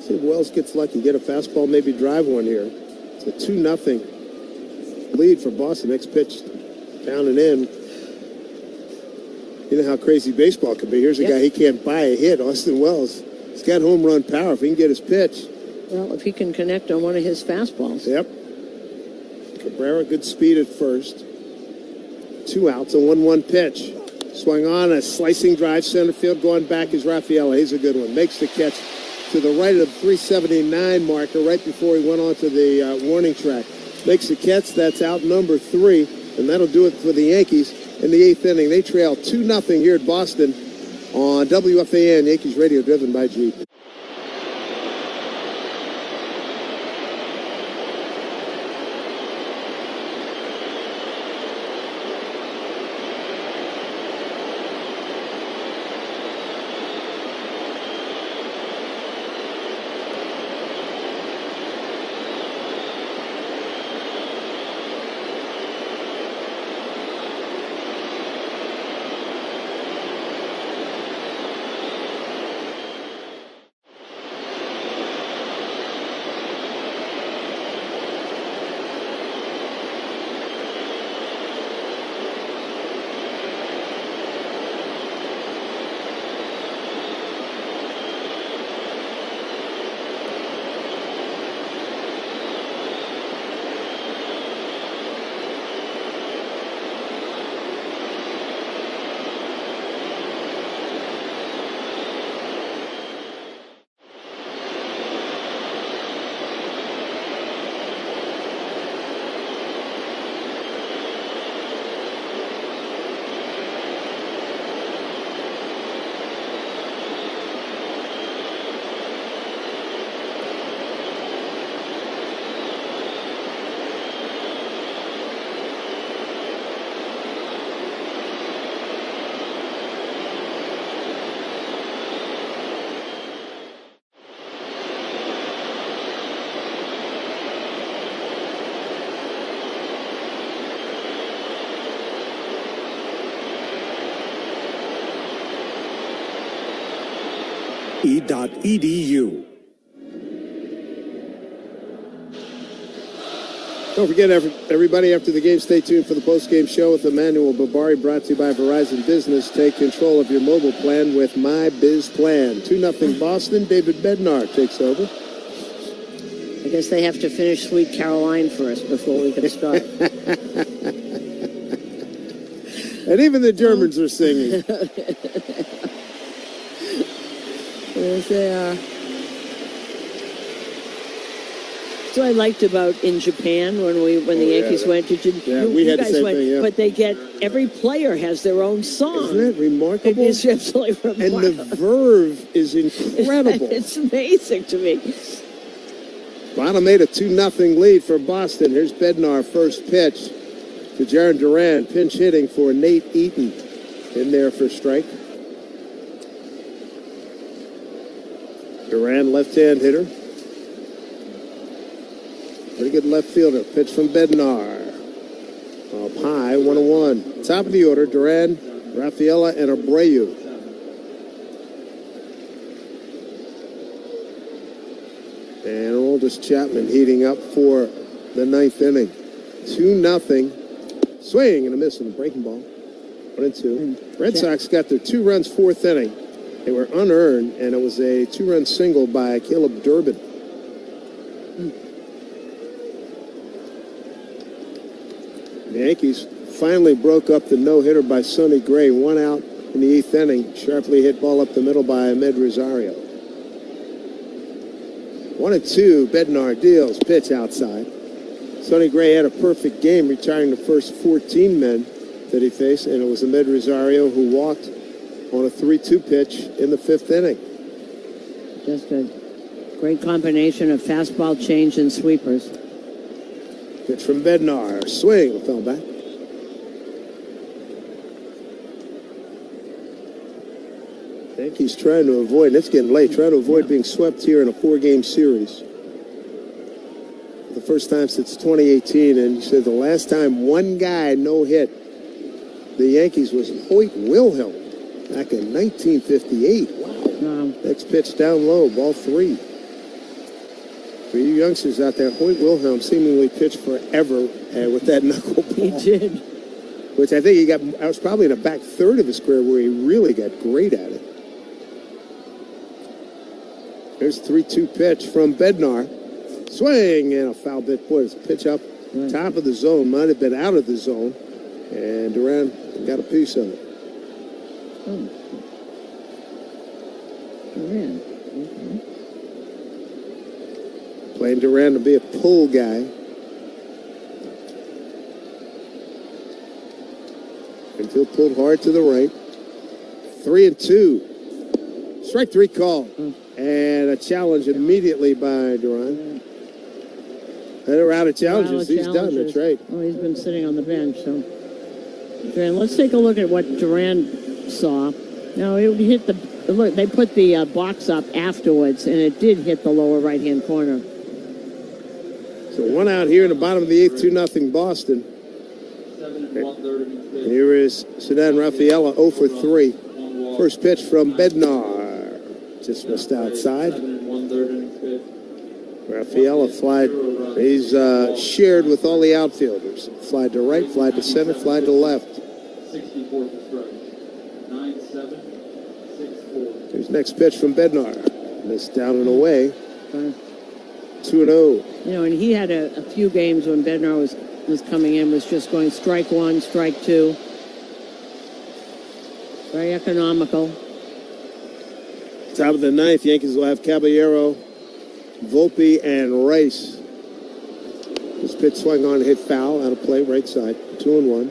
Speaker 1: See if Wells gets lucky. Get a fastball, maybe drive one here. It's a 2-0 lead for Boston. Next pitch down and in. You know how crazy baseball can be. Here's a guy, he can't buy a hit. Austin Wells. He's got home run power if he can get his pitch.
Speaker 2: Well, if he can connect on one of his fastballs.
Speaker 1: Yep. Cabrera, good speed at first. 2 outs, a 1-1 pitch. Swung on, a slicing drive, center field. Going back is Rafaela. He's a good one. Makes the catch to the right of the 379 marker right before he went onto the warning track. Makes the catch. That's out number 3, and that'll do it for the Yankees in the 8th inning. They trail 2-0 here at Boston on WFAN, Yankees Radio, driven by Jeep.
Speaker 3: E.edu.
Speaker 1: Don't forget, everybody, after the game, stay tuned for the post-game show with Emmanuel Babari, brought to you by Verizon Business. Take control of your mobile plan with My Biz Plan. 2-0 Boston. David Bednar takes over.
Speaker 2: I guess they have to finish Sweet Caroline first before we can start.
Speaker 1: And even the Germans are singing.
Speaker 2: Yes, they are. That's what I liked about in Japan when the Yankees went to Japan.
Speaker 1: Yeah, we had the same thing, yeah.
Speaker 2: But they get every player has their own song.
Speaker 1: Isn't that remarkable?
Speaker 2: It is absolutely remarkable.
Speaker 1: And the verve is incredible.
Speaker 2: It's amazing to me.
Speaker 1: Bottom made a 2-0 lead for Boston. Here's Bednar, first pitch to Jaron Duran. Pinch hitting for Nate Eaton in there for strike. Duran, left-hand hitter. Pretty good left fielder. Pitch from Bednar. Up high, 1-1. Top of the order, Duran, Rafaela, and Abreu. And Aroldis Chapman heating up for the 9th inning. 2-0. Swing and a miss on the breaking ball. 1-2. Red Sox got their 2 runs 4th inning. They were unearned, and it was a 2-run single by Caleb Durbin. The Yankees finally broke up the no-hitter by Sonny Gray. 1 out in the 8th inning. Sharply hit ball up the middle by Ahmed Rosario. 1-2. Bednar deals. Pitch outside. Sonny Gray had a perfect game, retiring the first 14 men that he faced, and it was Ahmed Rosario who walked on a 3-2 pitch in the 5th inning.
Speaker 2: Just a great combination of fastball, change, and sweepers.
Speaker 1: Pitch from Bednar. Swing. Fell back. Yankees trying to avoid, it's getting late, trying to avoid being swept here in a 4-game series. For the first time since 2018, and you said the last time one guy no-hit the Yankees was Hoyt Wilhelm back in 1958. Wow. Next pitch down low, ball 3. For you youngsters out there, Hoyt Wilhelm seemingly pitched forever with that knuckleball.
Speaker 2: He did.
Speaker 1: Which I think he got, I was probably in the back third of his career where he really got great at it. There's 3-2 pitch from Bednar. Swing and a foul bit. Boy, it's a pitch up top of the zone. Might have been out of the zone. And Duran got a piece of it.
Speaker 2: Duran.
Speaker 1: Playing Duran to be a pull guy. Infield pulled hard to the right. 3-2. Strike 3 call. And a challenge immediately by Duran. They're out of challenges. He's done. That's right.
Speaker 2: Oh, he's been sitting on the bench. So, Duran, let's take a look at what Duran saw. Now, it hit the look. They put the box up afterwards, and it did hit the lower right-hand corner.
Speaker 1: So 1 out here in the bottom of the 8th, 2-0 Boston. Here is Sedan Rafaela, 0 for 3. First pitch from Bednar. Just missed outside. Rafaela flied. He's shared with all the outfielders. Flied to right, flied to center, flied to left.
Speaker 7: 64 for strike. 9-7, 6-4.
Speaker 1: Here's next pitch from Bednar. Missed down and away. 2-0.
Speaker 2: You know, and he had a few games when Bednar was coming in, was just going strike 1, strike 2. Very economical.
Speaker 1: Top of the 9th, Yankees will have Caballero, Volpe, and Rice. This pitch swung on, hit foul, out of play, right side. 2-1.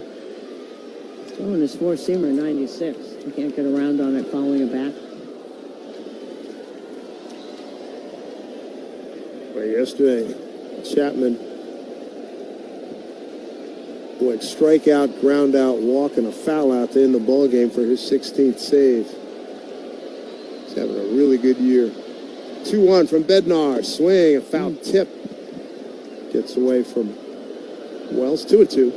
Speaker 2: Throwing his 4-seamer, 96. You can't get around on it, following it back.
Speaker 1: Well, yesterday, Chapman went strikeout, ground out, walk, and a foul out to end the ball game for his 16th save. He's having a really good year. 2-1 from Bednar. Swing, a foul tip. Gets away from Wells. 2-2.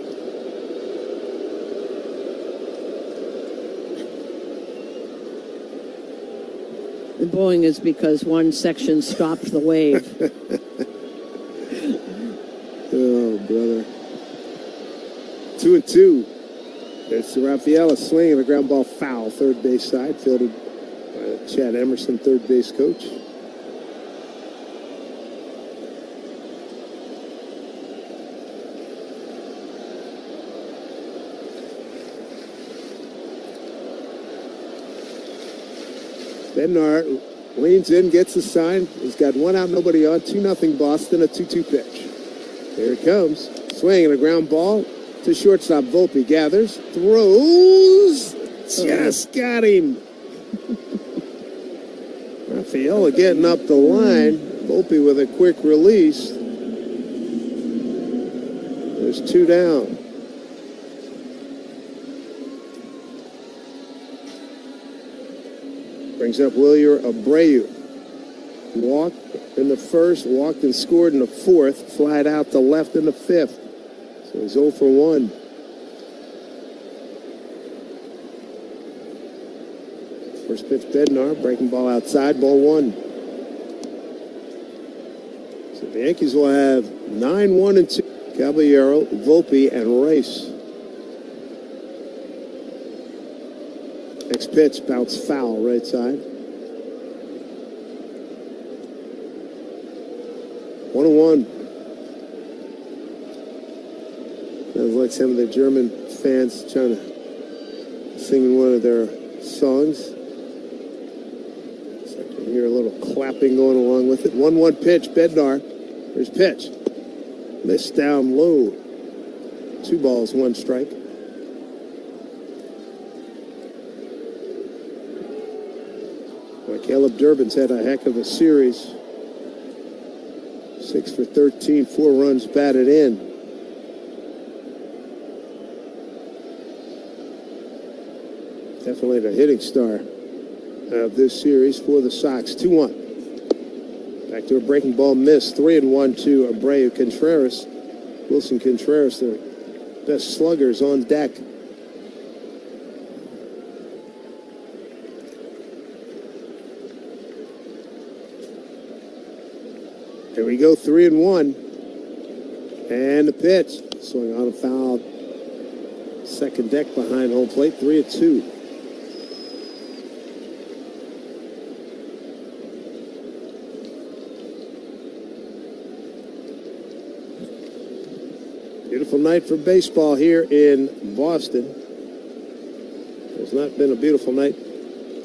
Speaker 2: The booing is because one section stopped the wave.
Speaker 1: Oh, brother. 2-2. There's Rafaela swinging a ground ball foul, third base side, fielded by Chad Emerson, third base coach. Bednar Leans in, gets the sign. He's got one out, nobody on. 2-0 Boston, a 2-2 pitch. Here it comes. Swinging a ground ball to shortstop. Volpe gathers, throws. Just got him. Rafaela getting up the line. Volpe with a quick release. There's 2 down. Brings up Wilyer Abreu. Walked in the first, walked and scored in the fourth, flied out to left in the fifth. So he's 0 for 1. First pitch, Bednar, breaking ball outside, ball 1. So the Yankees will have 9-1-2. Caballero, Volpe, and Rice. Next pitch, bounce foul, right side. 1-1. Sounds like some of the German fans trying to sing one of their songs. So I can hear a little clapping going along with it. 1-1 pitch, Bednar. Here's pitch. Missed down low. 2 balls, 1 strike. Well, Caleb Durbin's had a heck of a series. 6 for 13, 4 runs batted in. Definitely the hitting star of this series for the Sox. 2-1. Back to a breaking ball miss. 3-1 to Abreu. Contreras, Wilson Contreras, the best sluggers on deck. Here we go, 3-1. And the pitch. Swing on a foul. Second deck behind home plate. 3-2. Beautiful night for baseball here in Boston. It's not been a beautiful night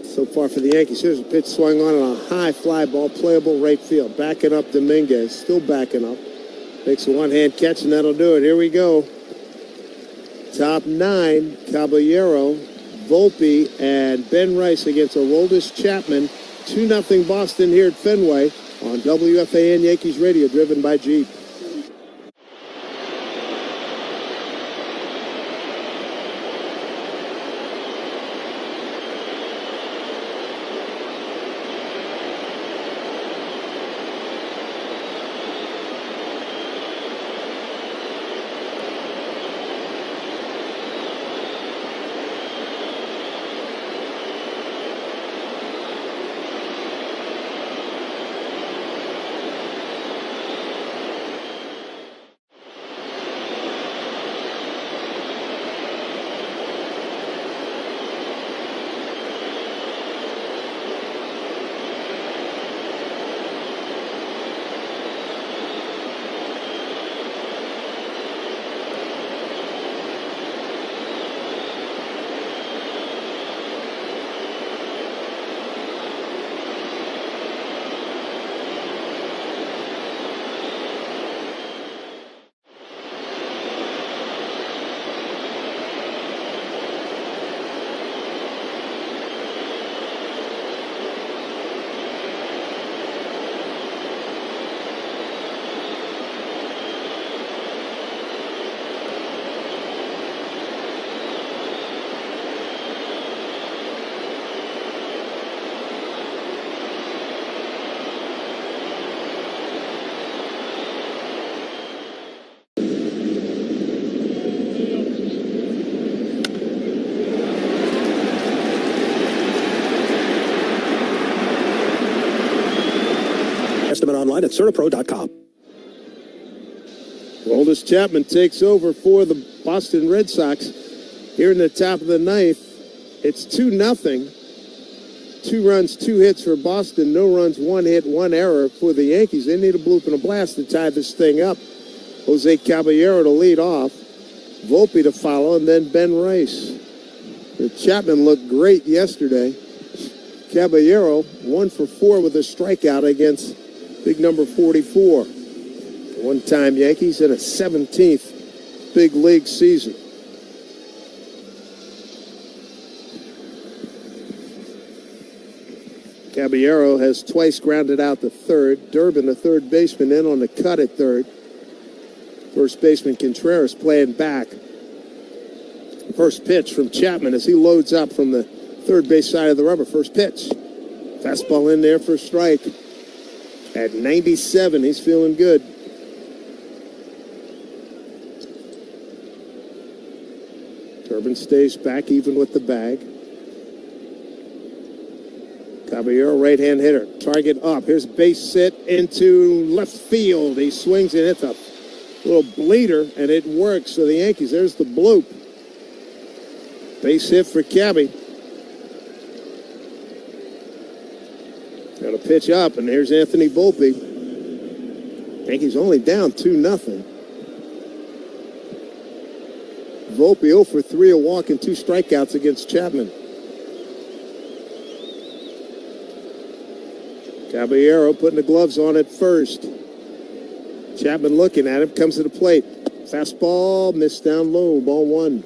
Speaker 1: so far for the Yankees. Here's a pitch swung on a high fly ball, playable right field. Backing up Dominguez, still backing up. Makes a one-hand catch, and that'll do it. Here we go. Top 9, Caballero, Volpe, and Ben Rice against Aroldis Chapman. 2-0 Boston here at Fenway on WFAN Yankees Radio, driven by Jeep.
Speaker 5: Estimate online at Certipro.com.
Speaker 1: Aroldis Chapman takes over for the Boston Red Sox here in the top of the ninth. It's 2-0. 2 runs, 2 hits for Boston. No runs, 1 hit, 1 error for the Yankees. They need a bloop and a blast to tie this thing up. Jose Caballero to lead off. Volpe to follow, and then Ben Rice. Chapman looked great yesterday. Caballero, 1 for 4 with a strikeout against big number 44. One-time Yankees in a 17th big league season. Caballero has twice grounded out the third. Durbin, the third baseman, in on the cut at third. First baseman Contreras playing back. First pitch from Chapman as he loads up from the third base side of the rubber. First pitch. Fastball in there for a strike. At 97, he's feeling good. Durbin stays back even with the bag. Caballero, right-hand hitter. Target up. Here's base hit into left field. He swings and hits a little bleeder, and it works. So the Yankees, there's the bloop. Base hit for Cabby. Got a pitch up, and here's Anthony Volpe. Yankees only down 2-0. Volpe 0 for 3, a walk and 2 strikeouts against Chapman. Caballero putting the gloves on at first. Chapman looking at him, comes to the plate. Fastball, missed down low, ball 1.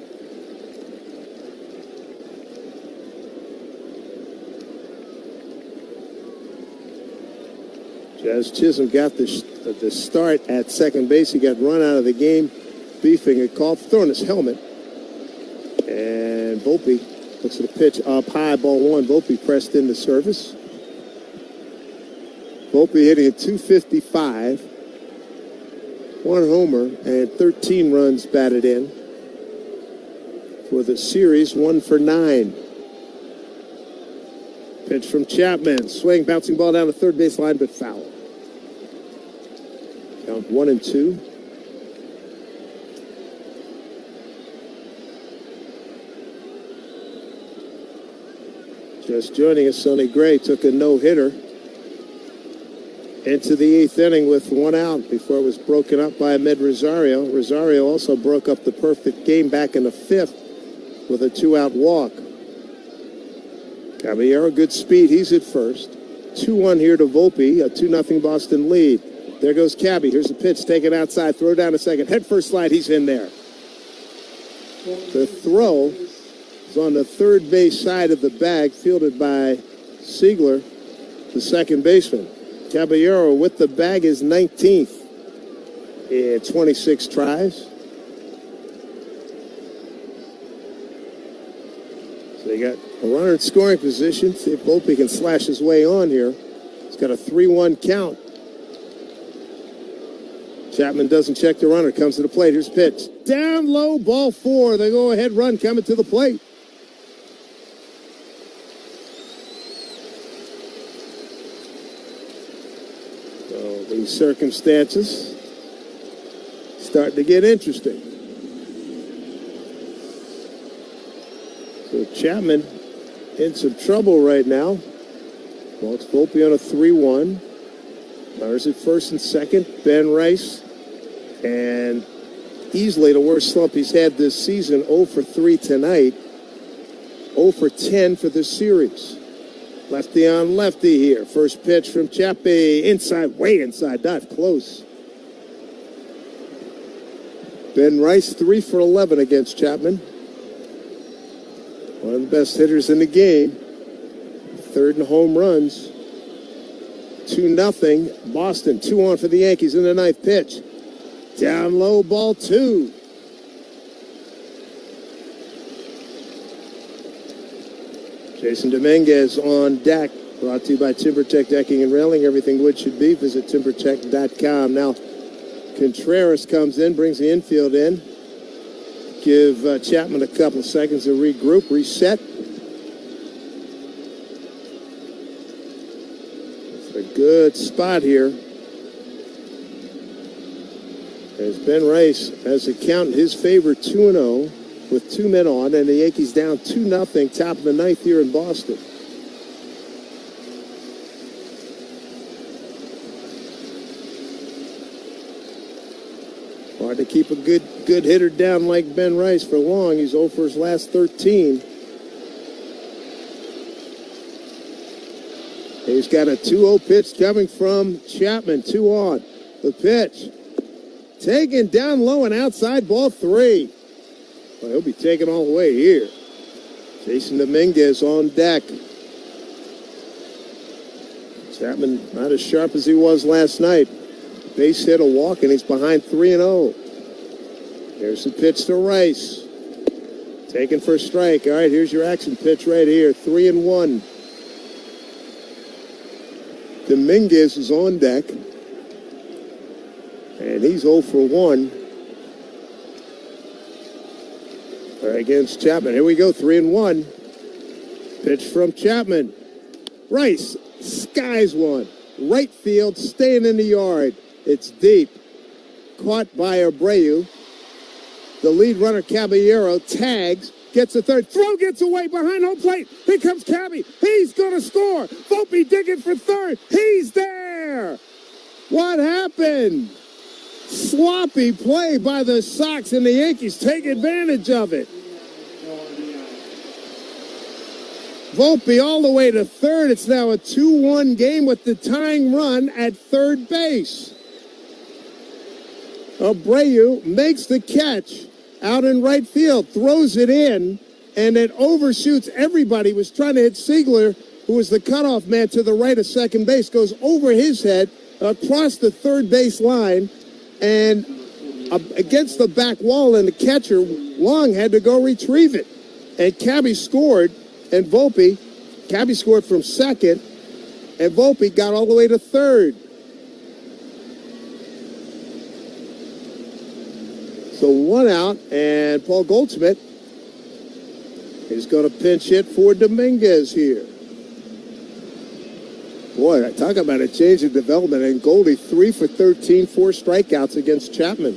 Speaker 1: Jazz Chisholm got the start at second base. He got run out of the game, beefing a call, throwing his helmet. And Volpe looks at the pitch up high, ball 1. Volpe pressed into service. Volpe hitting at 255. 1 homer and 13 runs batted in. For the series, 1 for 9. Pitch from Chapman. Swing, bouncing ball down the third base line, but foul. Count 1-2. Just joining us, Sonny Gray took a no-hitter into the 8th inning with 1 out before it was broken up by Ahmed Rosario. Rosario also broke up the perfect game back in the 5th with a 2-out walk. Caballero, good speed. He's at first. 2-1 here to Volpe, a 2-0 Boston lead. There goes Cabby. Here's the pitch taken outside. Throw down a second. Head first slide. He's in there. The throw is on the third base side of the bag, fielded by Siegler, the second baseman. Caballero with the bag is 19th in 26 tries. So they got a runner in scoring position. See if Volpe can slash his way on here. He's got a 3-1 count. Chapman doesn't check the runner. Comes to the plate. Here's pitch. Down low, ball 4. The go-ahead run coming to the plate. So these circumstances starting to get interesting. So Chapman in some trouble right now. Walks Volpe on a 3-1. Runners at first and second. Ben Rice. And easily the worst slump he's had this season. 0 for 3 tonight. 0 for 10 for this series. Lefty on lefty here. First pitch from Chappie. Inside, way inside. Not close. Ben Rice 3 for 11 against Chapman. One of the best hitters in the game. Third in home runs. 2-0. Boston. 2 on for the Yankees in the 9th pitch. Down low, ball 2. Jason Dominguez on deck. Brought to you by TimberTech Decking and Railing. Everything wood should be. Visit TimberTech.com. Now, Contreras comes in, brings the infield in. Give Chapman a couple of seconds to regroup, reset. It's a good spot here. As Ben Rice has a count in his favor, 2-0 with 2 men on, and the Yankees down 2-0, top of the 9th here in Boston. Hard to keep a good hitter down like Ben Rice for long. He's 0 for his last 13. He's got a 2-0 pitch coming from Chapman. 2 on. The pitch. Taken down low and outside, ball 3. Well, he'll be taken all the way here. Jason Dominguez on deck. Chapman not as sharp as he was last night. Base hit, a walk, and he's behind 3-0. Here's the pitch to Rice. Taken for a strike. All right, here's your action pitch right here. 3-1. Dominguez is on deck. And he's 0 for 1. Against Chapman. Here we go, 3-1. Pitch from Chapman. Rice skies one. Right field, staying in the yard. It's deep. Caught by Abreu. The lead runner, Caballero, tags, gets a third. Throw gets away behind home plate. Here comes Cabby. He's going to score. Volpe digging for third. He's there. What happened? Sloppy play by the Sox, and the Yankees take advantage of it. Volpe all the way to third. It's now a 2-1 game with the tying run at third base. Abreu makes the catch out in right field, throws it in, and it overshoots everybody. Was trying to hit Siegler, who was the cutoff man to the right of second base, goes over his head, across the third base line, and against the back wall, and the catcher, Long, had to go retrieve it. And Cabby scored, and Volpe, Cabby scored from second, and Volpe got all the way to third. So 1 out, and Paul Goldschmidt is going to pinch hit for Dominguez here. Boy, talk about a change in development. And Goldie 3 for 13, 4 strikeouts against Chapman.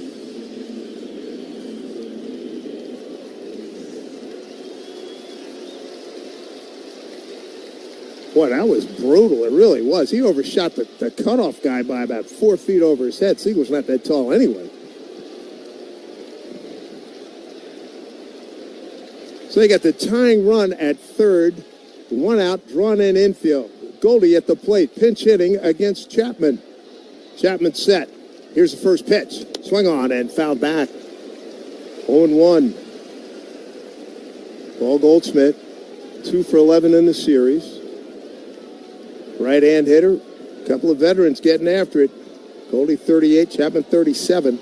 Speaker 1: Boy, that was brutal. It really was. He overshot the cutoff guy by about 4 feet over his head. Siegel's not that tall anyway. So they got the tying run at third. 1 out, drawn in infield. Goldie at the plate, pinch hitting against Chapman. Chapman set. Here's the first pitch. Swung on and fouled back. 0-1. Paul Goldschmidt, 2 for 11 in the series. Right-hand hitter. A couple of veterans getting after it. Goldie 38, Chapman 37.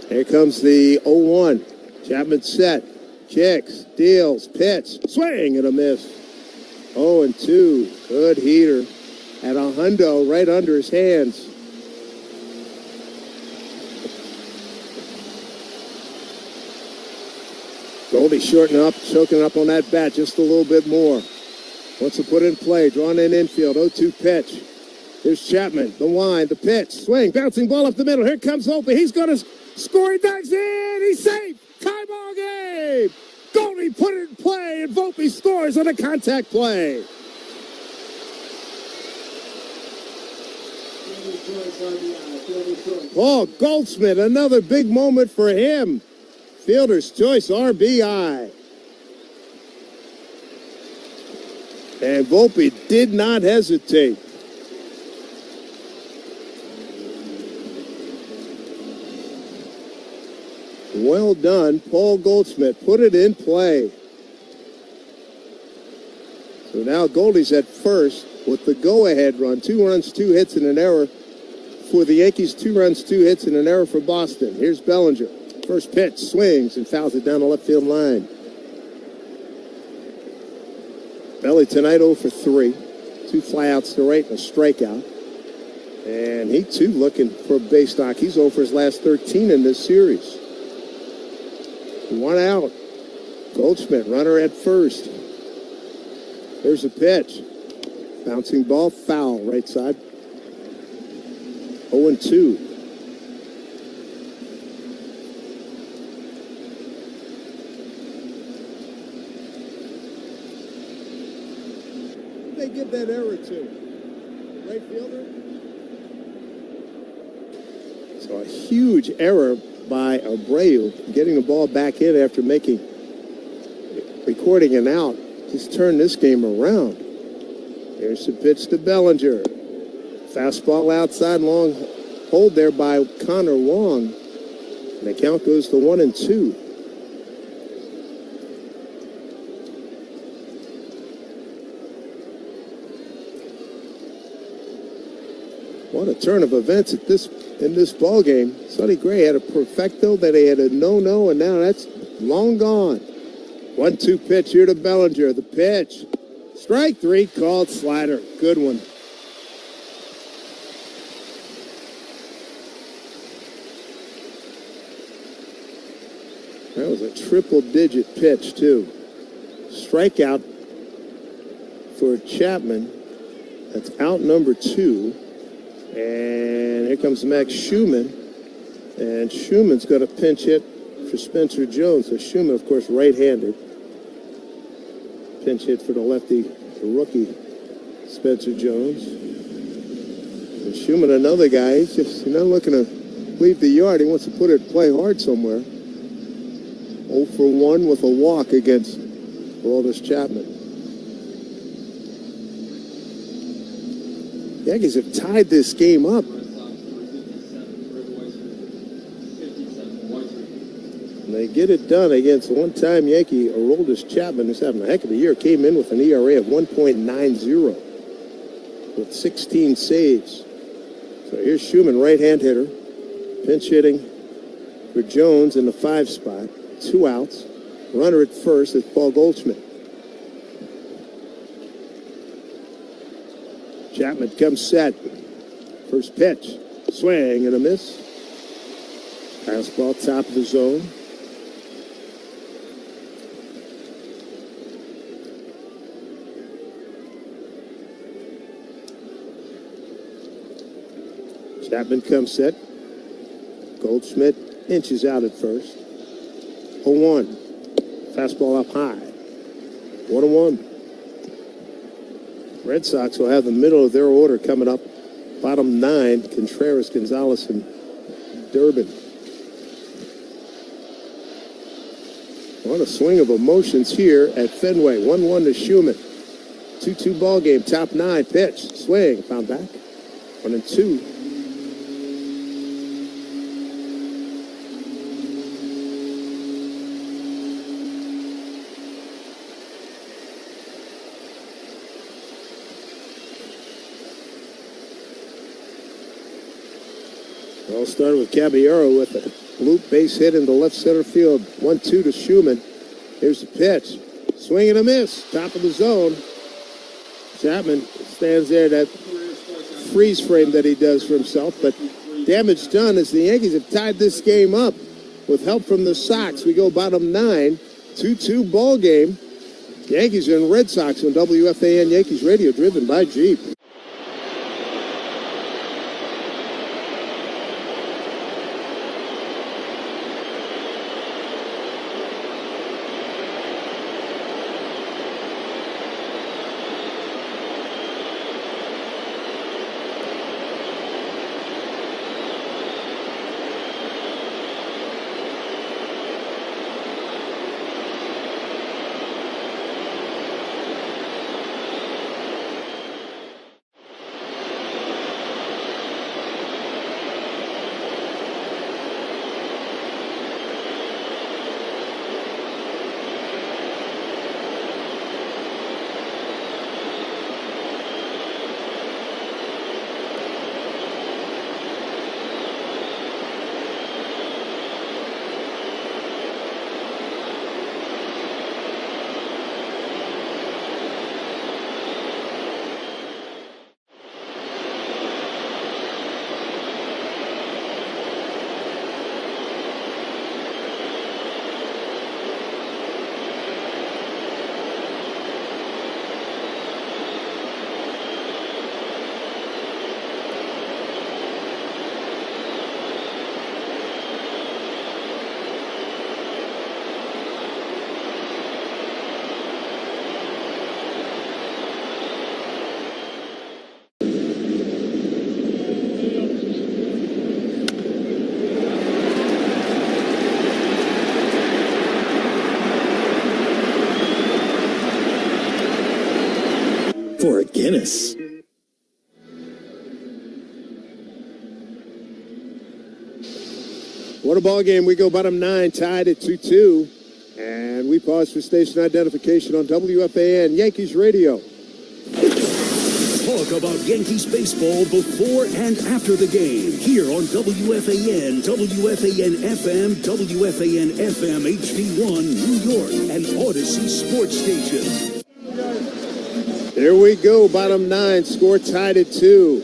Speaker 1: Here comes the 0-1. Chapman set. Kicks, deals, pitch, swing and a miss. 0-2. Good heater. At a hundo right under his hands. Goldie shortening up, choking up on that bat just a little bit more. Wants to put in play, drawn in infield, 0-2 pitch. Here's Chapman, the wind, the pitch, swing, bouncing ball up the middle. Here comes Volpe. He's going to score. He dives in. He's safe. Tie ball game. Goldie put it in play, and Volpe scores on a contact play. Paul Goldschmidt, another big moment for him. Fielder's choice RBI. And Volpe did not hesitate. Well done, Paul Goldschmidt. Put it in play. So now Goldie's at first with the go-ahead run. 2 runs, 2 hits, and an error for the Yankees. 2 runs, 2 hits, and an error for Boston. Here's Bellinger. First pitch, swings, and fouls it down the left field line. Belly tonight 0 for 3. 2 flyouts to right and a strikeout. And he, too, looking for a base knock. He's 0 for his last 13 in this series. 1 out. Goldschmidt, runner at first. There's a pitch. Bouncing ball, foul, right side. 0-2. They give that error to right fielder. So a huge error by Abreu, getting the ball back in after recording an out. Just turned this game around. Here's the pitch to Bellinger. Fastball outside, long hold there by Connor Wong. And the count goes to 1-2. What a turn of events in this ball game. Sonny Gray had a perfecto, then he had a no-no, and now that's long gone. 1-2 pitch here to Bellinger. The pitch. Strike three, called slider. Good one. That was a triple-digit pitch, too. Strikeout for Chapman. That's out number 2. And here comes Max Schumann. And Schumann's got a pinch hit for Spencer Jones. So Schumann, of course, right-handed. Pinch hit for the lefty, the rookie, Spencer Jones. And Schumann, another guy, he's not looking to leave the yard. He wants to put it, play hard somewhere. 0 for 1 with a walk against Aroldis Chapman. The Yankees have tied this game up. And they get it done against one-time Yankee Aroldis Chapman, who's having a heck of a year. Came in with an ERA of 1.90 with 16 saves. So here's Schumann, right-hand hitter, pinch hitting for Jones in the 5 spot. 2 outs. Runner at first is Paul Goldschmidt. Chapman comes set. First pitch. Swing and a miss. Fastball top of the zone. Chapman comes set. Goldschmidt inches out at first. 0-1. Fastball up high. 1-1. Red Sox will have the middle of their order coming up. Bottom 9, Contreras, Gonzalez, and Durbin. What a swing of emotions here at Fenway. 1-1 to Schumann. 2-2 ball game. Top 9 pitch. Swing. Found back. 1-2. All started with Caballero with a loop base hit into left center field. 1-2 to Schumann. Here's the pitch. Swing and a miss. Top of the zone. Chapman stands there, that freeze frame that he does for himself. But damage done as the Yankees have tied this game up with help from the Sox. We go bottom 9. 2-2 ball game. Yankees and Red Sox on WFAN Yankees Radio, driven by Jeep.
Speaker 3: this.
Speaker 1: What a ball game. We go bottom 9, tied at 2-2. And we pause for station identification on WFAN Yankees Radio.
Speaker 3: Talk about Yankees baseball before and after the game here on WFAN, WFAN FM, WFAN FM HD1 New York, and Odyssey Sports Station.
Speaker 1: There we go, bottom 9, score tied at 2.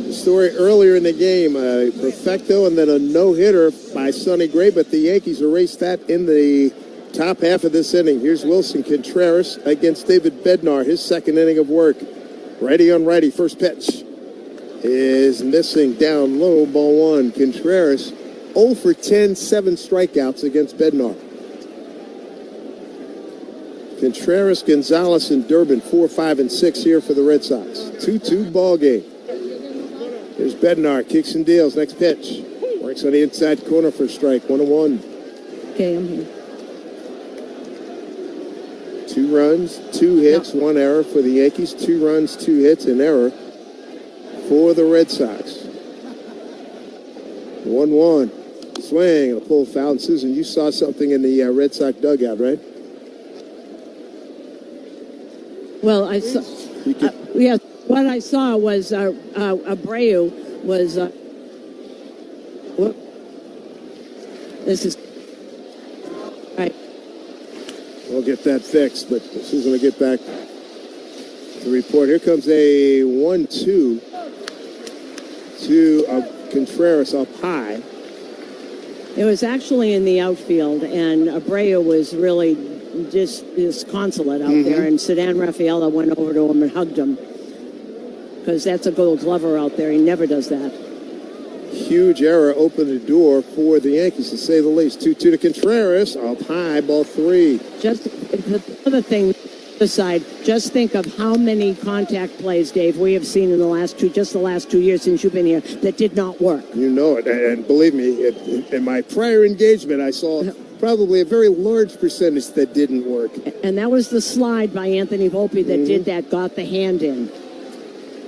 Speaker 1: The story earlier in the game, a perfecto and then a no-hitter by Sonny Gray, but the Yankees erased that in the top half of this inning. Here's Wilson Contreras against David Bednar, his second inning of work. Righty on righty, first pitch is missing down low, ball 1. Contreras 0 for 10, 7 strikeouts against Bednar. Contreras, Gonzalez, and Durbin 4, 5, and 6 here for the Red Sox. 2-2 ball game. Here's Bednar, kicks and deals, next pitch. Works on the inside corner for a strike, 1-1.
Speaker 2: Okay, I'm here.
Speaker 1: 2 runs, 2 hits, 1 error for the Yankees. 2 runs, 2 hits, an error for the Red Sox. 1-1. Swing and a pull foul. And Susan, you saw something in the Red Sox dugout, right?
Speaker 2: Well, I saw. Yeah, what I saw was Abreu was. This is. Right.
Speaker 1: We'll get that fixed, but Susan will get back to report. Here comes a 1-2 to Contreras up high.
Speaker 2: It was actually in the outfield, and Abreu was really disconsolate out there, and Sedan Rafaela went over to him and hugged him because that's a Gold Glover out there. He never does that.
Speaker 1: Huge error opened the door for the Yankees, to say the least. 2-2 to Contreras, up high, ball 3.
Speaker 2: Just the other thing, aside, just think of how many contact plays, Dave, we have seen in the last 2 years since you've been here that did not work.
Speaker 1: You know it, and believe me, in my prior engagement, I saw probably a very large percentage that didn't work.
Speaker 2: And that was the slide by Anthony Volpe that did that, got the hand in.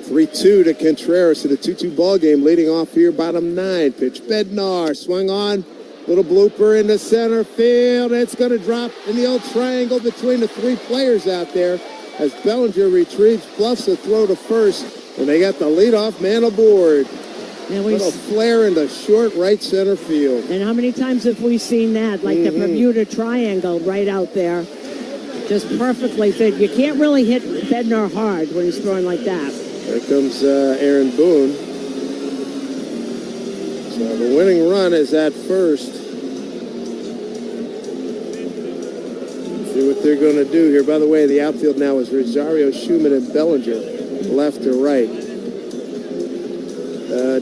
Speaker 1: 3-2 to Contreras in a 2-2 ball game, leading off here, bottom 9. Pitch Bednar, swung on, little blooper into center field. It's going to drop in the old triangle between the 3 players out there as Bellinger retrieves, bluffs a throw to first, and they got the leadoff man aboard.
Speaker 2: And
Speaker 1: little flare into short right center field.
Speaker 2: And how many times have we seen that? Like the Bermuda Triangle right out there. Just perfectly fit. You can't really hit Bednar hard when he's throwing like that.
Speaker 1: There comes Aaron Boone. So the winning run is at first. See what they're going to do here. By the way, the outfield now is Rosario, Schumann, and Bellinger, left to right.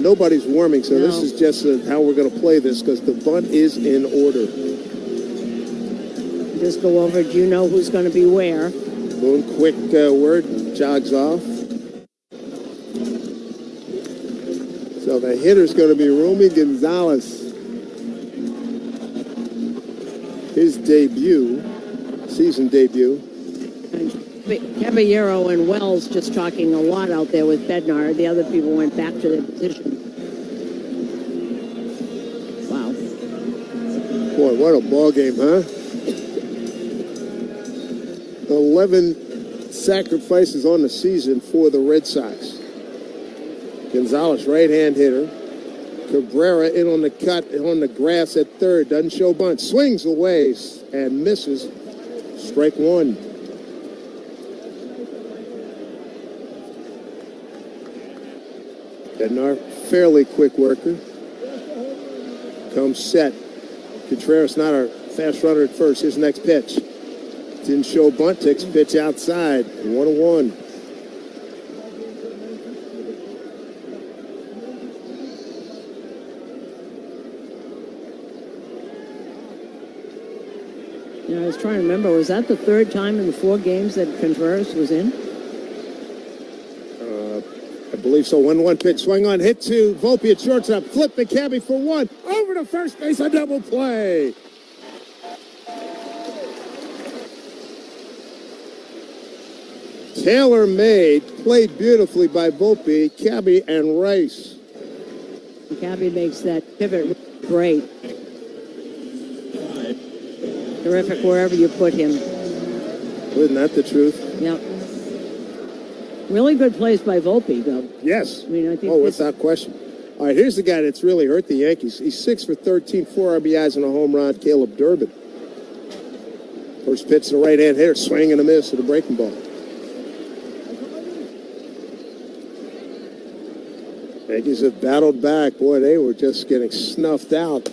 Speaker 1: Nobody's warming, so this is just how we're going to play this because the bunt is in order.
Speaker 2: Just go over, do you know who's going to be where?
Speaker 1: Boone, quick word, jogs off. So the hitter's going to be Romy Gonzalez. His debut, season debut.
Speaker 2: Caballero and Wells just talking a lot out there with Bednar. The other people went back to their position. Wow.
Speaker 1: Boy, what a ball game, huh? 11 sacrifices on the season for the Red Sox. Gonzalez, right-hand hitter. Cabrera in on the cut, on the grass at third. Doesn't show bunt. Swings away and misses. Strike 1. Bednar, fairly quick worker. Comes set. Contreras not a fast runner at first. His next pitch. Didn't show bunt. Takes a pitch outside. 1-1.
Speaker 2: You know, I was trying to remember, was that the third time in the 4 games that Contreras was in?
Speaker 1: I believe so. 1-1 pitch. Swing on, hit to Volpe at shortstop. Flip the cabbie for 1. Over to first base, a double play. Tailor-made, played beautifully by Volpe, Cabby, and Rice.
Speaker 2: Cabby makes that pivot great. Terrific wherever you put him.
Speaker 1: Isn't that the truth?
Speaker 2: Yep. Really good plays by Volpe, though.
Speaker 1: Yes.
Speaker 2: I mean, I think
Speaker 1: without question. All right, here's the guy that's really hurt the Yankees. He's 6 for 13, 4 RBIs and a home run, Caleb Durbin. First pitch to the right-hand hitter, swing and a miss with a breaking ball. Yankees have battled back. Boy, they were just getting snuffed out.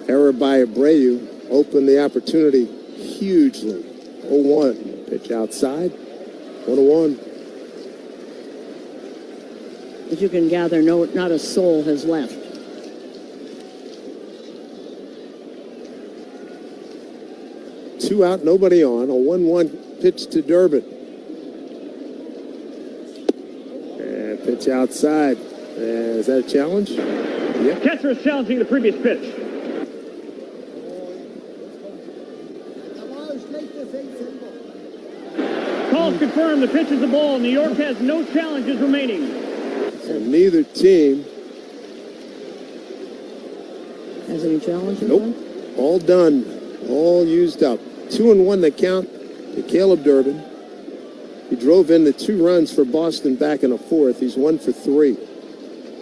Speaker 1: Error by Abreu opened the opportunity hugely. 0-1. Pitch outside. 1-1.
Speaker 2: As you can gather, not a soul has left.
Speaker 1: Two out, nobody on. A 1-1 pitch to Durbin. And pitch outside. Is that a challenge? Yep.
Speaker 4: Catcher is challenging the previous pitch. Calls confirm the pitch is a ball. New York has no challenges remaining.
Speaker 1: So neither team
Speaker 2: has any challenges?
Speaker 1: Nope. All done. All used up. 2-1 the count to Caleb Durbin. He drove in the 2 runs for Boston back in the 4th. He's 1 for 3.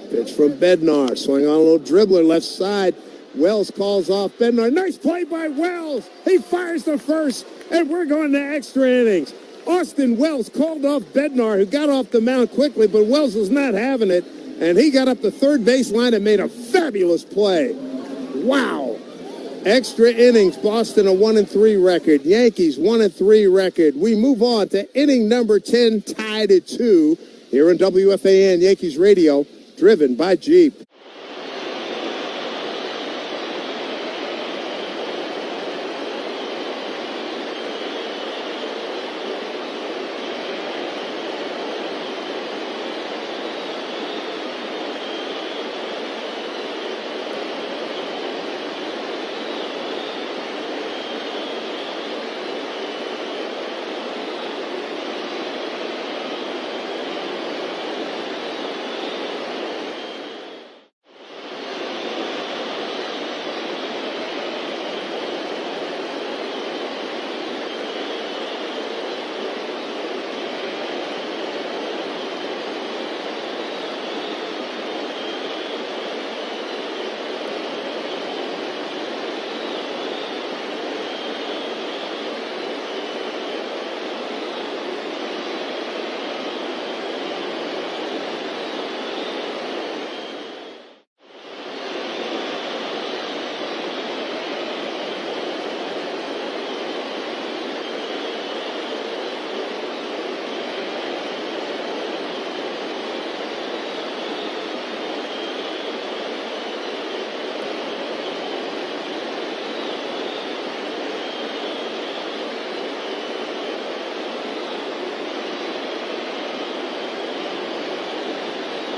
Speaker 1: Pitch from Bednar. Swing on a little dribbler left side. Wells calls off Bednar. Nice play by Wells. He fires the first, and we're going to extra innings. Austin Wells called off Bednar, who got off the mound quickly, but Wells was not having it, and he got up the third base line and made a fabulous play. Wow. Extra innings, Boston a 1-3 record. Yankees 1-3 record. We move on to inning number 10, tied at 2 here on WFAN Yankees Radio, driven by Jeep.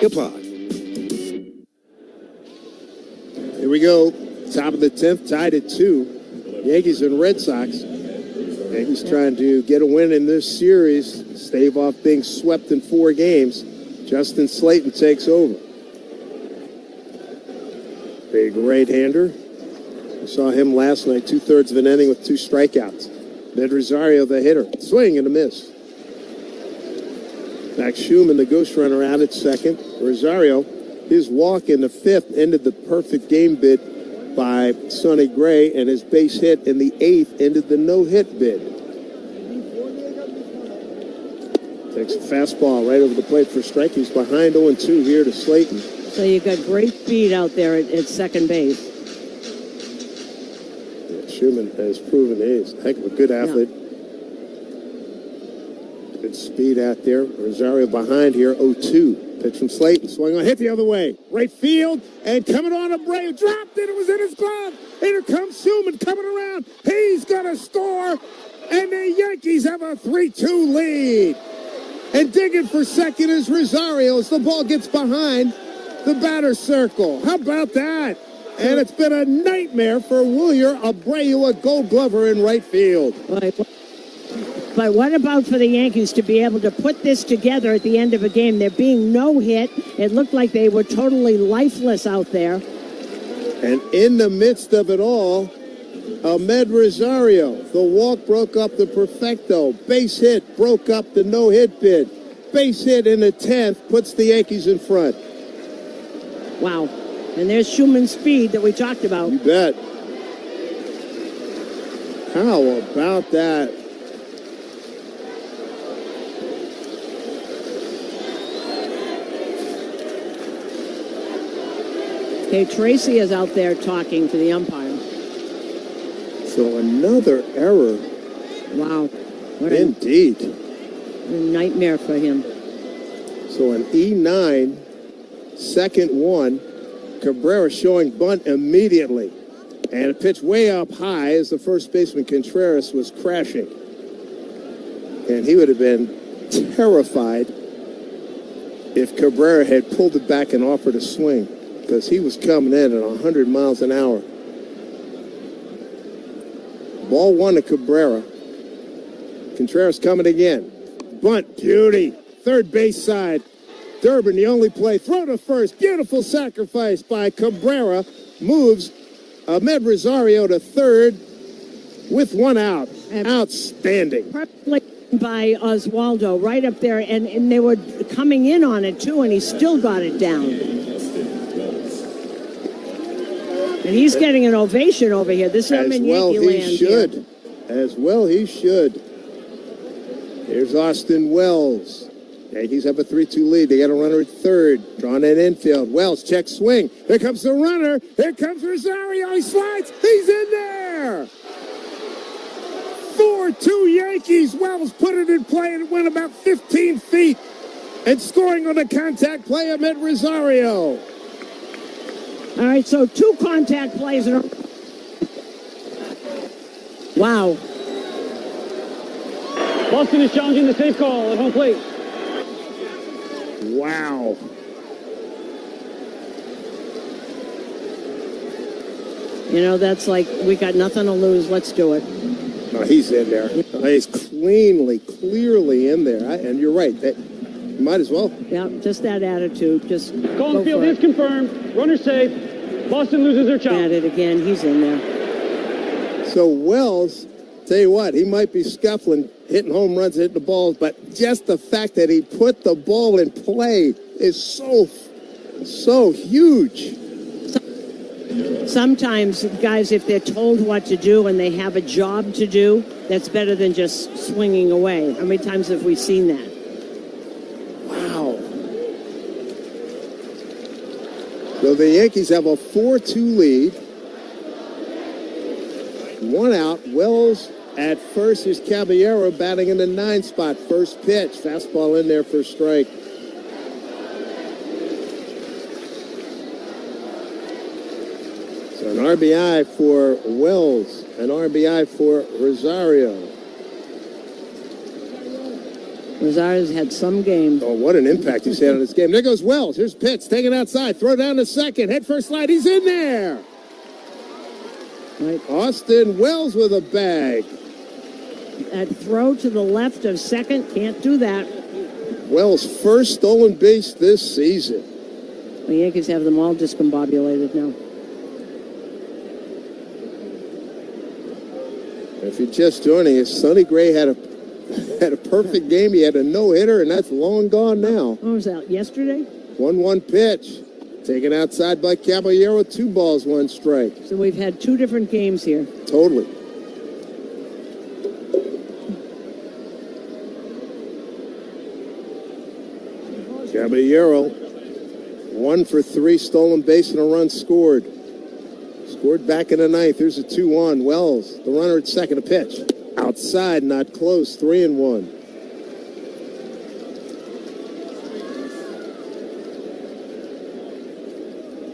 Speaker 5: Apply.
Speaker 1: Here we go. Top of the 10th, tied at 2. Yankees and Red Sox. Yankees trying to get a win in this series, stave off being swept in 4 games. Justin Slayton takes over. Big right-hander. We saw him last night, 2/3 of an inning with 2 strikeouts. Ned Rosario, the hitter. Swing and a miss. Max Schumann, the ghost runner, out at second. Rosario, his walk in the 5th ended the perfect game bid by Sonny Gray, and his base hit in the 8th ended the no-hit bid. Takes a fastball right over the plate for strike. He's behind 0-2 here to Slayton.
Speaker 2: So you've got great speed out there at second base.
Speaker 1: Yeah, Schumann has proven he's a heck of a good athlete. Yeah. Good speed out there. Rosario behind here, 0-2. Pitch from Slayton. Swing on, hit the other way. Right field, and coming on Abreu. Dropped it. It was in his glove. Here comes Schumann coming around. He's going to score, and the Yankees have a 3-2 lead. And digging for second is Rosario as the ball gets behind the batter's circle. How about that? And it's been a nightmare for Wilyer Abreu, a Gold Glover in right field.
Speaker 2: But what about for the Yankees to be able to put this together at the end of a game? There being no hit. It looked like they were totally lifeless out there.
Speaker 1: And in the midst of it all, Ahmed Rosario, the walk broke up the perfecto. Base hit broke up the no-hit bid. Base hit in the 10th puts the Yankees in front.
Speaker 2: Wow. And there's Schumann's speed that we talked about.
Speaker 1: You bet. How about that?
Speaker 2: Okay, Tracy is out there talking to the umpire.
Speaker 1: So another error.
Speaker 2: Wow. What
Speaker 1: Indeed.
Speaker 2: a nightmare for him.
Speaker 1: So an E9, second one. Cabrera showing bunt immediately. And a pitch way up high as the first baseman Contreras was crashing. And he would have been terrified if Cabrera had pulled it back and offered a swing, because he was coming in at 100 miles an hour. Ball one to Cabrera. Contreras coming again. Bunt, beauty. Third base side. Durbin, the only play. Throw to first. Beautiful sacrifice by Cabrera. Moves Ahmed Rosario to third with one out. Outstanding.
Speaker 2: Perfectly by Oswaldo right up there, and they were coming in on it too, and he still got it down. And he's getting an ovation over here. This is in Yankee land.
Speaker 1: As well he should. Here's Austin Wells. Yankees have a 3-2 lead. They got a runner at third. Drawn in infield. Wells, check swing. Here comes the runner. Here comes Rosario. He slides. He's in there. 4-2 Yankees. Wells put it in play, and it went about 15 feet. And scoring on the contact play, Ahmed Rosario.
Speaker 2: All right, so 2 contact plays. Wow.
Speaker 4: Boston is challenging the safe call at home plate.
Speaker 1: Wow.
Speaker 2: You know, that's like, we got nothing to lose. Let's do it.
Speaker 1: No, he's in there. He's clearly in there. And you're right. Might as well.
Speaker 2: Yeah, just that attitude. Just
Speaker 4: Call field is confirmed. Runner safe. Boston loses their challenge.
Speaker 2: At it again. He's in there.
Speaker 1: So Wells, tell you what, he might be scuffling, hitting home runs, hitting the balls, but just the fact that he put the ball in play is so huge.
Speaker 2: Sometimes, guys, if they're told what to do and they have a job to do, that's better than just swinging away. How many times have we seen that?
Speaker 1: Wow. So the Yankees have a 4-2 lead. One out. Wells at first. Here's Caballero batting in the 9 spot. First pitch. Fastball in there for a strike. So an RBI for Wells. An RBI for Rosario.
Speaker 2: Rosario's had some game.
Speaker 1: Oh, what an impact he's had on this game. There goes Wells. Here's pitch. Taken outside. Throw down to second. Head first slide. He's in there.
Speaker 2: Right.
Speaker 1: Austin Wells with a bag.
Speaker 2: That throw to the left of second, can't do that.
Speaker 1: Wells' first stolen base this season.
Speaker 2: The Yankees have them all discombobulated now.
Speaker 1: If you're just joining us, Sonny Gray had a perfect game. He had a no-hitter, and that's long gone now.
Speaker 2: What was that, yesterday?
Speaker 1: 1-1 pitch. Taken outside by Caballero, 2 balls, 1 strike.
Speaker 2: So we've had 2 different games here.
Speaker 1: Totally. Caballero, 1 for 3, stolen base and a run scored. Scored back in the 9th. Here's a 2-1. Wells, the runner at second, a pitch. Outside, not close, 3-1.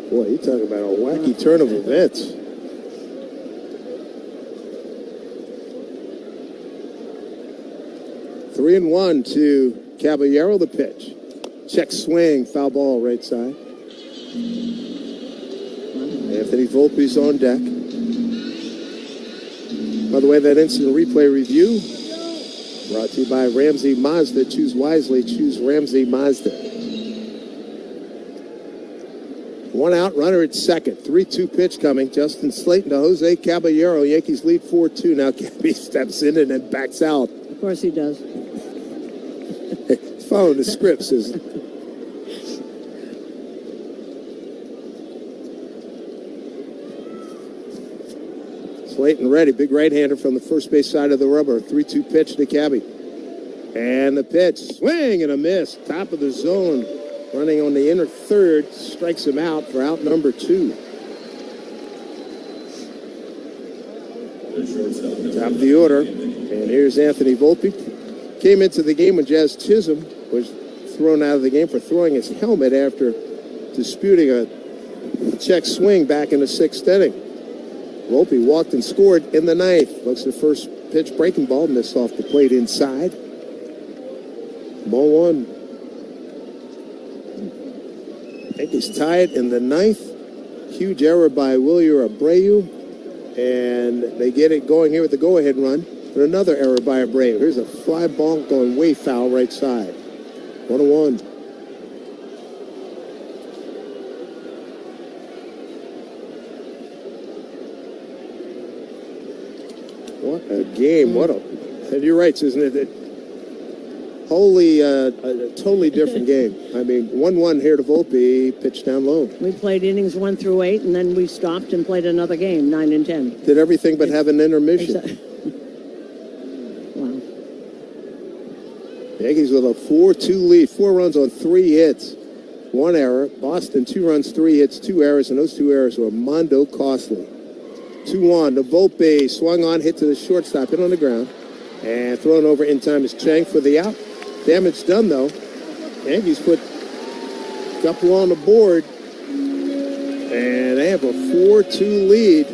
Speaker 1: Boy, you talk about a wacky turn of events. Three and one to Caballero, the pitch. Check swing, foul ball, right side. Anthony Volpe's on deck. By the way, that instant replay review Brought to you by Ramsey Mazda. Choose wisely. Choose Ramsey Mazda. 1 out, runner at second. 3-2 pitch coming. Justin Slayton to Jose Caballero. Yankees lead 4-2. Now Cabby steps in and then backs out.
Speaker 2: Of course he does.
Speaker 1: Following the script, Susan. Slayton ready. Big right-hander from the first base side of the rubber. 3-2 pitch to Cabby. And the pitch. Swing and a miss. Top of the zone. Running on the inner third. Strikes him out for out number 2. Top of the order. And here's Anthony Volpe. Came into the game when Jazz Chisholm was thrown out of the game for throwing his helmet after disputing a check swing back in the 6th inning. Volpe walked and scored in the 9th. Looks the first pitch breaking ball. Missed off the plate inside. Ball 1. Yankees tie it in the 9th. Huge error by Wilyer Abreu. And they get it going here with the go-ahead run. But another error by Abreu. Here's a fly ball going way foul right side. 1-1. What a game. And you're right, Susan. A totally different game. I mean, 1-1 here to Volpe, pitched down low.
Speaker 2: We played innings 1 through 8, and then we stopped and played another game, 9 and 10.
Speaker 1: Did everything but have an intermission.
Speaker 2: Wow.
Speaker 1: Yankees with a 4-2 lead. 4 runs on 3 hits. 1 error. Boston, 2 runs, 3 hits, 2 errors, and those 2 errors were Mondo costly. 2-1 to Volpe. Swung on, hit to the shortstop, hit on the ground. And thrown over in time is Chang for the out. Damage done, though. Yankees put a couple on the board. And they have a 4-2 lead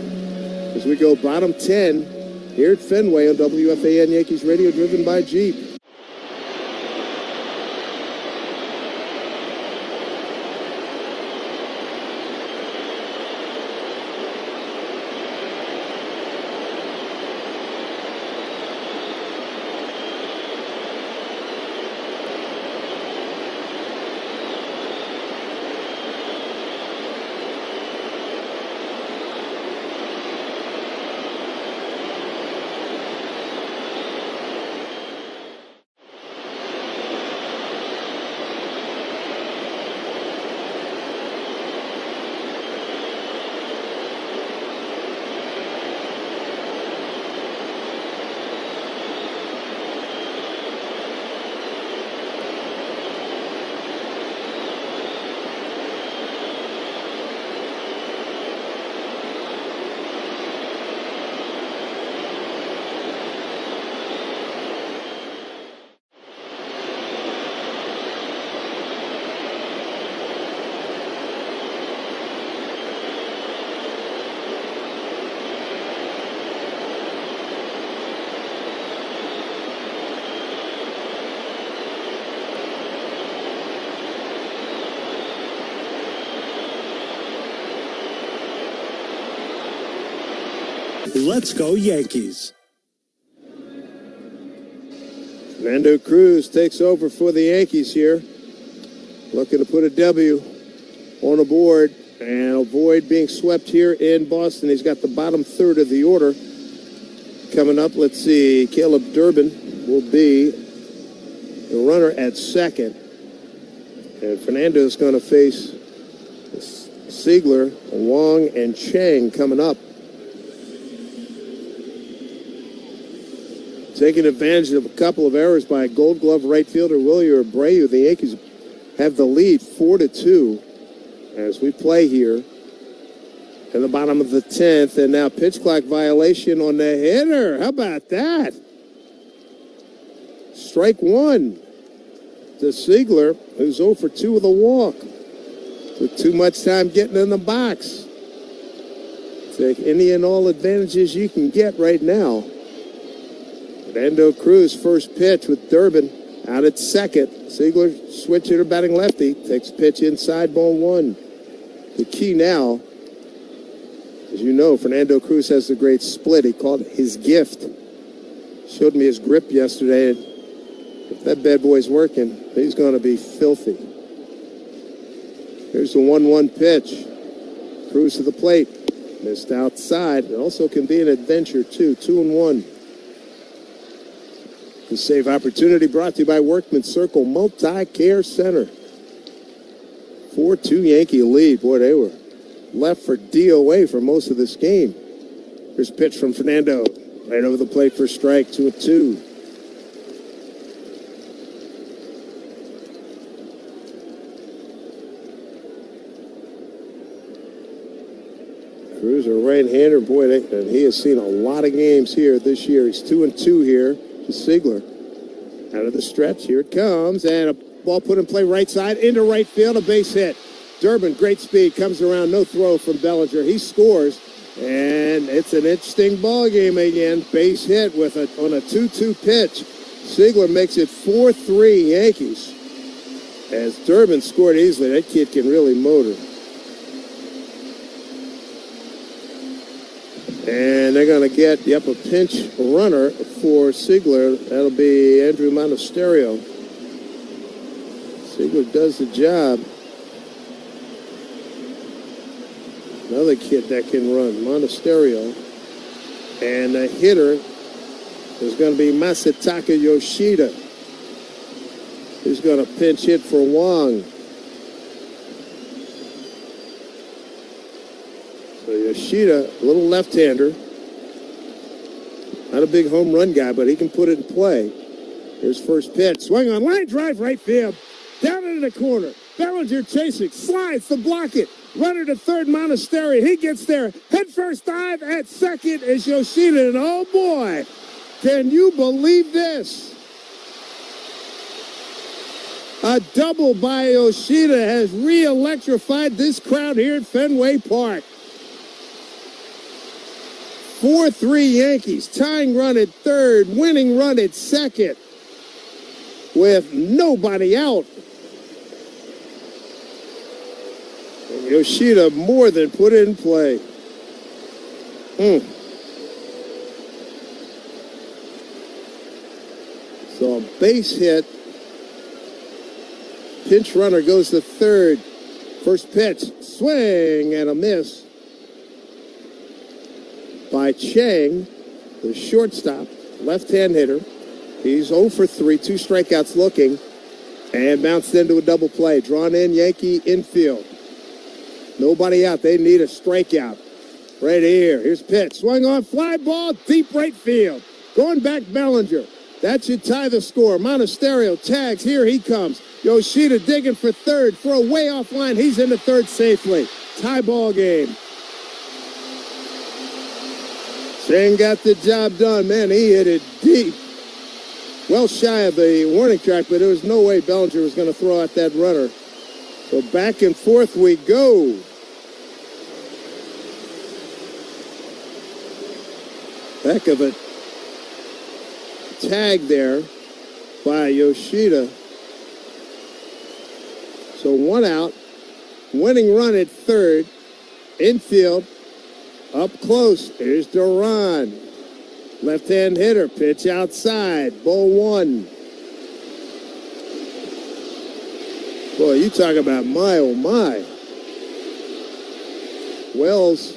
Speaker 1: as we go bottom 10 here at Fenway on WFAN Yankees Radio, driven by Jeep.
Speaker 3: Let's go Yankees.
Speaker 1: Fernando Cruz takes over for the Yankees here. Looking to put a W on the board and avoid being swept here in Boston. He's got the bottom third of the order. Coming up, let's see, Caleb Durbin will be the runner at second. And Fernando's going to face Siegler, Wong, and Chang coming up. Taking advantage of a couple of errors by Gold Glove right fielder Wilyer Abreu, the Yankees have the lead 4-2 as we play here in the bottom of the 10th. And now pitch clock violation on the hitter. How about that? Strike 1 to Siegler, who's 0 for 2 with a walk. Took too much time getting in the box. Take any and all advantages you can get right now. Fernando Cruz, first pitch with Durbin out at second. Siegler, switch hitter batting lefty, takes pitch inside, ball 1. The key now, as you know, Fernando Cruz has the great split. He called it his gift. Showed me his grip yesterday. And if that bad boy's working, he's going to be filthy. Here's the 1-1 pitch. Cruz to the plate. Missed outside. It also can be an adventure, too. 2-1. The save opportunity brought to you by Workman Circle Multi-Care Center. 4-2 Yankee lead. Boy, they were left for DOA for most of this game. Here's a pitch from Fernando. Right over the plate for strike. 2-2. Cruz, a right-hander. Boy, and he has seen a lot of games here this year. He's 2-2 here to Ziegler. Out of the stretch. Here it comes. And a ball put in play right side into right field. A base hit. Durbin, great speed. Comes around. No throw from Bellinger. He scores. And it's an interesting ball game again. Base hit on a 2-2 pitch. Ziegler makes it 4-3 Yankees. As Durbin scored easily. That kid can really motor. And they're going to get, a pinch runner for Ziegler. That'll be Andrew Monasterio. Ziegler does the job. Another kid that can run, Monasterio. And the hitter is going to be Masataka Yoshida. He's going to pinch hit for Wong. So Yoshida, a little left-hander. Not a big home run guy, but he can put it in play. Here's first pitch. Swing on, line drive, right field. Down into the corner. Bellinger chasing. Slides to block it. Runner to third, Monasterio. He gets there. Head first dive at second is Yoshida. And oh boy, can you believe this? A double by Yoshida has re-electrified this crowd here at Fenway Park. 4-3 Yankees. Tying run at third. Winning run at second. With nobody out. Yoshida more than put it in play. So a base hit. Pinch runner goes to third. First pitch. Swing and a miss by Chang, the shortstop, left-hand hitter. He's 0 for 3, 2 strikeouts looking, and bounced into a double play. Drawn in Yankee infield. Nobody out. They need a strikeout. Right here. Here's pitch. Swung on, fly ball, deep right field. Going back Bellinger. That should tie the score. Monasterio tags. Here he comes. Yoshida digging for third. Throw way off line. He's into third safely. Tie ball game. Chang got the job done. Man, he hit it deep. Well shy of the warning track, but there was no way Bellinger was going to throw out that runner. So back and forth we go. Heck of a tag there by Yoshida. So one out. Winning run at third. Infield. Up close. Here's Duran. Left-hand hitter. Pitch outside. Ball one. Boy, you talk about my, oh my. Wells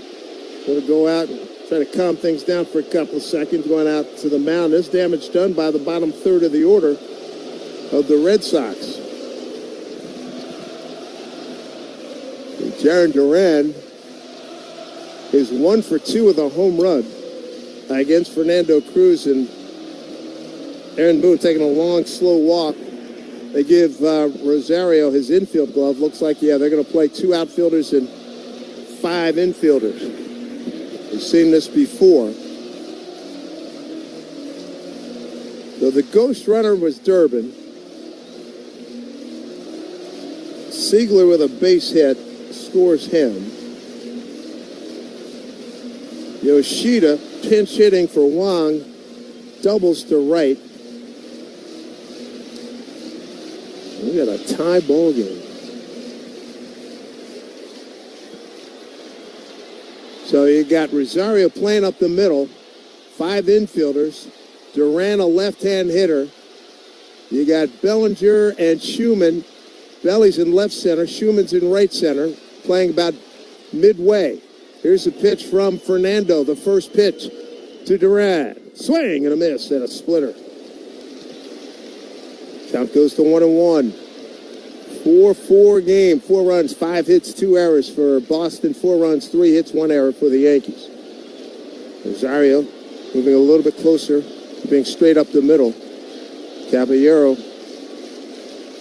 Speaker 1: going to go out and try to calm things down for a couple of seconds, going out to the mound. This damage done by the bottom third of the order of the Red Sox. Jaron Duran is 1 for 2 with a home run against Fernando Cruz, and Aaron Boone taking a long, slow walk. They give Rosario his infield glove. Looks like, they're going to play 2 outfielders and 5 infielders. We've seen this before. So the ghost runner was Durbin. Ziegler with a base hit scores him. Yoshida pinch hitting for Wong, doubles to right. We got a tie ball game. So you got Rosario playing up the middle, 5 infielders, Duran, a left-hand hitter. You got Bellinger and Schumann. Belly's in left center. Schumann's in right center, playing about midway. Here's a pitch from Fernando, the first pitch to Duran. Swing and a miss and a splitter. Count goes to 1-1. 4-4 game. 4 runs, 5 hits, 2 errors for Boston. 4 runs, 3 hits, 1 error for the Yankees. Rosario moving a little bit closer, being straight up the middle. Caballero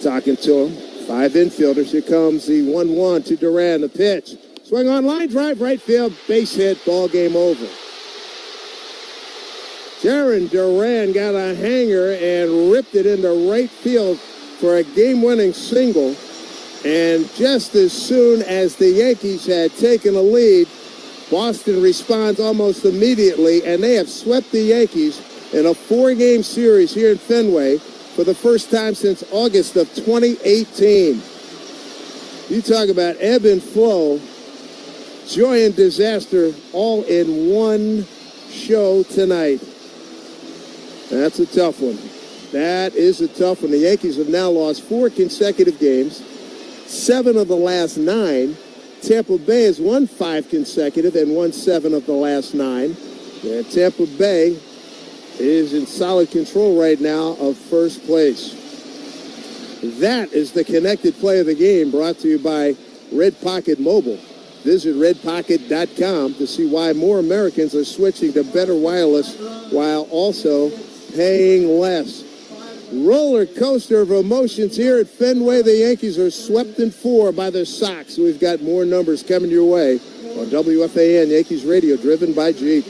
Speaker 1: talking to him. 5 infielders. Here comes the 1-1 to Duran. The pitch. Swing on line drive, right field, base hit, ball game over. Jaron Duran got a hanger and ripped it into right field for a game-winning single. And just as soon as the Yankees had taken a lead, Boston responds almost immediately, and they have swept the Yankees in a 4-game series here in Fenway for the first time since August of 2018. You talk about ebb and flow, joy and disaster, all in one show tonight. That's a tough one. That is a tough one. The Yankees have now lost 4 consecutive games, 7 of the last 9. Tampa Bay has won 5 consecutive and won 7 of the last 9. And Tampa Bay is in solid control right now of first place. That is the connected play of the game, brought to you by Red Pocket Mobile. Visit redpocket.com to see why more Americans are switching to better wireless while also paying less. Roller coaster of emotions here at Fenway. The Yankees are swept in 4 by the Sox. We've got more numbers coming your way on WFAN Yankees Radio, driven by Jeep.